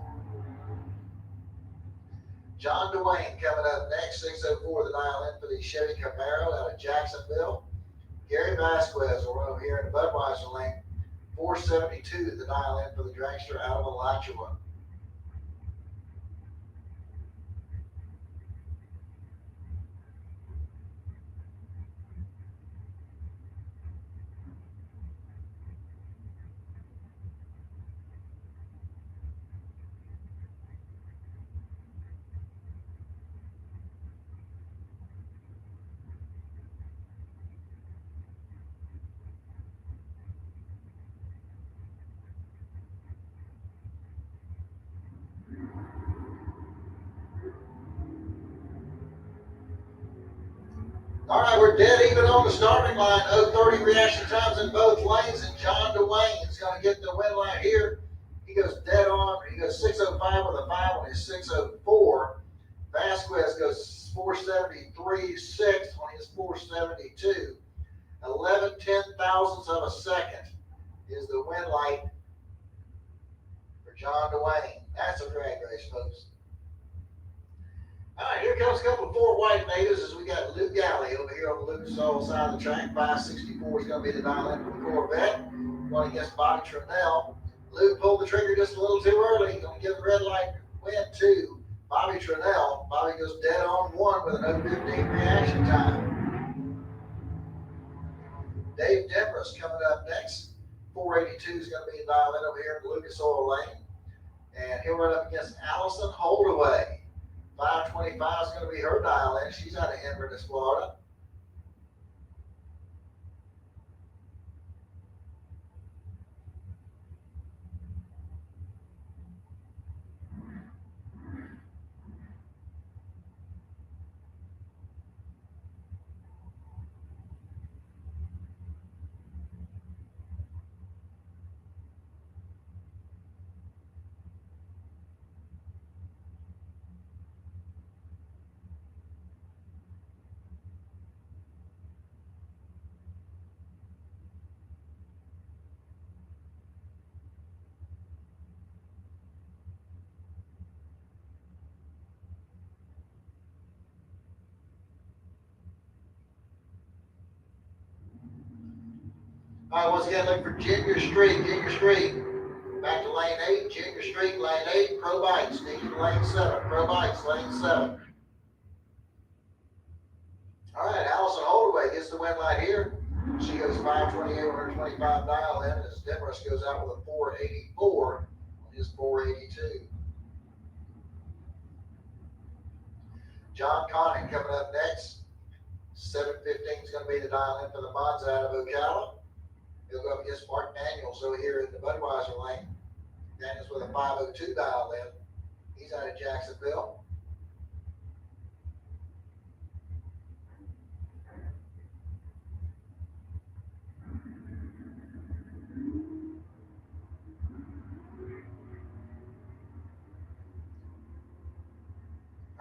John Dwayne coming up next, 604 the dial in for the Chevy Camaro out of Jacksonville. Gary Vasquez will run over here in the Budweiser lane, 472 the dial in for the dragster out of Alachua. All right, we're dead even on the starting line. 0:30 reaction times in both lanes, and John Dwayne is going to get the win line here. He goes dead on. He goes 605 with a 5 on his 604. Vasquez goes 473.6 on his 472. 11 thousandths of a second is the win light for John Dwayne. That's a drag race, folks. All right, here comes a couple of 4 white natives as we got Luke Galley over here on the Lucas Oil side of the track. 564 is going to be the dial in for the Corvette. Going against Bobby Trinnell. Luke pulled the trigger just a little too early. Going to give the red light win to Bobby Trinnell. Bobby goes dead on 1 with an 0:15 reaction time. Dave Demers coming up next. 482 is going to be the dial in over here in the Lucas Oil lane. And he'll run up against Allison Holdaway. 525 is going to be her dial in. She's out of Inverness, Florida. All right, once again, look for Junior Street. Junior Street. Back to lane 8. Junior Street, lane 8. Pro Bikes. Sneaking to lane 7. Pro Bikes, lane 7. All right, Allison Holdaway gets the win light here. She goes 528 on her 25 dial in as Demarest goes out with a 484 on his 482. John Connick coming up next. 715 is going to be the dial in for the Monza out of Ocala. He'll go up against Mark Daniels over here in the Budweiser lane. Daniels with a 502 dial in. He's out of Jacksonville.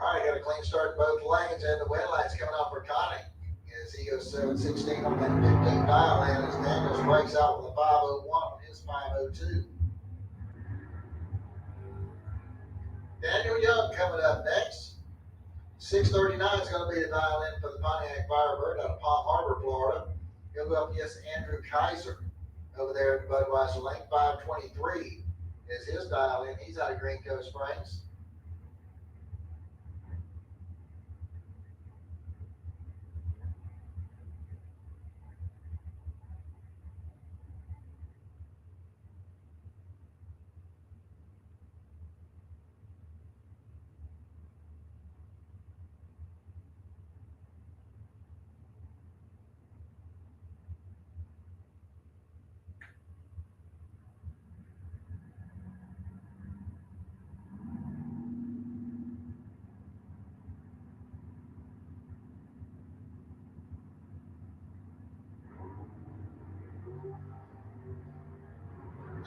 All right, got a clean start in both lanes, and the win light's coming off for Connick as he goes 716 on that 15 dial in as Daniels breaks out with a 501 on his 502. Daniel Young coming up next. 639 is going to be the dial in for the Pontiac Firebird out of Palm Harbor, Florida. He'll go up against Andrew Kaiser over there in Budweiser lane. 523 is his dial in. He's out of Green Cove Springs.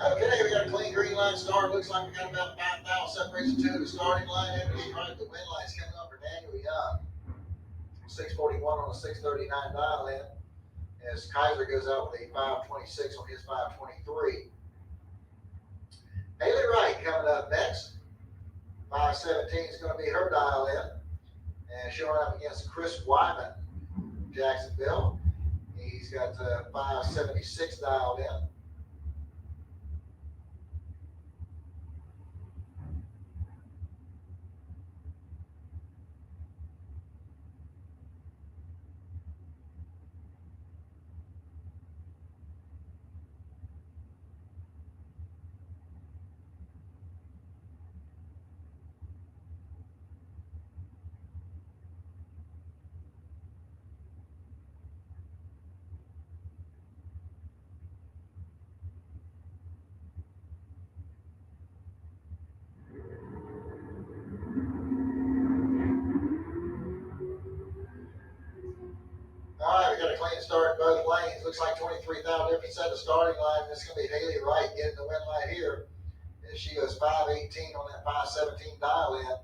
Okay, we got a clean green line start. Looks like we got about 5,000 separation to the starting line. And the strike, the win line's coming up for Daniel Young. 641 on a 639 dial in. As Kaiser goes out with a 526 on his 523. Haley Wright coming up next. 517 is going to be her dial in. And showing up against Chris Wyman, Jacksonville. He's got 576 dialed in. All right, we got a clean start in both lanes. Looks like 23,000 difference at the starting line. This is going to be Haley Wright getting the win light here. As she goes 518 on that 517 dial in.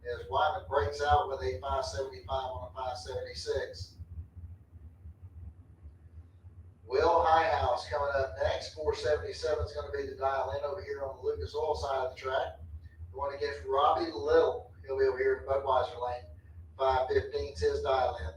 As Wyman breaks out with a 575 on a 576. Will Highhouse coming up next. 477 is going to be the dial in over here on the Lucas Oil side of the track. Going against Robbie Little. He'll be over here in Budweiser lane. 515 is his dial in.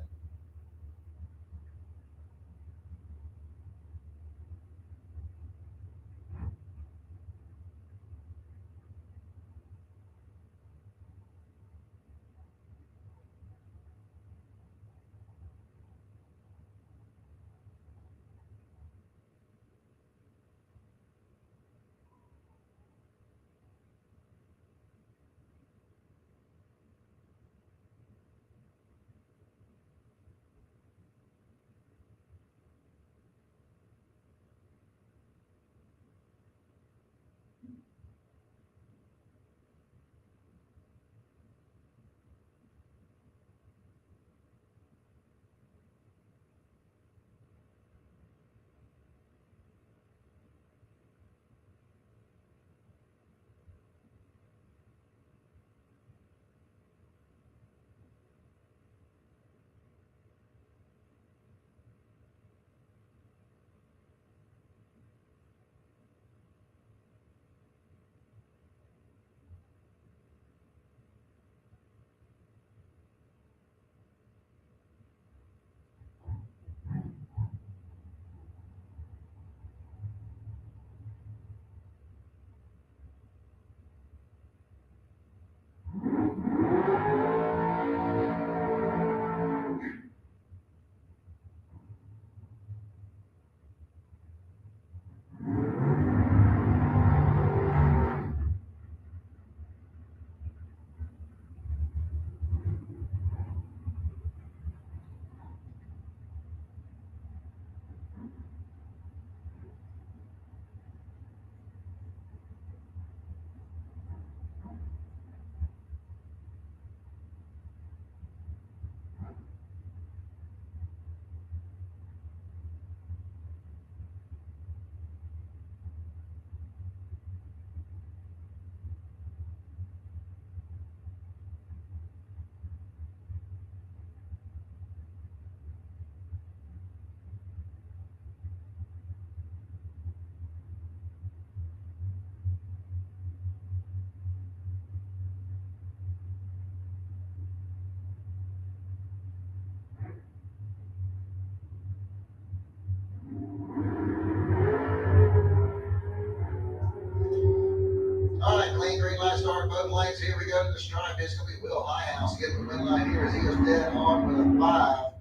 line start both lanes. Here we go to the stripe. It's going to be Will Highhouse getting the win line here as he goes dead on with a 5.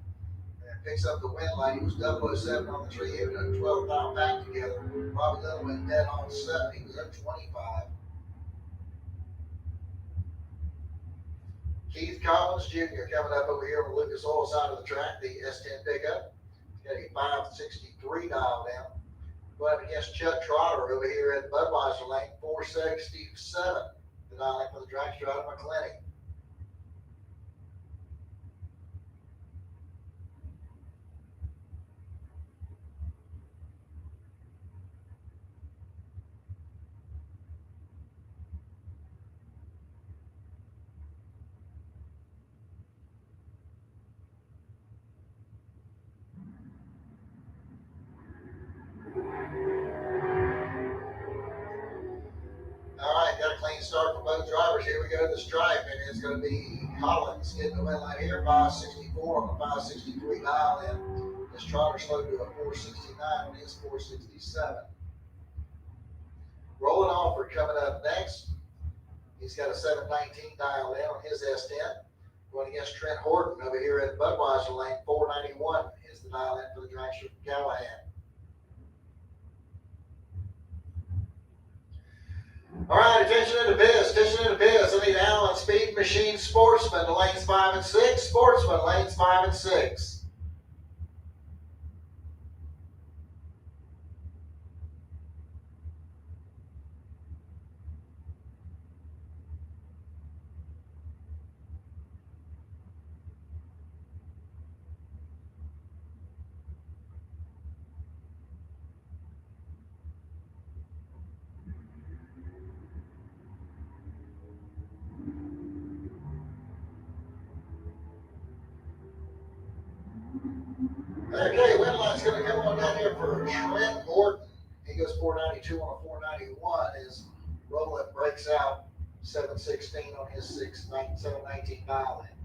And picks up the win line. He was 007 on the tree. He was 12 mile back together. Bobby Little went dead on 7. He was up 25. Keith Collins Jr. coming up over here on the Lucas Oil side of the track, the S10 pickup. He's got a 563 dialed in. Going up against Chuck Trotter over here at Budweiser Lane, 467. The dial in for the dragster out of McClenny. All right, got a clean start for both drivers. Here we go to the stripe, and it's going to be Collins getting the win line here, 564 on the 563 dial in. This Trotter slowed to a 469 on his 467. Roland Alford coming up next. He's got a 719 dial in on his S10. Going against Trent Horton over here at Budweiser Lane, 491 is the dial in for the dragster from Callahan. All right, attention in the biz, I need Allen Speed Machine Sportsman, lanes 5 and 6. Sportsman, lanes 5 and 6. Okay, win line's going to come on down here for Trent Horton. He goes 492 on a 491 as Roland breaks out 716 on his 719 dial in.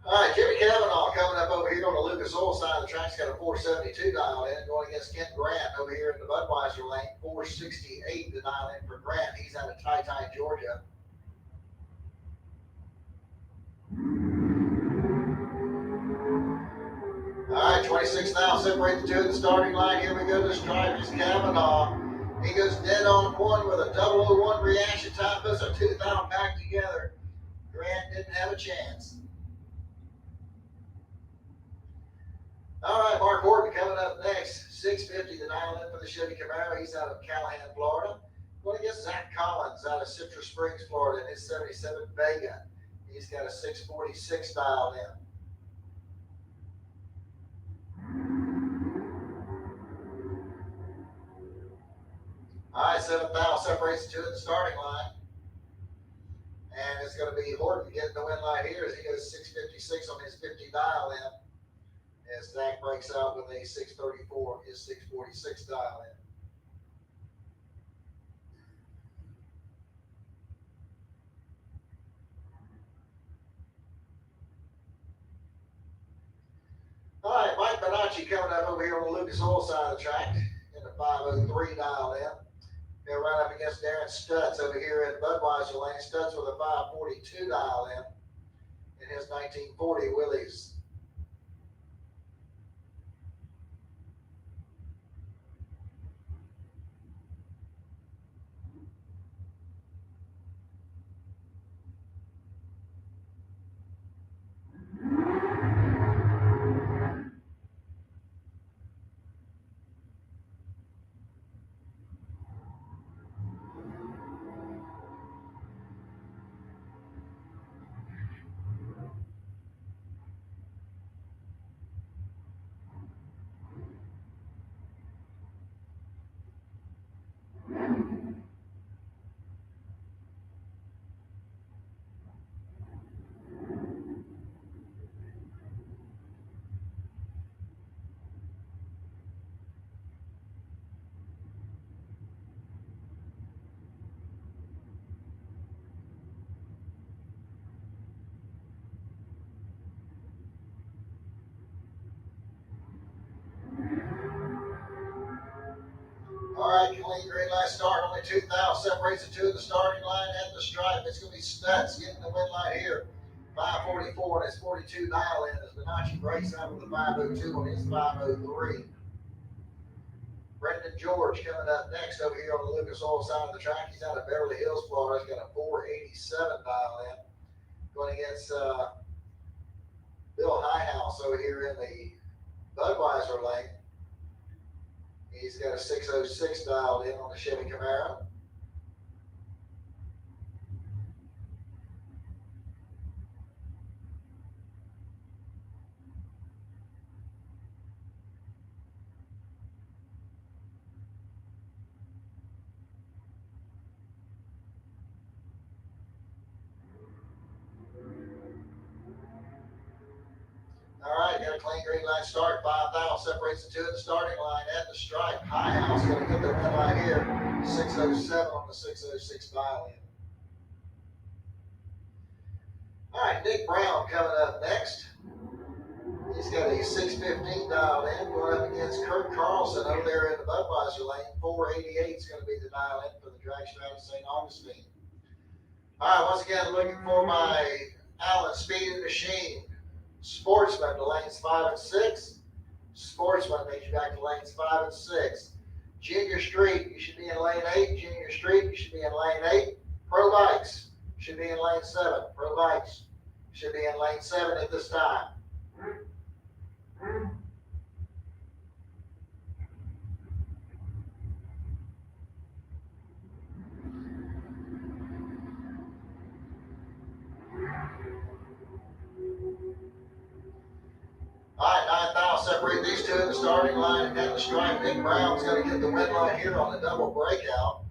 All right, Jimmy Cavanaugh coming up over here on the Lucas Oil side of the track. He's got a 472 dial in, going against Ken Grant over here in the Budweiser lane, 468 the dial in for Grant. He's out of Ty, Georgia. All right, 26 now separate the two at the starting line. Here we go to the stripe. It's Cavanaugh. He goes dead on 1 with a 001 reaction time. Puts a 2 down back together. Grant didn't have a chance. All right, Mark Horton coming up next. 650 the dial in for the Chevy Camaro. He's out of Callahan, Florida. Going against Zach Collins out of Citrus Springs, Florida in his 77 Vega. He's got a 646 dialed in. All right, 7th separates the two at the starting line. And it's going to be Horton getting the win line here as he goes 656 on his 50 dial in. As Zach breaks out with a 634, his 646 dial in. All right, Mike Bonacci coming up over here on the Lucas Oil side of the track in the 503 dial in. They're right up against Darren Stutz over here at Budweiser Lane. Stutz with a 542 dial in his 1940 Willys. All right, clean green light start. Only 2,000 separates the two of the starting line at the stripe. It's going to be Stutz getting the win light here. 544 and it's 42 dial in as Bonacci breaks out with the 502 on his 503. Brendan George coming up next over here on the Lucas Oil side of the track. He's out of Beverly Hills, Florida. He's got a 487 dial in. Going against Bill Highhouse over here in the Budweiser lane. He's got a 606 dialed in on the Chevy Camaro. All right, got a clean green light start. 5,000 separates the two of the starting line at the stripe. Highhouse going to get the win line here. 607 on the 606 dial in. All right, Nick Brown coming up next. He's got a 615 dial in going up against Kurt Carlson over there in the Budweiser lane. 488 is going to be the dial in for the drag strap of St. Augustine. All right, once again, looking for my Allen Speed Machine. Sportsman to lanes 5 and 6. Sportsman takes you back to lanes 5 and 6. Junior Street, you should be in lane 8. Junior Street, you should be in lane 8. Pro Bikes should be in lane 7. Pro Bikes should be in lane 7 at this time. All right, 9,000 separate these two in the starting line and at the stripe. Nick Brown's going to get the win line here on the double breakout.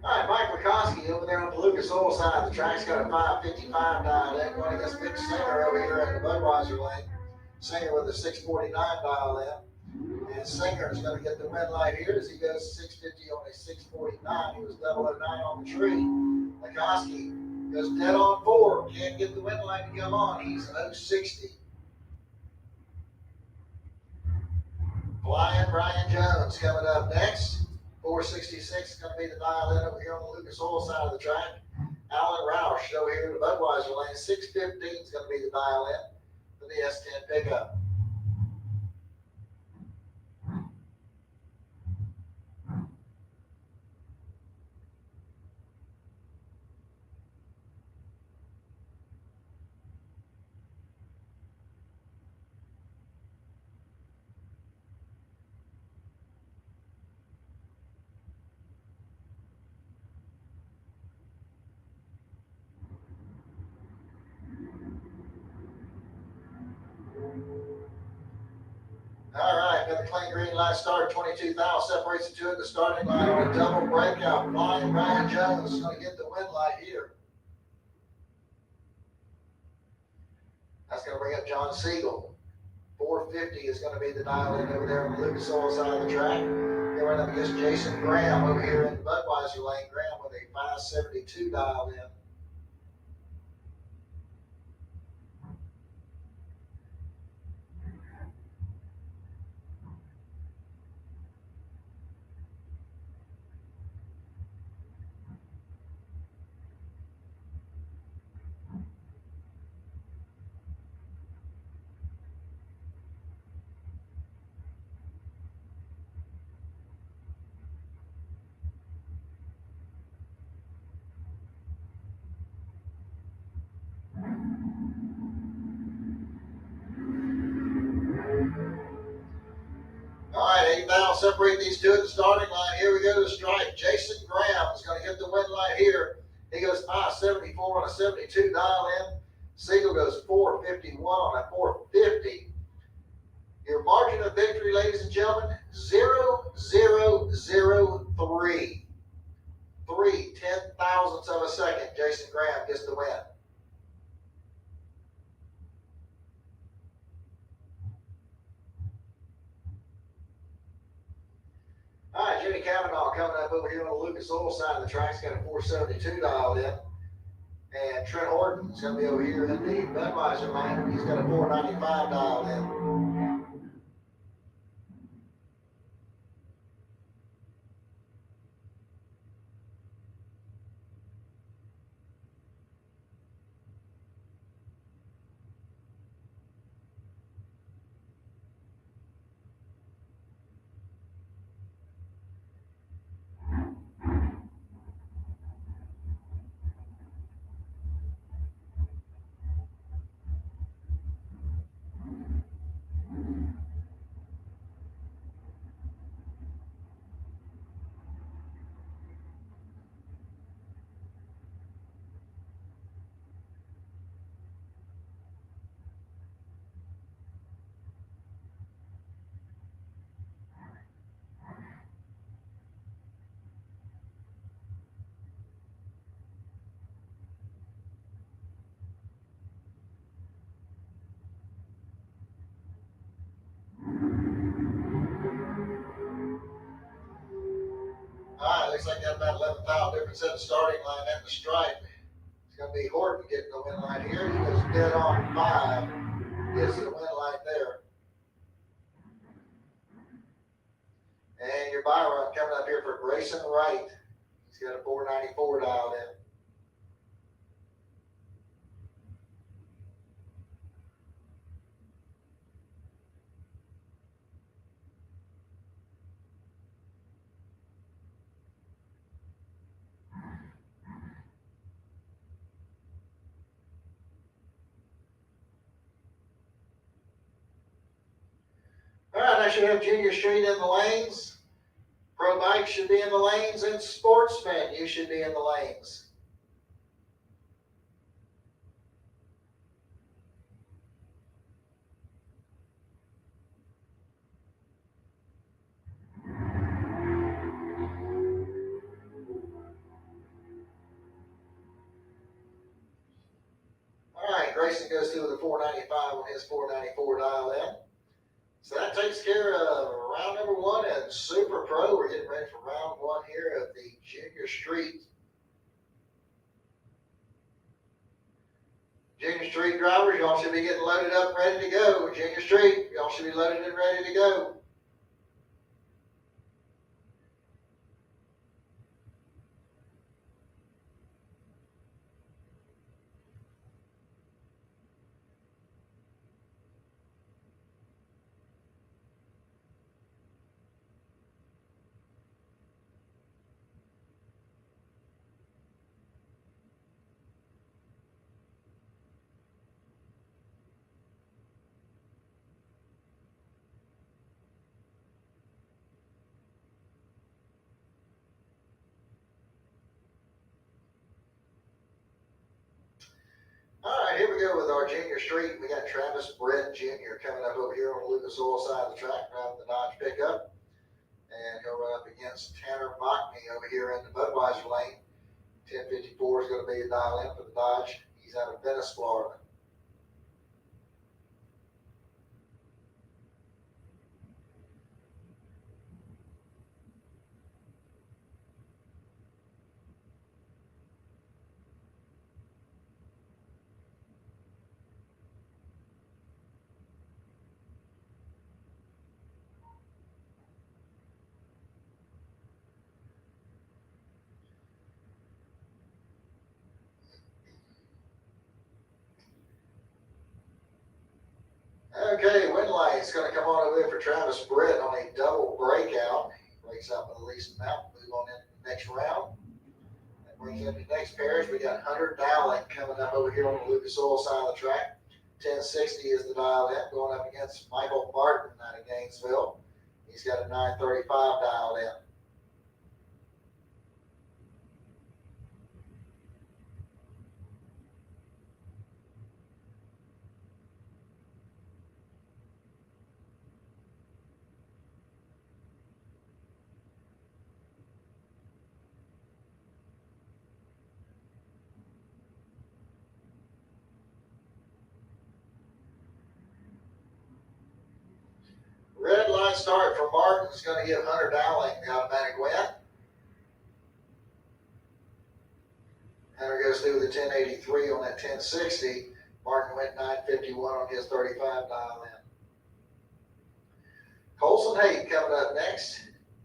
All right, Mike Wachowski over there on the Lucas Oil side of the track's got a 555 dial in. Going against Big Singer over here in the Budweiser lane. Singer with a 649 dial in. And Singer is going to get the win light here as he goes 650 on a 649. He was 009 on the tree. Wachowski goes dead on 4. Can't get the win light to come on. He's 060. Flying Brian Jones coming up next. 466 is going to be the dial in over here on the Lucas Oil side of the track. Alan Roush over here in the Budweiser lane. 615 is going to be the dial in for the S10 pickup. All right, got the clean green light start. 22,000 separates the two at the starting line on a double breakout. Flying Brian Jones is going to get the win light here. That's going to bring up John Siegel. 450 is going to be the dial in over there on the Lucas Oil side of the track. They're running up against Jason Graham over here in the Budweiser lane. Graham with a 572 dial in. All right, 8,000 separate these two at the starting line. Here we go to the stripe. Jason Graham is going to get the win light here. He goes 574 on a 72 dial in. Siegel goes 451 on a 450. Your margin of victory, ladies and gentlemen, 0-0-0. .03. 0.3 of a second. Jason Graham gets the win. All right, Jimmy Cavanaugh coming up over here on the Lucas Oil side of the track. He's got a 472 dialed in. And Trent Horton's going to be over here in the Budweiser lane. He's got a 495 dialed in. All right, looks like got about 11,000 difference in the starting line and the stripe. It's going to be Horton getting the win line here. He goes dead on 5. Gets the win line there. And your buy run coming up here for Grayson Wright. He's got a 494 dialed in. All right, I should have Junior Street in the lanes. Pro Bike should be in the lanes, and Sportsman, you should be in the lanes. All right, Grayson goes through with a 495 on his 494 dial in. So that takes care of round number 1 and Super Pro. We're getting ready for round 1 here of the Junior Street. Junior Street drivers, y'all should be getting loaded up, ready to go. Junior Street, y'all should be loaded and ready to go. All right, here we go with our Junior Street. We got Travis Brett Jr. coming up over here on the Lucas Oil side of the track, driving the Dodge pickup. And he'll run up against Tanner Bachme over here in the Budweiser lane. 1054 is going to be a dial in for the Dodge. He's out of Venice, Florida. Okay, win light's going to come on over there for Travis Brett on a double breakout. He breaks out with the least amount. Move on into the next round. That brings up the next pairs. We got Hunter Dowling coming up over here on the Lucas Oil side of the track. 1060 is the dial in, going up against Michael Martin out of Gainesville. He's got a 935 dialed in. right start for Martin is going to give Hunter Dowling the automatic win. Hunter goes through with a 1083 on that 1060. Martin went 951 on his 35 dial in. Colson Haight coming up next.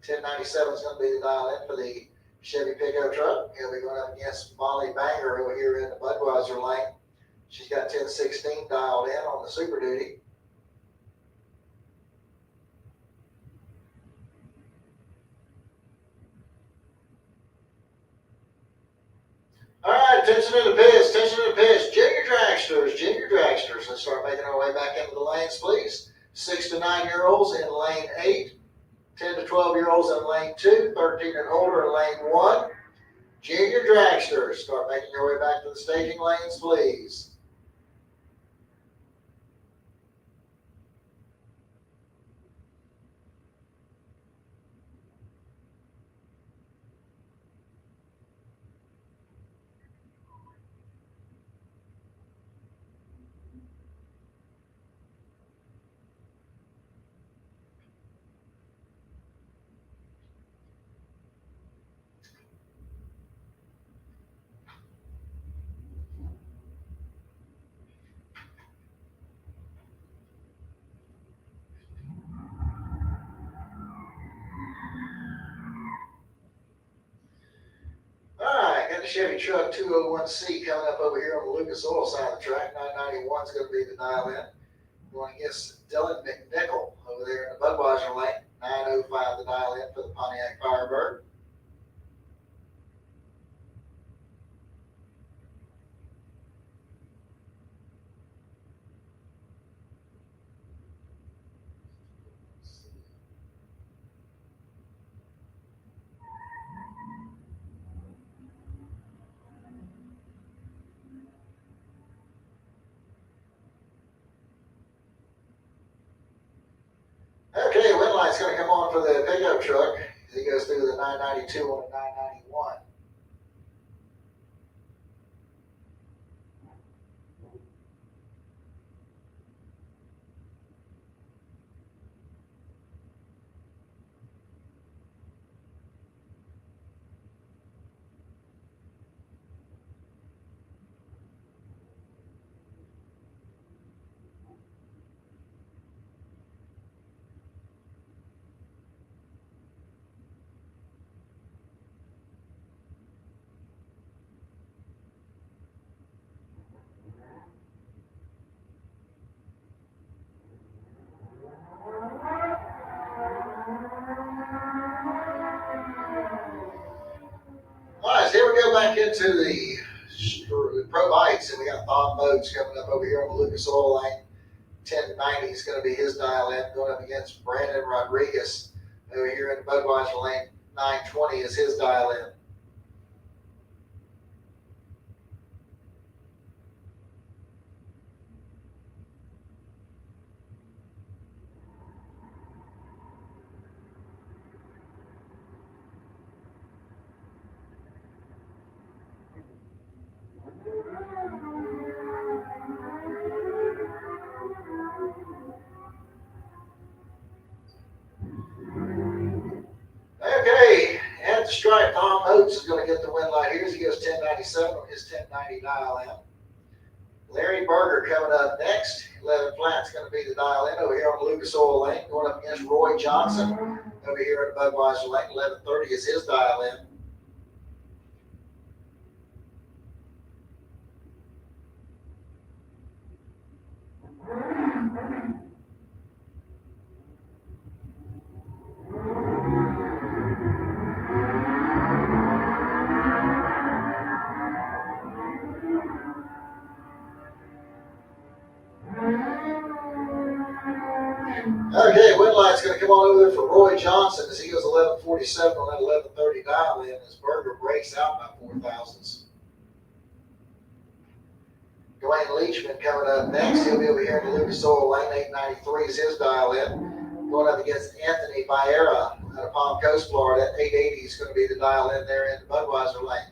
1097 is going to be the dial in for the Chevy pickup truck. He'll be going up against Molly Banger over here in the Budweiser lane. She's got 1016 dialed in on the Super Duty. All right, attention to the pitch, attention to the pitch. Junior dragsters. Let's start making our way back into the lanes, please. 6 to 9 year olds in lane 8. 10 to 12 year olds in lane 2. 13 and older in lane 1. Junior dragsters. Start making your way back to the staging lanes, please. Got the Chevy truck 201C coming up over here on the Lucas Oil side of the track. 991 is going to be the dial in. Going against Dylan McNichol over there in the Budweiser lane. 905 the dial in for the Pontiac Firebird. Okay, wind light's going to come on for the pickup truck as he goes through the 992 on the 991. All right, so here we go back into the Pro Bikes, and we got Bob Modes coming up over here on the Lucas Oil lane. 1090 is going to be his dial in, going up against Brandon Rodriguez over here in the Budweiser lane. 920 is his dial in. Okay, at the stripe, Tom Oates is going to get the win light here as he goes 1097 on his 1090 dial in. Larry Berger coming up next. 11 flat's going to be the dial in over here on the Lucas Oil lane, going up against Roy Johnson over here at the Budweiser lane. 1130 is his dial in. Okay, wind light's going to come on over there for Roy Johnson as he goes 1147 on that 1130 dial in as Berger breaks out by 4 thousandths. Dwayne Leachman coming up next. He'll be over here in the Lucas Oil lane. 893 is his dial in. Going up against Anthony Vieira out of Palm Coast, Florida. 880 is going to be the dial in there in the Budweiser lane.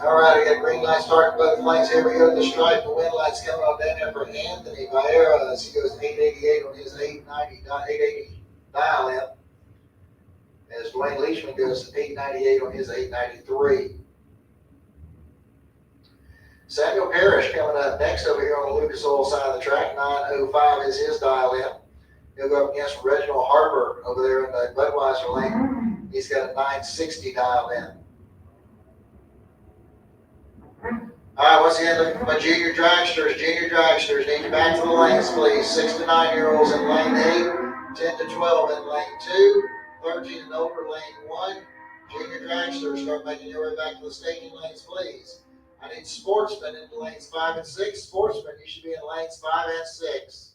All right, I got green light starting both lanes. Here we go to the stripe. The wind light's coming on down there for Anthony Vieira as he goes 888 on his 880 dial in. As Dwayne Leachman goes 898 on his 893. Samuel Parrish coming up next over here on the Lucas Oil side of the track. 905 is his dial in. He'll go up against Reginald Harper over there in the Budweiser lane. He's got a 960 dial in. All right, once again, looking for my junior dragsters. Junior dragsters, need you back to the lanes, please. 6 to 9-year-olds in lane 8, 10 to 12 in lane 2, 13 and over lane 1. Junior dragsters, start making your way back to the staging lanes, please. I need sportsmen in lanes 5 and 6. Sportsmen, you should be in lanes 5 and 6.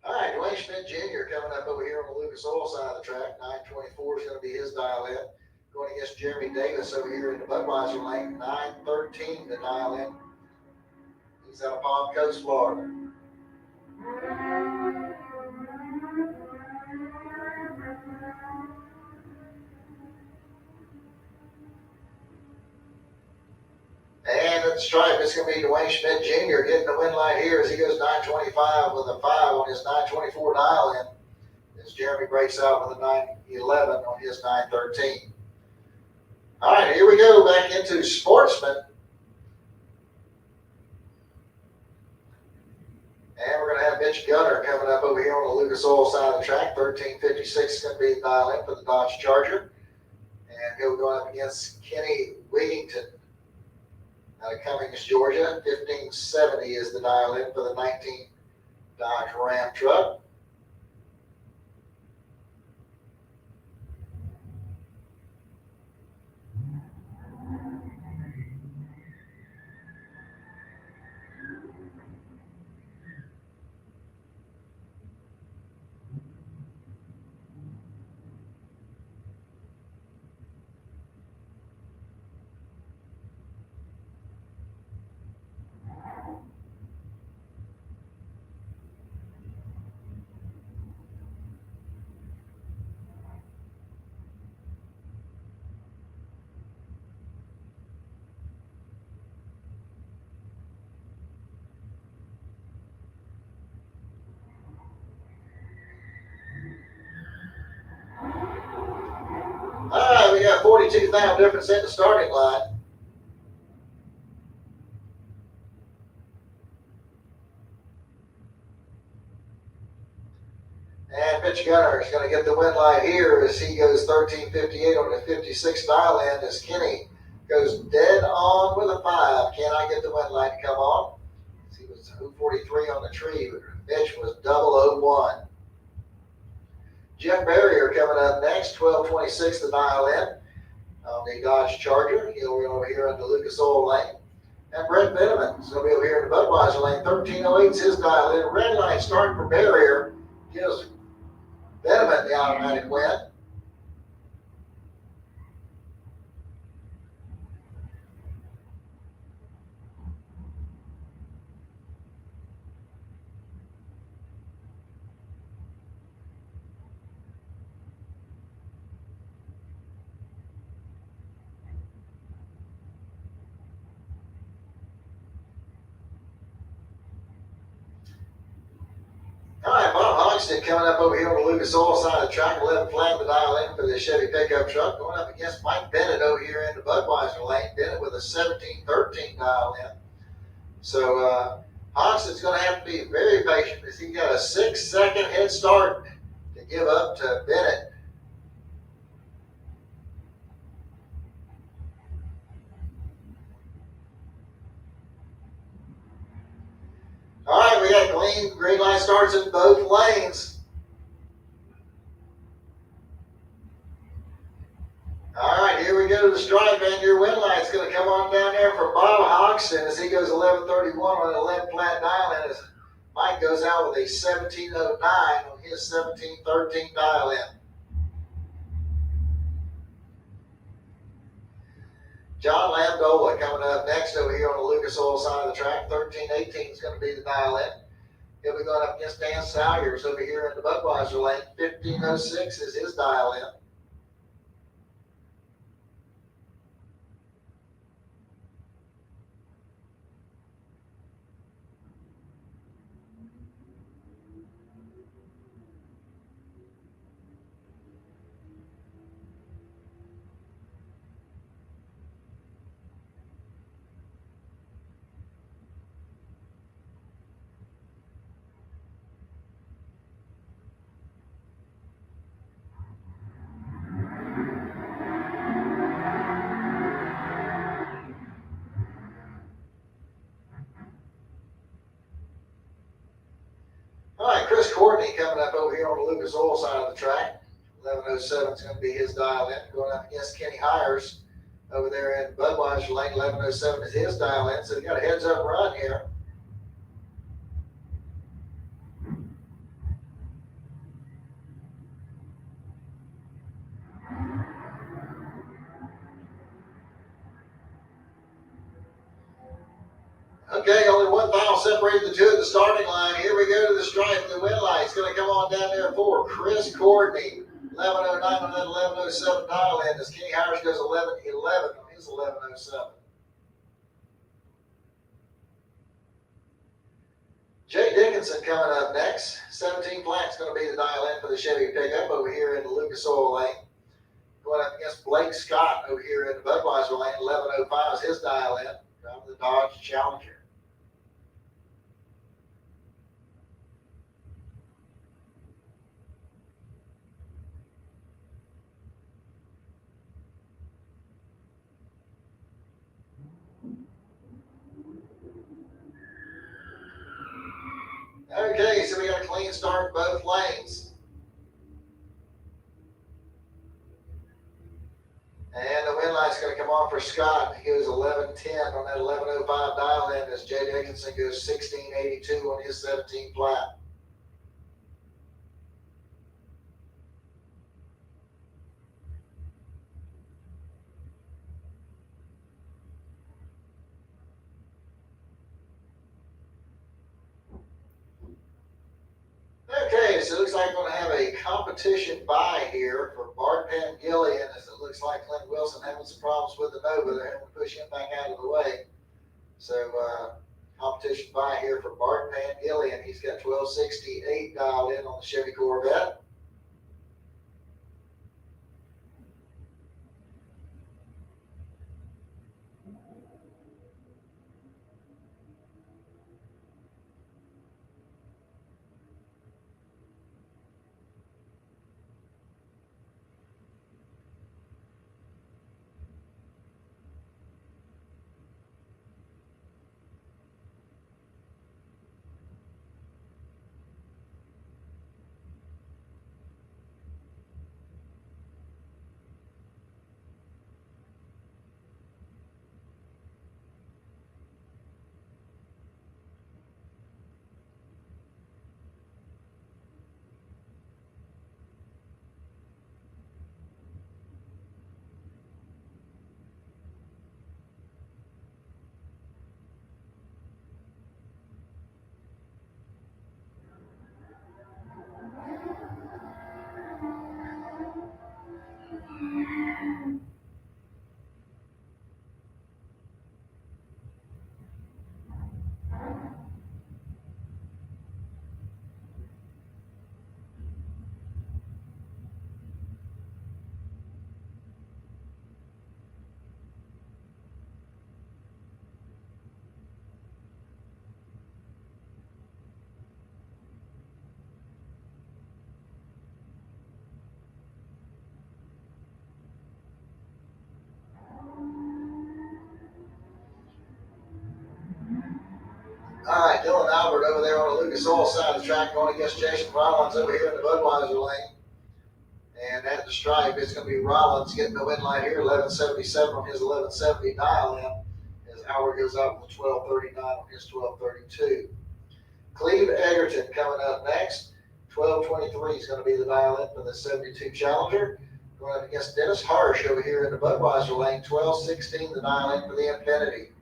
All right, Dwayne Schmidt Jr. coming up over here on the Lucas Oil side of the track. 924 is going to be his dial in. Going against Jeremy Davis over here in the Budweiser lane. 913 to dial in. He's out of Palm Coast, Florida. And at the stripe, it's going to be Dwayne Schmidt Jr. getting the win light here as he goes 925 with a 5 on his 924 dial in. As Jeremy breaks out with a 911 on his 913. All right, here we go back into sportsmen. And we're going to have Mitch Gunner coming up over here on the Lucas Oil side of the track. 1356 is going to be the dial in for the Dodge Charger. And he'll go up against Kenny Wigington out of Cummings, Georgia. 1570 is the dial in for the 19 Dodge Ram truck. All right, we got 42,000 difference in the starting line. And Mitch Gunner is going to get the win light here as he goes 1358 on the 56 dial in as Kenny goes dead on with a 5. Can I get the win light to come on? He was 043 on the tree, but Mitch was 001. Jeff Barrier coming up next, 1226 the dial in on the Dodge Charger. He'll be over here in the Lucas Oil lane. And Brett Benneman is going to be over here in the Budweiser lane. 1308 is his dial in. Red light starting for Barrier gives Benneman the automatic win. All right, Bob Hogston coming up over here on the Lucas Oil side of the track. 11 flat the dial in for the Chevy pickup truck. Going up against Mike Bennett over here in the Budweiser lane. Bennett with a 1713 dial in. So Hogston's going to have to be very patient because he got a 6-second head start to give up to Bennett. All right, we got green light starts in both lanes. All right, here we go to the stripe, and your win light's going to come on down there for Bob Hoxton as he goes 11:31 on an 11 flat dial in. As Mike goes out with a 17:09 on his 17:13 dial in. John Landola coming up next over here on the Lucas Oil side of the track. 13-18 is going to be the dial in. He'll be going up against Dan Salyers over here in the Budweiser lane. 15:06 is his dial in. All right, Chris Courtney coming up over here on the Lucas Oil side of the track. 11:07 is going to be his dial in. Going up against Kenny Hires over there in Budweiser lane. 11:07 is his dial in. So he got a heads up run here. Okay, only 1 mile separated the two at the starting line. Here we go to the stripe. The win light's going to come on down there for Chris Courtney. 11:09 on that 11:07 dial in as Kenny Hires goes 11:11 on his 11:07. Jay Dickinson coming up next. 17 flat's going to be the dial in for the Chevy pickup over here in the Lucas Oil lane. Going up against Blake Scott over here in the Budweiser lane. 11:05 is his dial in. Driving the Dodge Challenger. Okay, so we got a clean start in both lanes. And the win light's going to come on for Scott. He goes 11:10 on that 11:05 dial in as Jay Dickinson goes 16:82 on his 17 flat. Okay, so it looks like we're going to have a competition bye here for Bart Pangillion, as it looks like Clint Wilson having some problems with the Nova. They're having to push him back out of the way. So competition bye here for Bart Pangillion. He's got 1268 dialed in on the Chevy Corvette. All right, Dylan Albert over there on the Lucas Oil side of the track going against Jason Rollins over here in the Budweiser lane. And at the stripe, it's going to be Rollins getting the win line here, 1177 on his 1170 dial in, as Howard goes up with 1239 on his 1232. Cleve Egerton coming up next. 1223 is going to be the dial in for the 72 Challenger. Going up against Dennis Harsh over here in the Budweiser lane, 12-16, the dial in for the Infinity.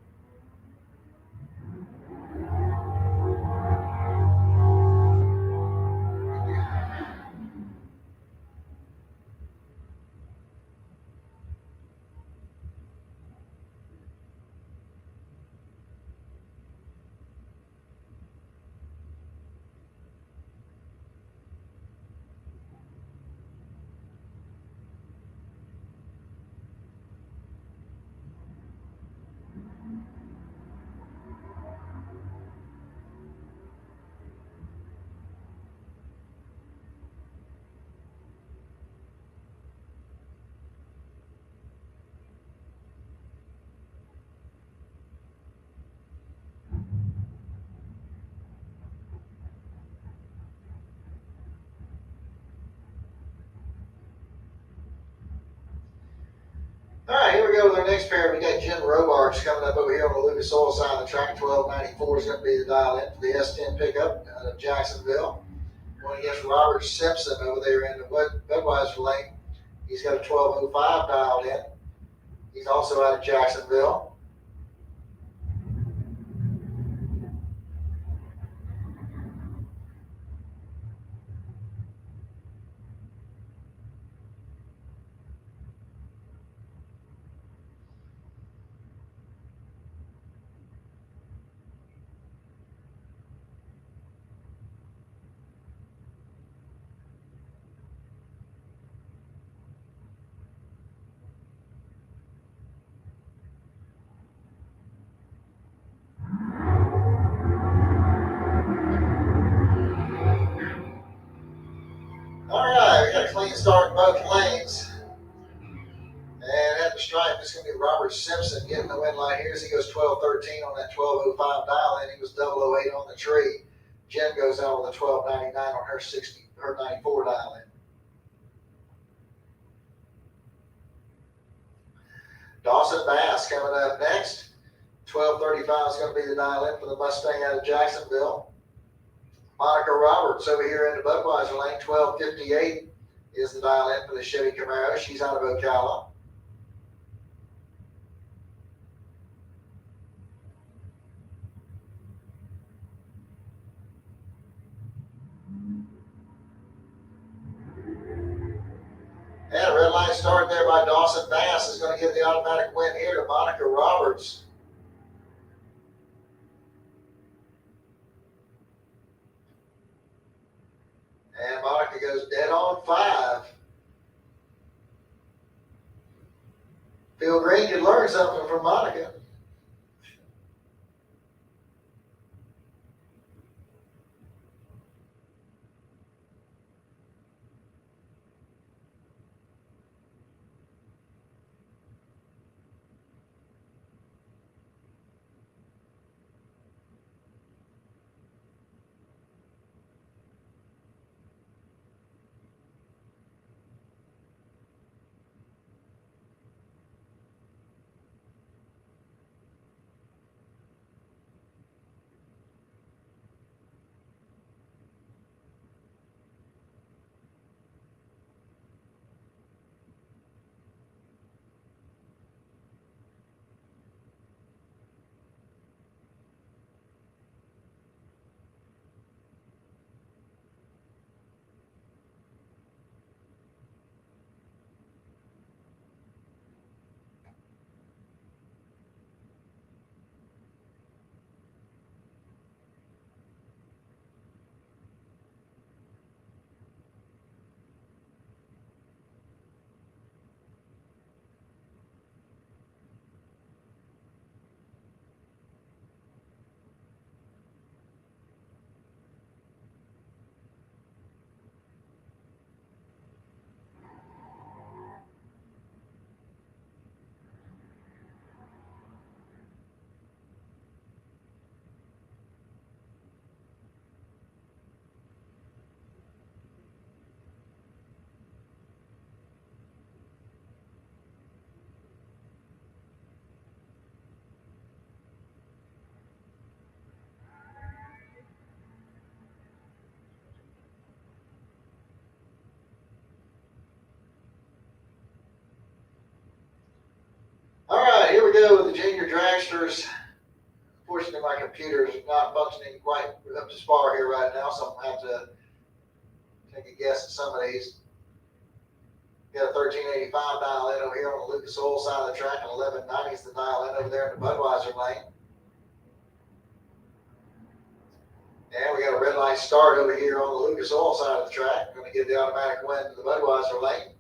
All right, here we go with our next pair. We got Jim Robards coming up over here on the Lucas Oil side of the track. 1294 is going to be the dial in for the S10 pickup out of Jacksonville. Going against Robert Simpson over there in the Budweiser lane. He's got a 1205 dialed in. He's also out of Jacksonville. All right, we got a clean start in both lanes. And at the stripe, it's going to be Robert Simpson getting the win line here as he goes 12-13 on that 1205 dial in. He was 008 on the tree. Jen goes out with a 1299 on her 94 dial in. Dawson Bass coming up next. 1235 is going to be the dial in for the Mustang out of Jacksonville. Monica Roberts over here in the Budweiser lane, 1258 is the dial in for the Chevy Camaro. She's out of Ocala. And a red line start there by Dawson Bass is going to give the automatic win here to Monica Roberts. And Monica goes dead on 5. Phil Green could learn something from Monica. go with the junior dragsters. Unfortunately, my computer is not functioning quite up to par here right now, so I'm going to have to take a guess at some of these. Got a 1385 dial in over here on the Lucas Oil side of the track, and 1190 is the dial in over there in the Budweiser lane. And we got a red light start over here on the Lucas Oil side of the track. We're going to give the automatic win to the Budweiser lane.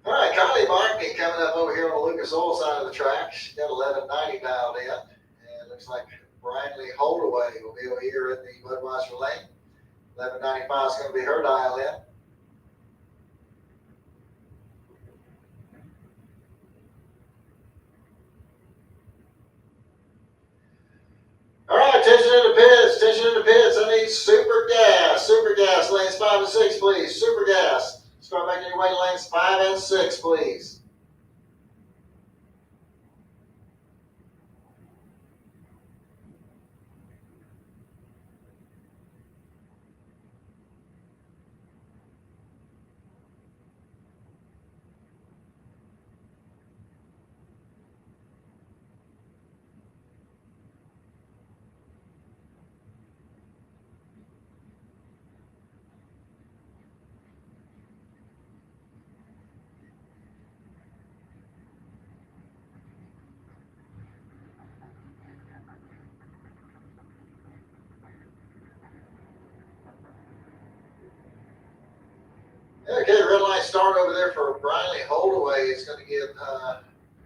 All right, Connie Markney coming up over here on the Lucas Oil side of the track. She's got 1190 dialed in. And it looks like Brinley Holdaway will be over here in the Budweiser lane. 1195 is going to be her dial in. All right, attention in the pits, attention in the pits. I need super gas, lanes 5 and 6, please. Super gas. Start making your way to lanes 5 and 6, please. Okay, red light start over there for Brinley Holdaway. It's going to give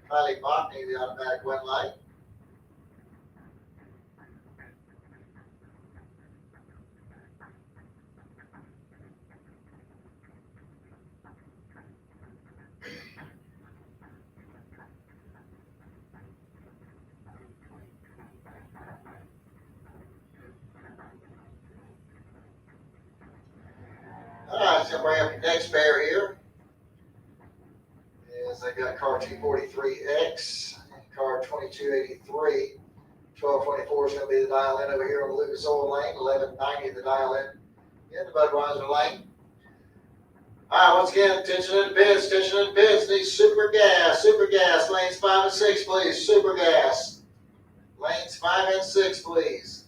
Kylie Botany the automatic win light. All right, it's going to bring up the next pair here. Is they got car 243X and car 2283. 1224 is going to be the dial in over here on the Lucas Oil lane. 1190 the dial in the Budweiser lane. All right, once again, attention in the pits, attention in the pits. Need super gas, lanes 5 and 6, please. Super gas, lanes 5 and 6, please.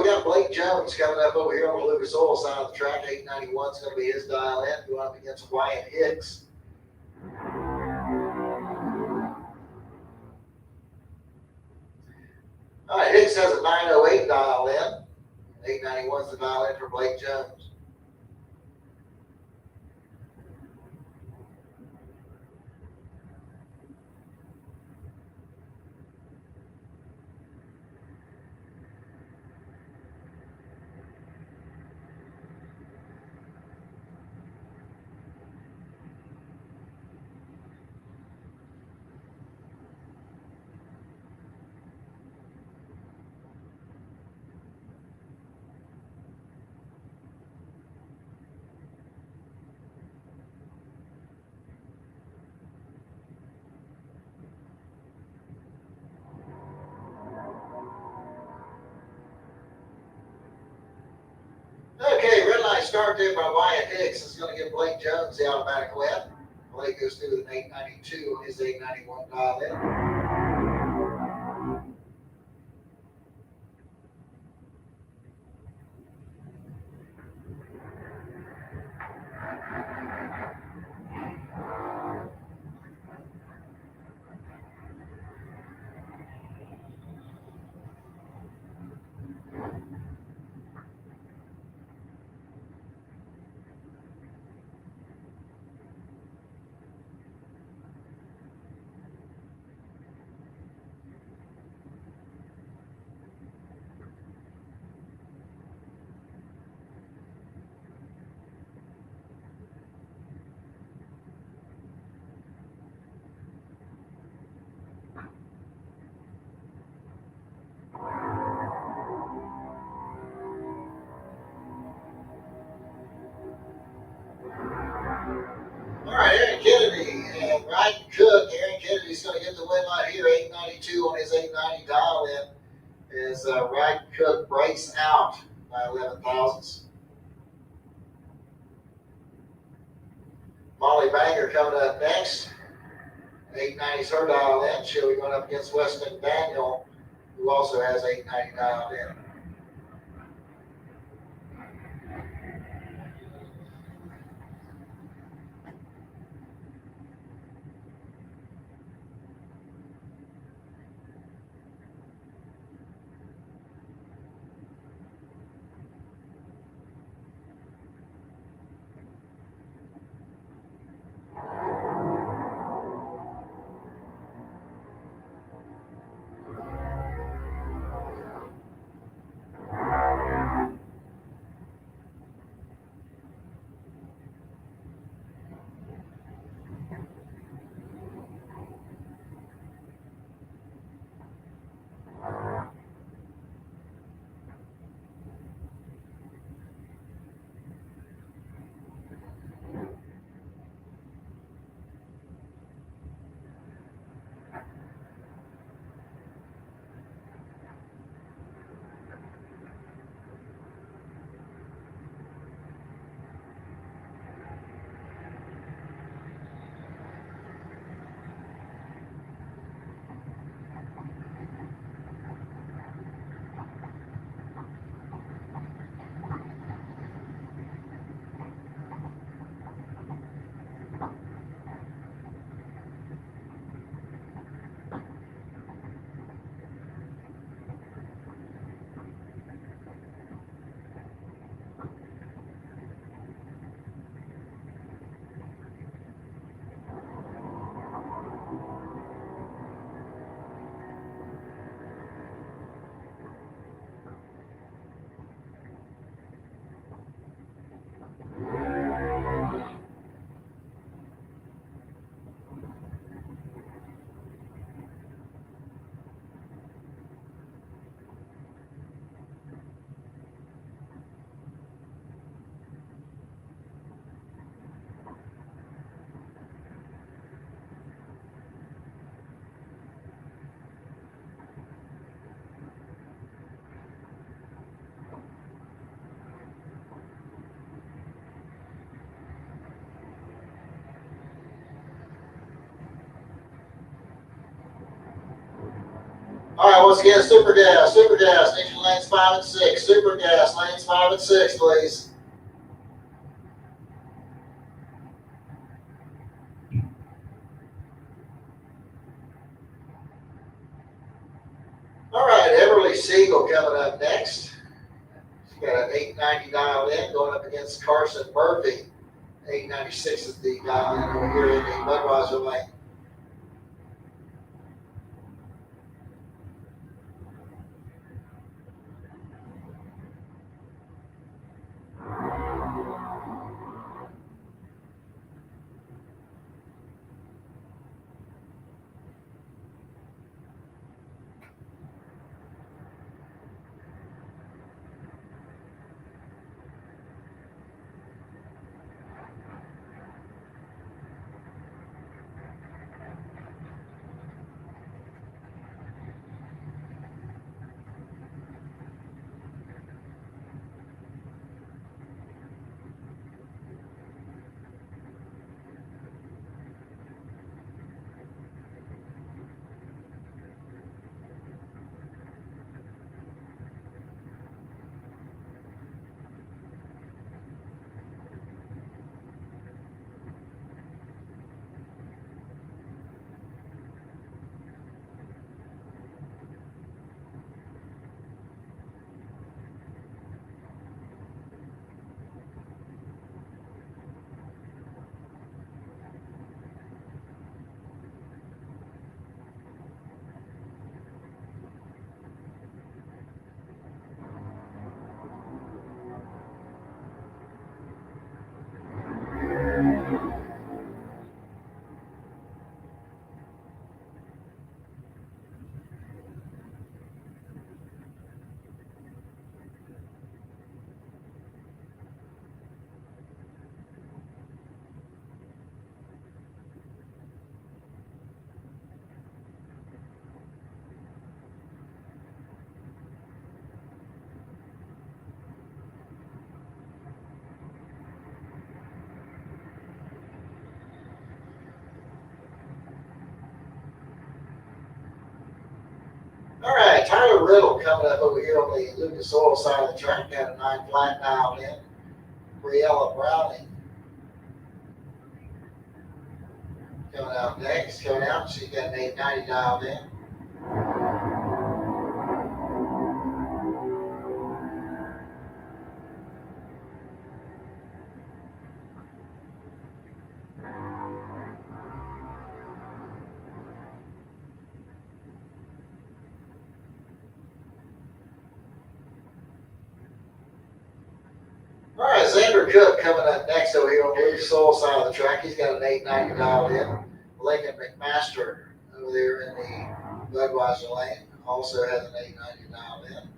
we got Blake Jones coming up over here on the Lucas Oil side of the track. 891 is going to be his dial in, going up against Wyatt Hicks. All right, Hicks has a 908 dial in. 891 is the dial in for Blake Jones. Okay, red line start there by Wyatt Hicks is going to get Blake Jones the automatic win. Blake goes through with an 892 on his 891 dial in. All right, Aaron Kennedy and Ryan Cook. Aaron Kennedy's going to get the win right here, 892 on his 890 dial in. As Ryan Cook breaks out by 11 thousandths. Molly Banger coming up next. 890's her dial in. She'll be going up against Weston Daniel, who also has 890 dialed in. All right, once again, super gas, need your lanes 5 and 6. Super gas, lanes 5 and 6, please. All right, Everly Siegel coming up next. She's got an 890 dialed in, going up against Carson Murphy. 896 is the dial in over here in the Budweiser lane. All right, Tyler Riddle coming up over here on the Lucas Oil side of the track. Got a 9 flat dialed in. Briella Browning coming out next. Coming out, she's got an 890 dialed in. All right, Xander Cook coming up next over here on the Lucas Oil side of the track. He's got an 890 dialed in. Lincoln McMaster over there in the Budweiser lane also has an 890 dialed in.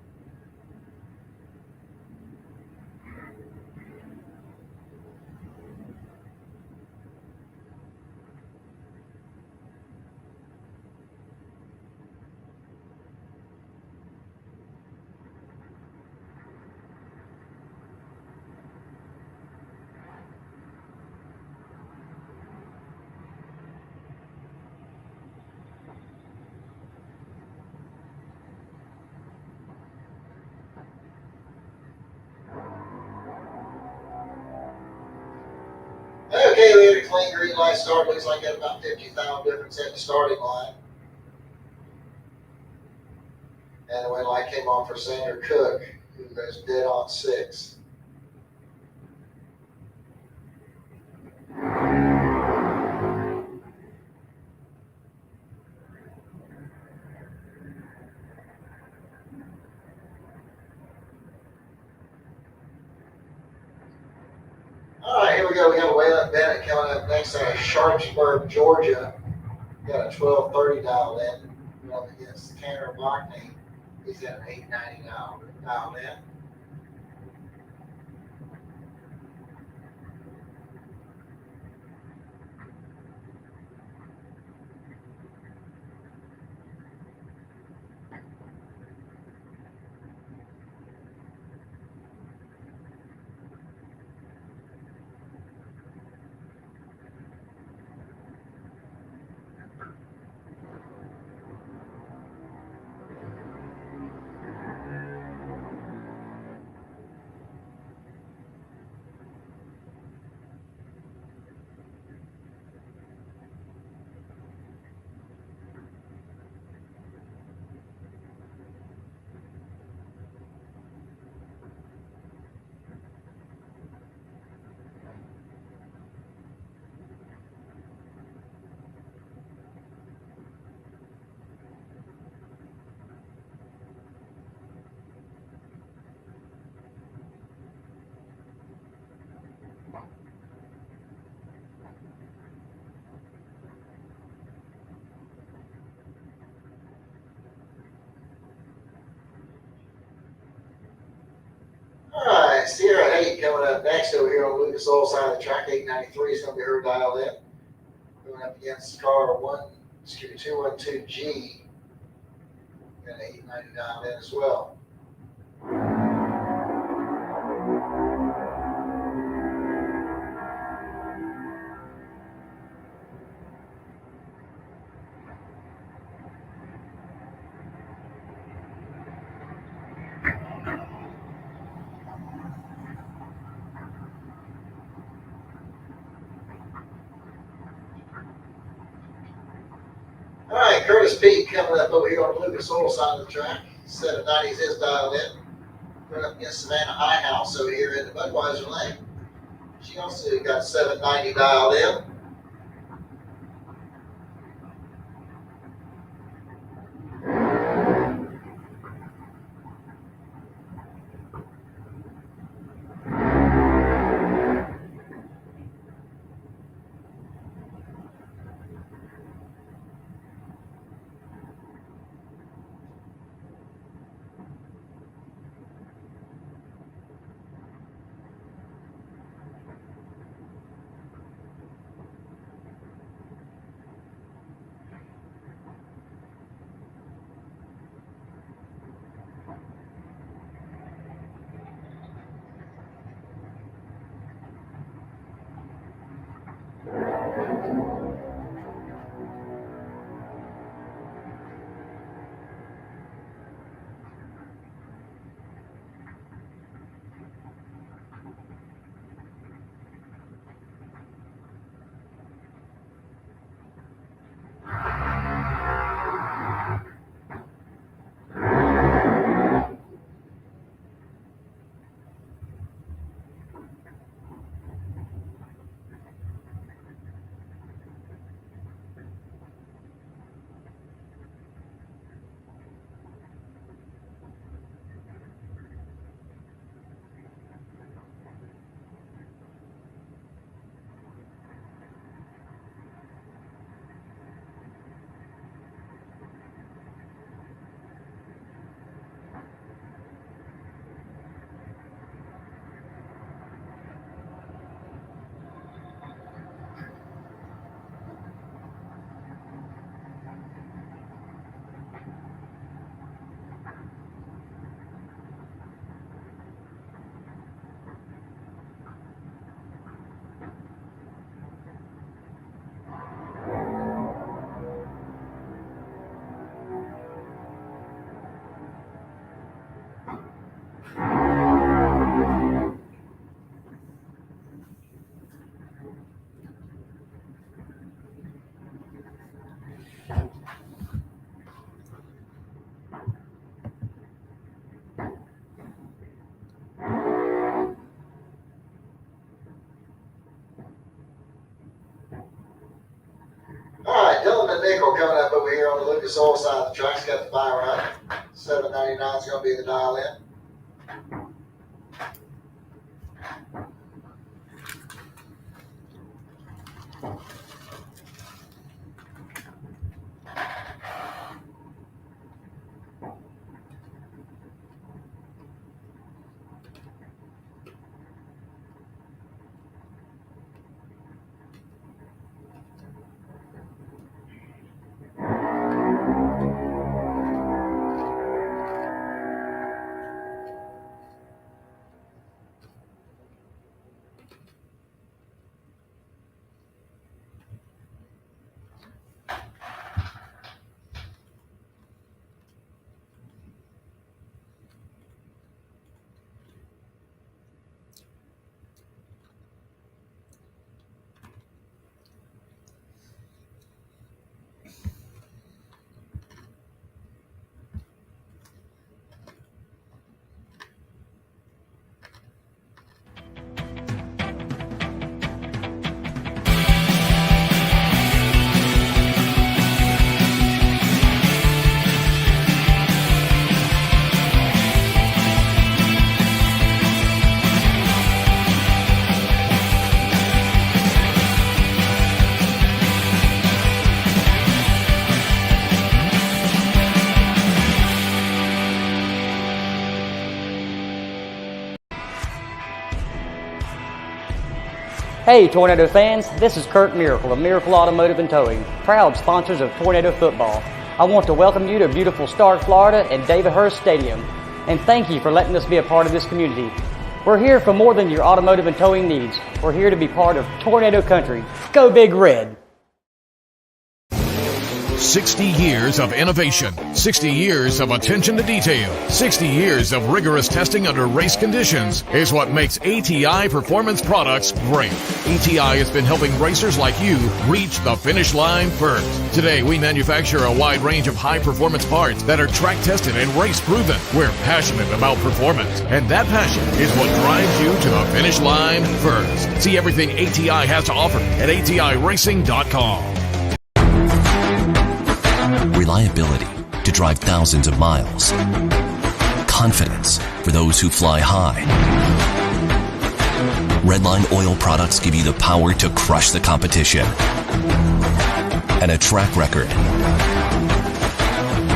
Okay, we had a clean green light start. Looks like at about 50,000 difference at the starting line. And the white light came on for Xander Cook, who goes dead on 6. All right, here we go. We have Waylon Bennett coming up next out of Sharpsburg, Georgia. Got a 1230 dialed in. Up against Tanner Lockney. He's got an 890 dialed in. coming up next over here on Lucas Oil side of the track. 893 is going to be her dial in. Going up against car 212G. Got an 890 dial in as well. All right, Curtis Peak coming up over here on the Lucas Oil side of the track. 790 is his dial in. Going up against Savannah Highhouse over here in the Budweiser lane. She also got 790 dialed in. All right, Dylan and Nickel coming up over here on the Lucas Oil side of the track. He's got the fire on. 799 is going to be the dial in. Hey Tornado fans, this is Kurt Miracle of Miracle Automotive and Towing, proud sponsors of Tornado Football. I want to welcome you to beautiful Stark, Florida and David Hurst Stadium, and thank you for letting us be a part of this community. We're here for more than your automotive and towing needs. We're here to be part of Tornado Country. Go Big Red! 60 years of innovation, 60 years of attention to detail, 60 years of rigorous testing under race conditions is what makes ATI Performance Products great. ATI has been helping racers like you reach the finish line first. Today, we manufacture a wide range of high-performance parts that are track-tested and race-proven. We're passionate about performance, and that passion is what drives you to the finish line first. See everything ATI has to offer at ATIRacing.com. Reliability to drive thousands of miles. Confidence for those who fly high. Redline oil products give you the power to crush the competition. And a track record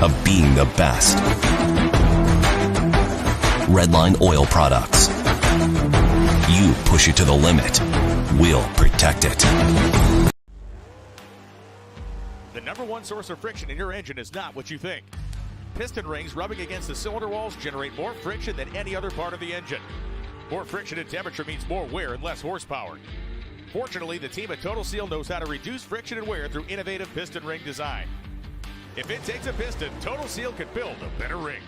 of being the best. Redline oil products. You push it to the limit. We'll protect it. The number one source of friction in your engine is not what you think. Piston rings rubbing against the cylinder walls generate more friction than any other part of the engine. More friction and temperature means more wear and less horsepower. Fortunately, the team at Total Seal knows how to reduce friction and wear through innovative piston ring design. If it takes a piston, Total Seal can build a better ring.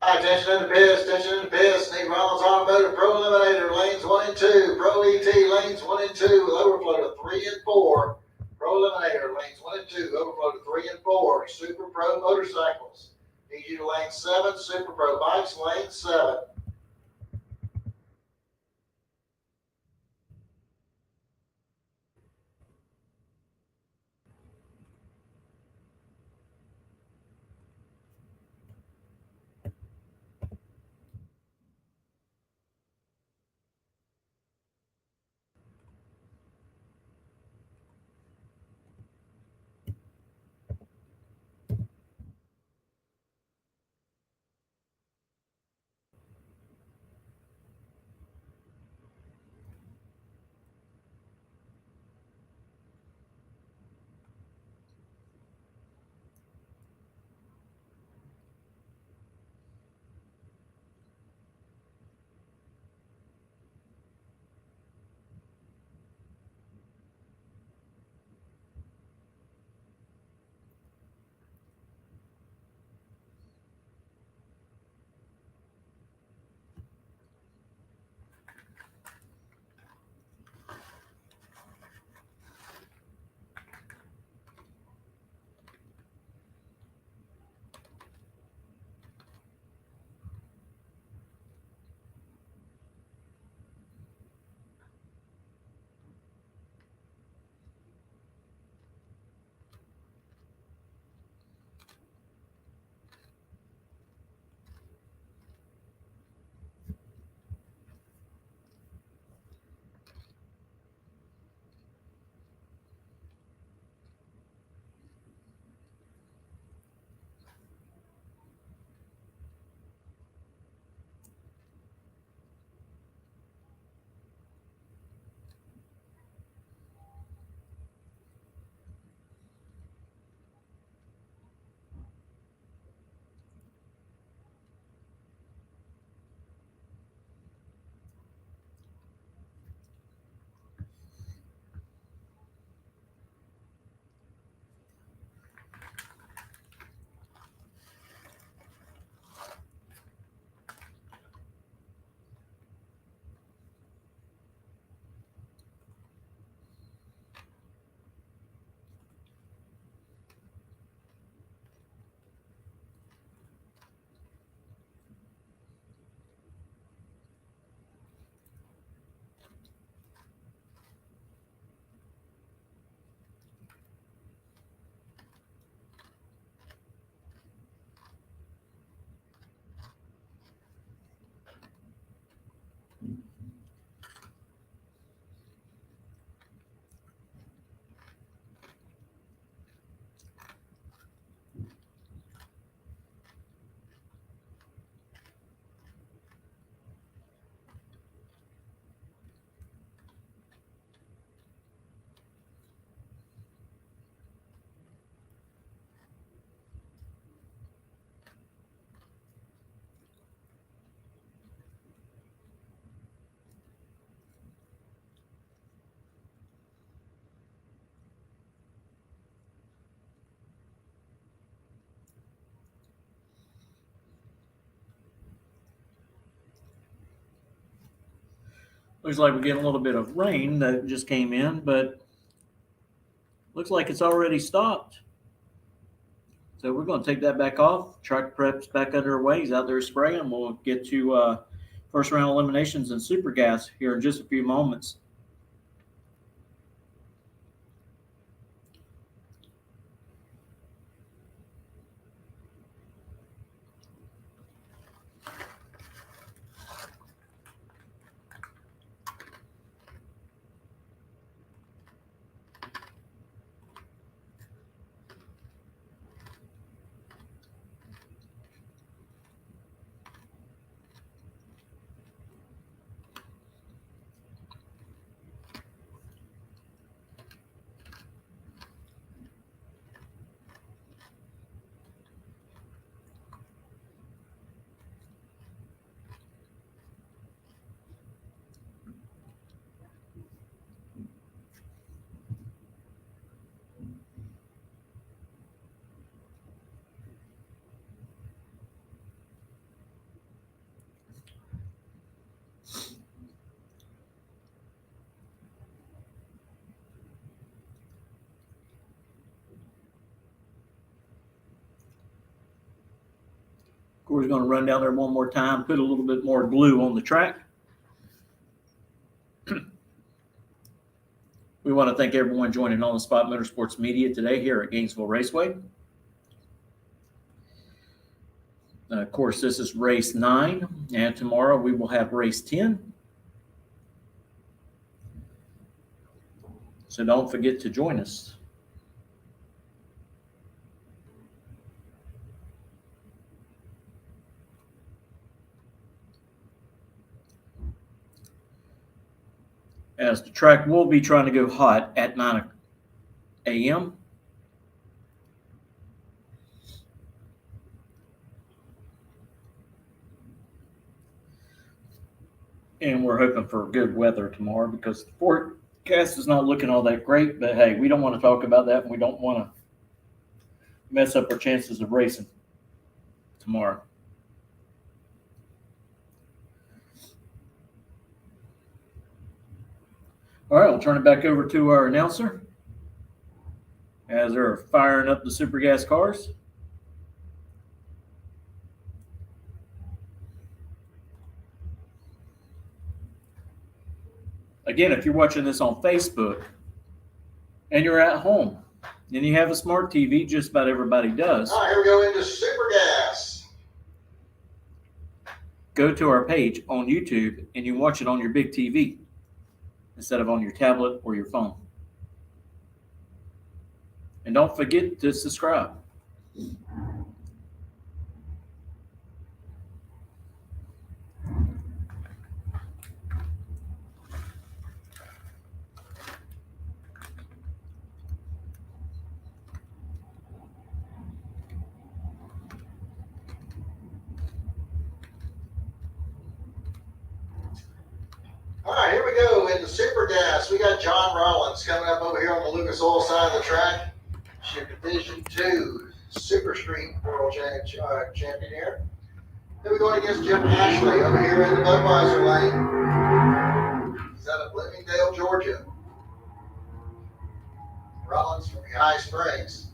Attention in the pits, attention in the pits. Nate Rollins Automotive Pro Eliminator lanes 1 and 2. Pro ET lanes 1 and 2 with overflow to 3 and 4. Pro Eliminator lanes 1 and 2, overflow to 3 and 4. Super Pro motorcycles. Need you to lane 7. Super Pro bikes lane 7. Looks like we're getting a little bit of rain that just came in, but looks like it's already stopped. So we're going to take that back off. Track prep's back underway. He's out there spraying. We'll get to first round eliminations and super gas here in just a few moments. Corey's going to run down there one more time, put a little bit more glue on the track. We want to thank everyone joining On the Spot Motorsports Media today here at Gainesville Raceway. Of course, this is race 9, and tomorrow we will have race 10. So don't forget to join us. As the track will be trying to go hot at 9 a.m. And we're hoping for good weather tomorrow because the forecast is not looking all that great. But hey, we don't want to talk about that, and we don't want to mess up our chances of racing tomorrow. All right, we'll turn it back over to our announcer as they're firing up the super gas cars. Again, if you're watching this on Facebook and you're at home and you have a smart TV, just about everybody does. All right, here we go into super gas. Go to our page on YouTube and you watch it on your big TV instead of on your tablet or your phone. And don't forget to subscribe. All right, here we go into super gas. We got John Rollins coming up over here on the Lucas Oil side of the track. Your Division 2 Super Street World Champion here. Then we're going against Jim Ashley over here in the Budweiser lane. He's out of Bloomingdale, Georgia. Rollins from High Springs.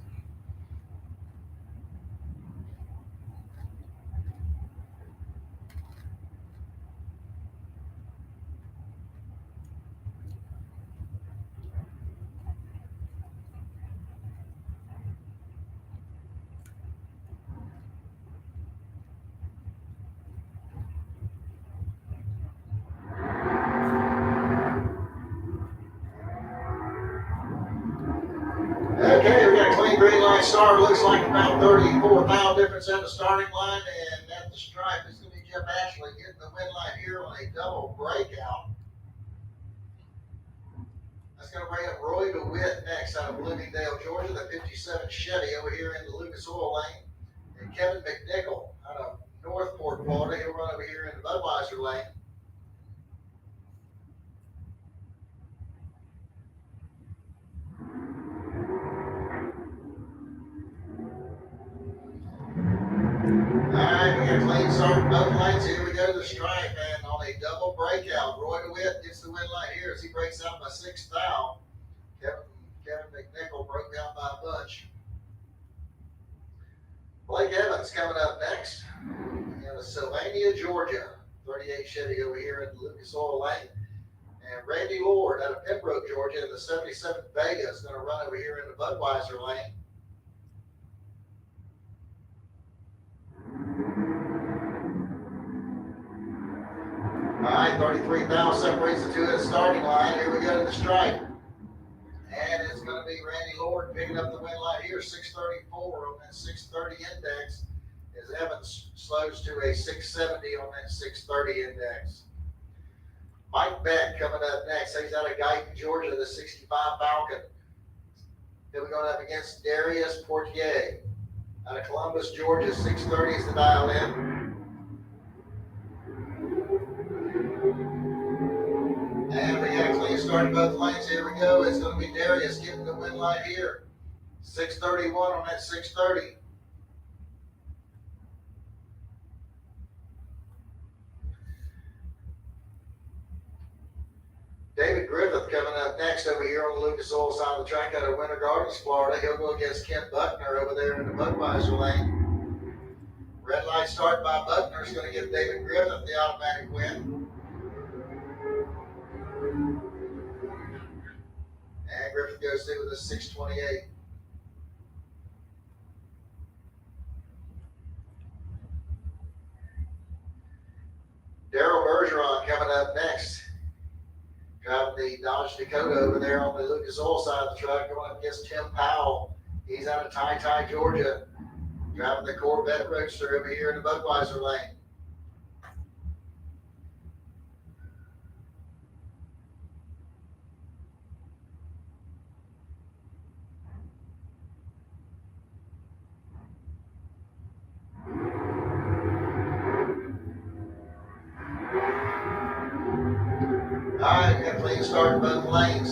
Okay, we got a clean green line start. Looks like about 34 thou difference at the starting line, and at the stripe is going to be Jeff Ashley getting the win line here on a double breakout. That's going to bring up Roy DeWitt next out of Bloomingdale, Georgia, the 57 Chevy over here in the Lucas Oil lane, and Kevin McNichol out of Northport, Florida. He'll run over here in the Budweiser lane. Alright, we got a clean start in both lanes. Here we go to the stripe, and on a double breakout, Roy DeWitt gets the the win light here as he breaks out by 6 thou. Kevin McNichol broke down by a bunch. Blake Evans coming up next in the Sylvania, Georgia. 38 Chevy over here in Lucas Oil Lane. And Randy Lord out of Pembroke, Georgia in the 77 Vega is going to run over here in the Budweiser lane. All right, 33 thou separates the two at the starting line. Here we go to the stripe. And it's going to be Randy Lord picking up the win light here, 634 on that 630 index, as Evans slows to a 670 on that 630 index. Mike Beck coming up next. He's out of Guyton, Georgia, the 65 Falcon. Then we're going up against Darius Portier out of Columbus, Georgia, 630 is the dial in. And we actually started both lanes. Here we go. It's going to be Darius getting the win light here. 631 on that 630. David Griffith coming up next over here on the Lucas Oil side of the track out of Winter Gardens, Florida. He'll go against Ken Buckner over there in the Budweiser lane. Red light start by Buckner is going to give David Griffith the automatic win. And Griffith goes through with a 628. Daryl Bergeron coming up next. Driving the Dodge Dakota over there on the Lucas Oil side of the truck, going up against Tim Powell. He's out of Ty, Georgia. Driving the Corvette Roadster over here in the Budweiser lane. All right, we got a clean start in both lanes.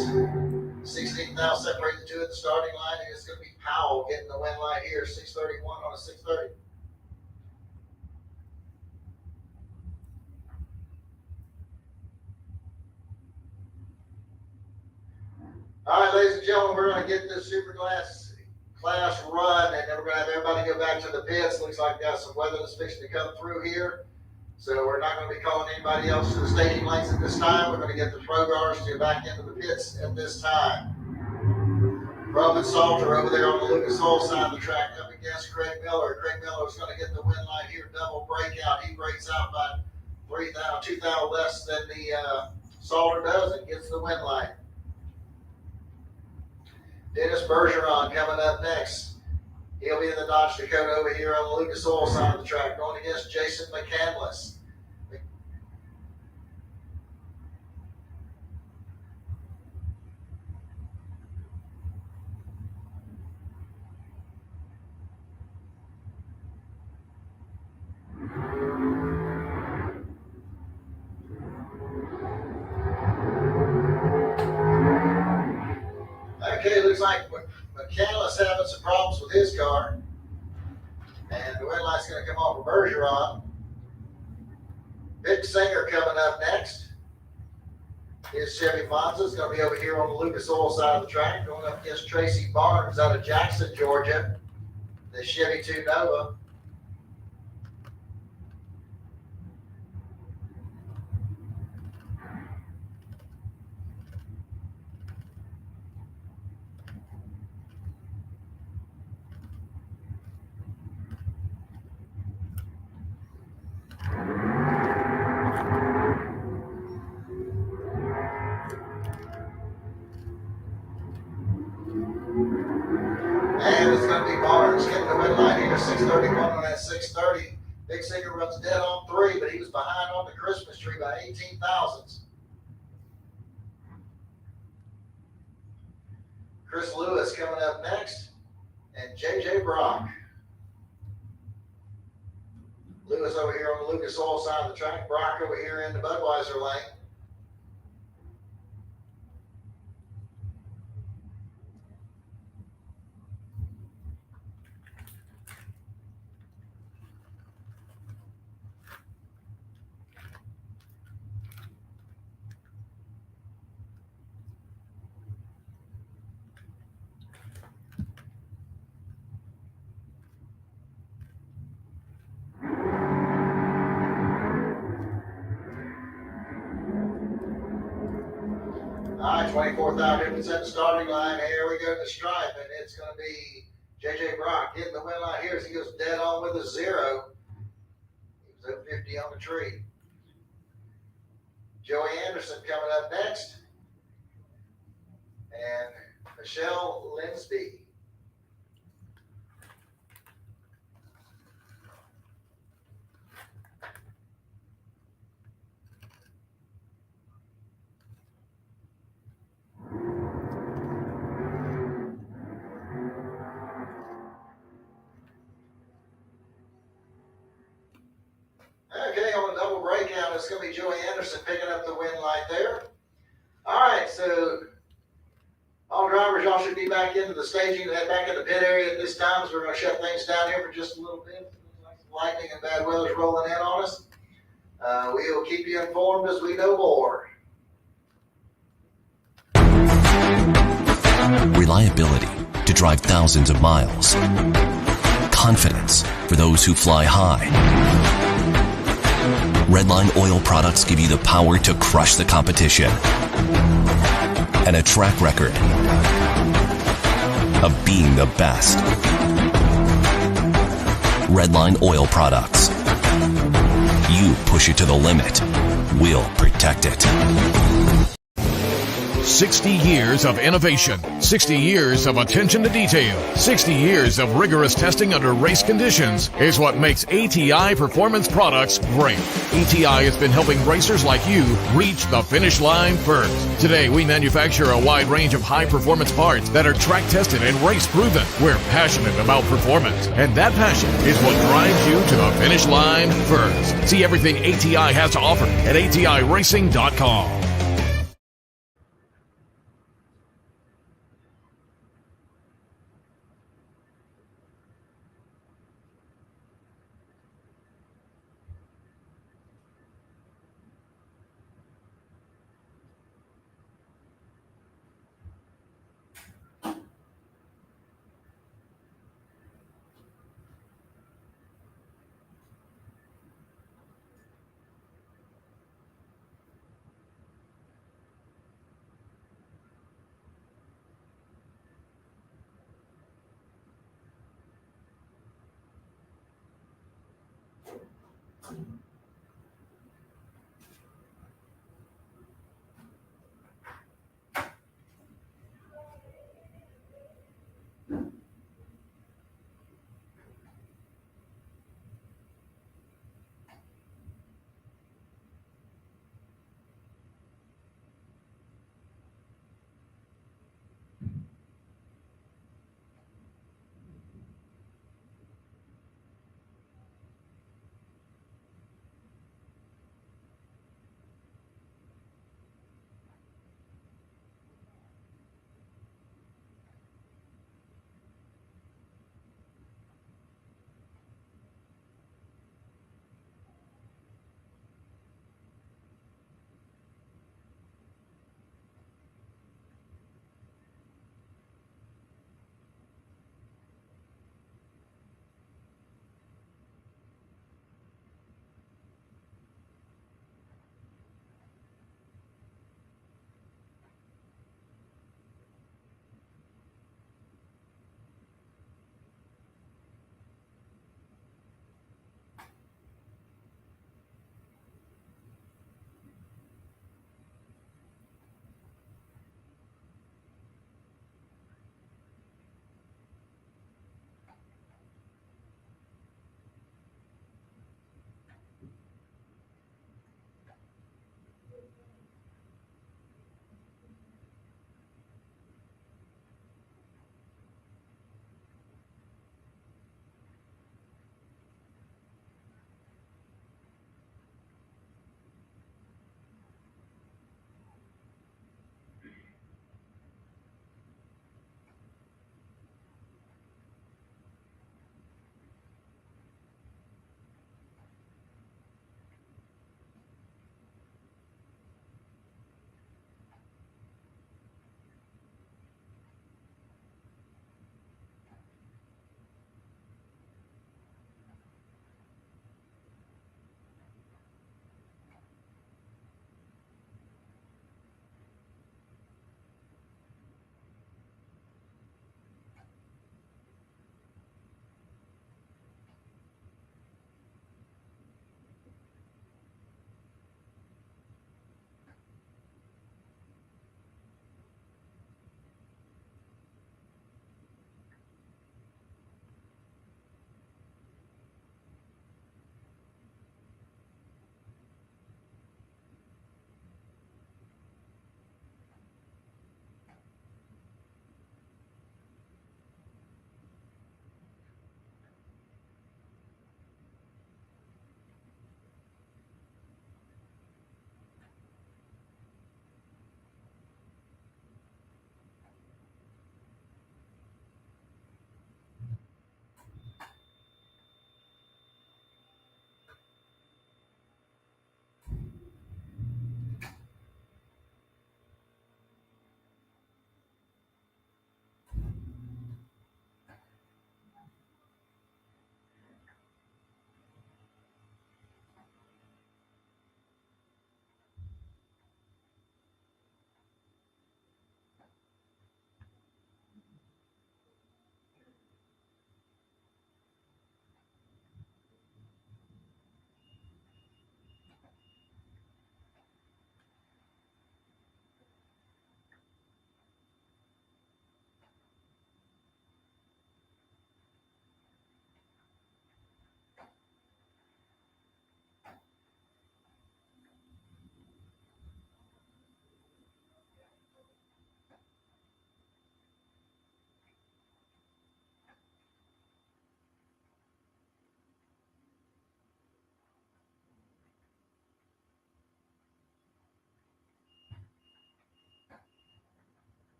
16th now separate the two at the starting line, and it's going to be Powell getting the win light here, 631 on a 630. All right, ladies and gentlemen, we're going to get this super class run, and then we're going to have everybody go back to the pits. Looks like we got some weather that's fixing to come through here. So we're not going to be calling anybody else to the staging lanes at this time. We're going to get the pro cars to back into the pits at this time. Roman Salter over there on the Lucas Oil side of the track up against Craig Miller. Craig Miller is going to get the win light here, double breakout. He breaks out by 2 thou less than the Salter does and gets the win light. Dennis Bergeron coming up next. He'll be in the Dodge Dakota over here on the Lucas Oil side of the track, going against Jason McCandless. Okay, looks like McCandless having some problems with his car. And the win light's going to come off of Bergeron. Vic Singer coming up next. His Chevy Monza is going to be over here on the Lucas Oil side of the track, going up against Tracy Barnes out of Jackson, Georgia. The Chevy 2 Nova. And it's going to be Barnes getting the win line here, 631 on that 630. Big Singer runs dead on 3, but he was behind on the Christmas tree by 18 thousandths. Chris Lewis coming up next, and J.J. Brock. Lewis over here on the Lucas Oil side of the track, Brock over here in the Budweiser lane. 24th hour difference at the starting line. Here we go to the stripe, and it's going to be J.J. Brock hitting the win line here as he goes dead on with a 0. He was at 50 on the tree. Joey Anderson coming up next. And Michelle Linsby. Okay, on a double breakout, it's going to be Joey Anderson picking up the win light there. All right, so all drivers, y'all should be back into the staging, head back in the pit area at this time, so we're going to shut things down here for just a little bit. Lightning and bad weather's rolling in on us. We will keep you informed as we know more. Reliability to drive thousands of miles. Confidence for those who fly high. Redline oil products give you the power to crush the competition. And a track record of being the best. Redline oil products. You push it to the limit, we'll protect it. 60 years of innovation, 60 years of attention to detail, 60 years of rigorous testing under race conditions is what makes ATI Performance Products great. ATI has been helping racers like you reach the finish line first. Today, we manufacture a wide range of high-performance parts that are track-tested and race-proven. We're passionate about performance, and that passion is what drives you to the finish line first. See everything ATI has to offer at ATIRacing.com.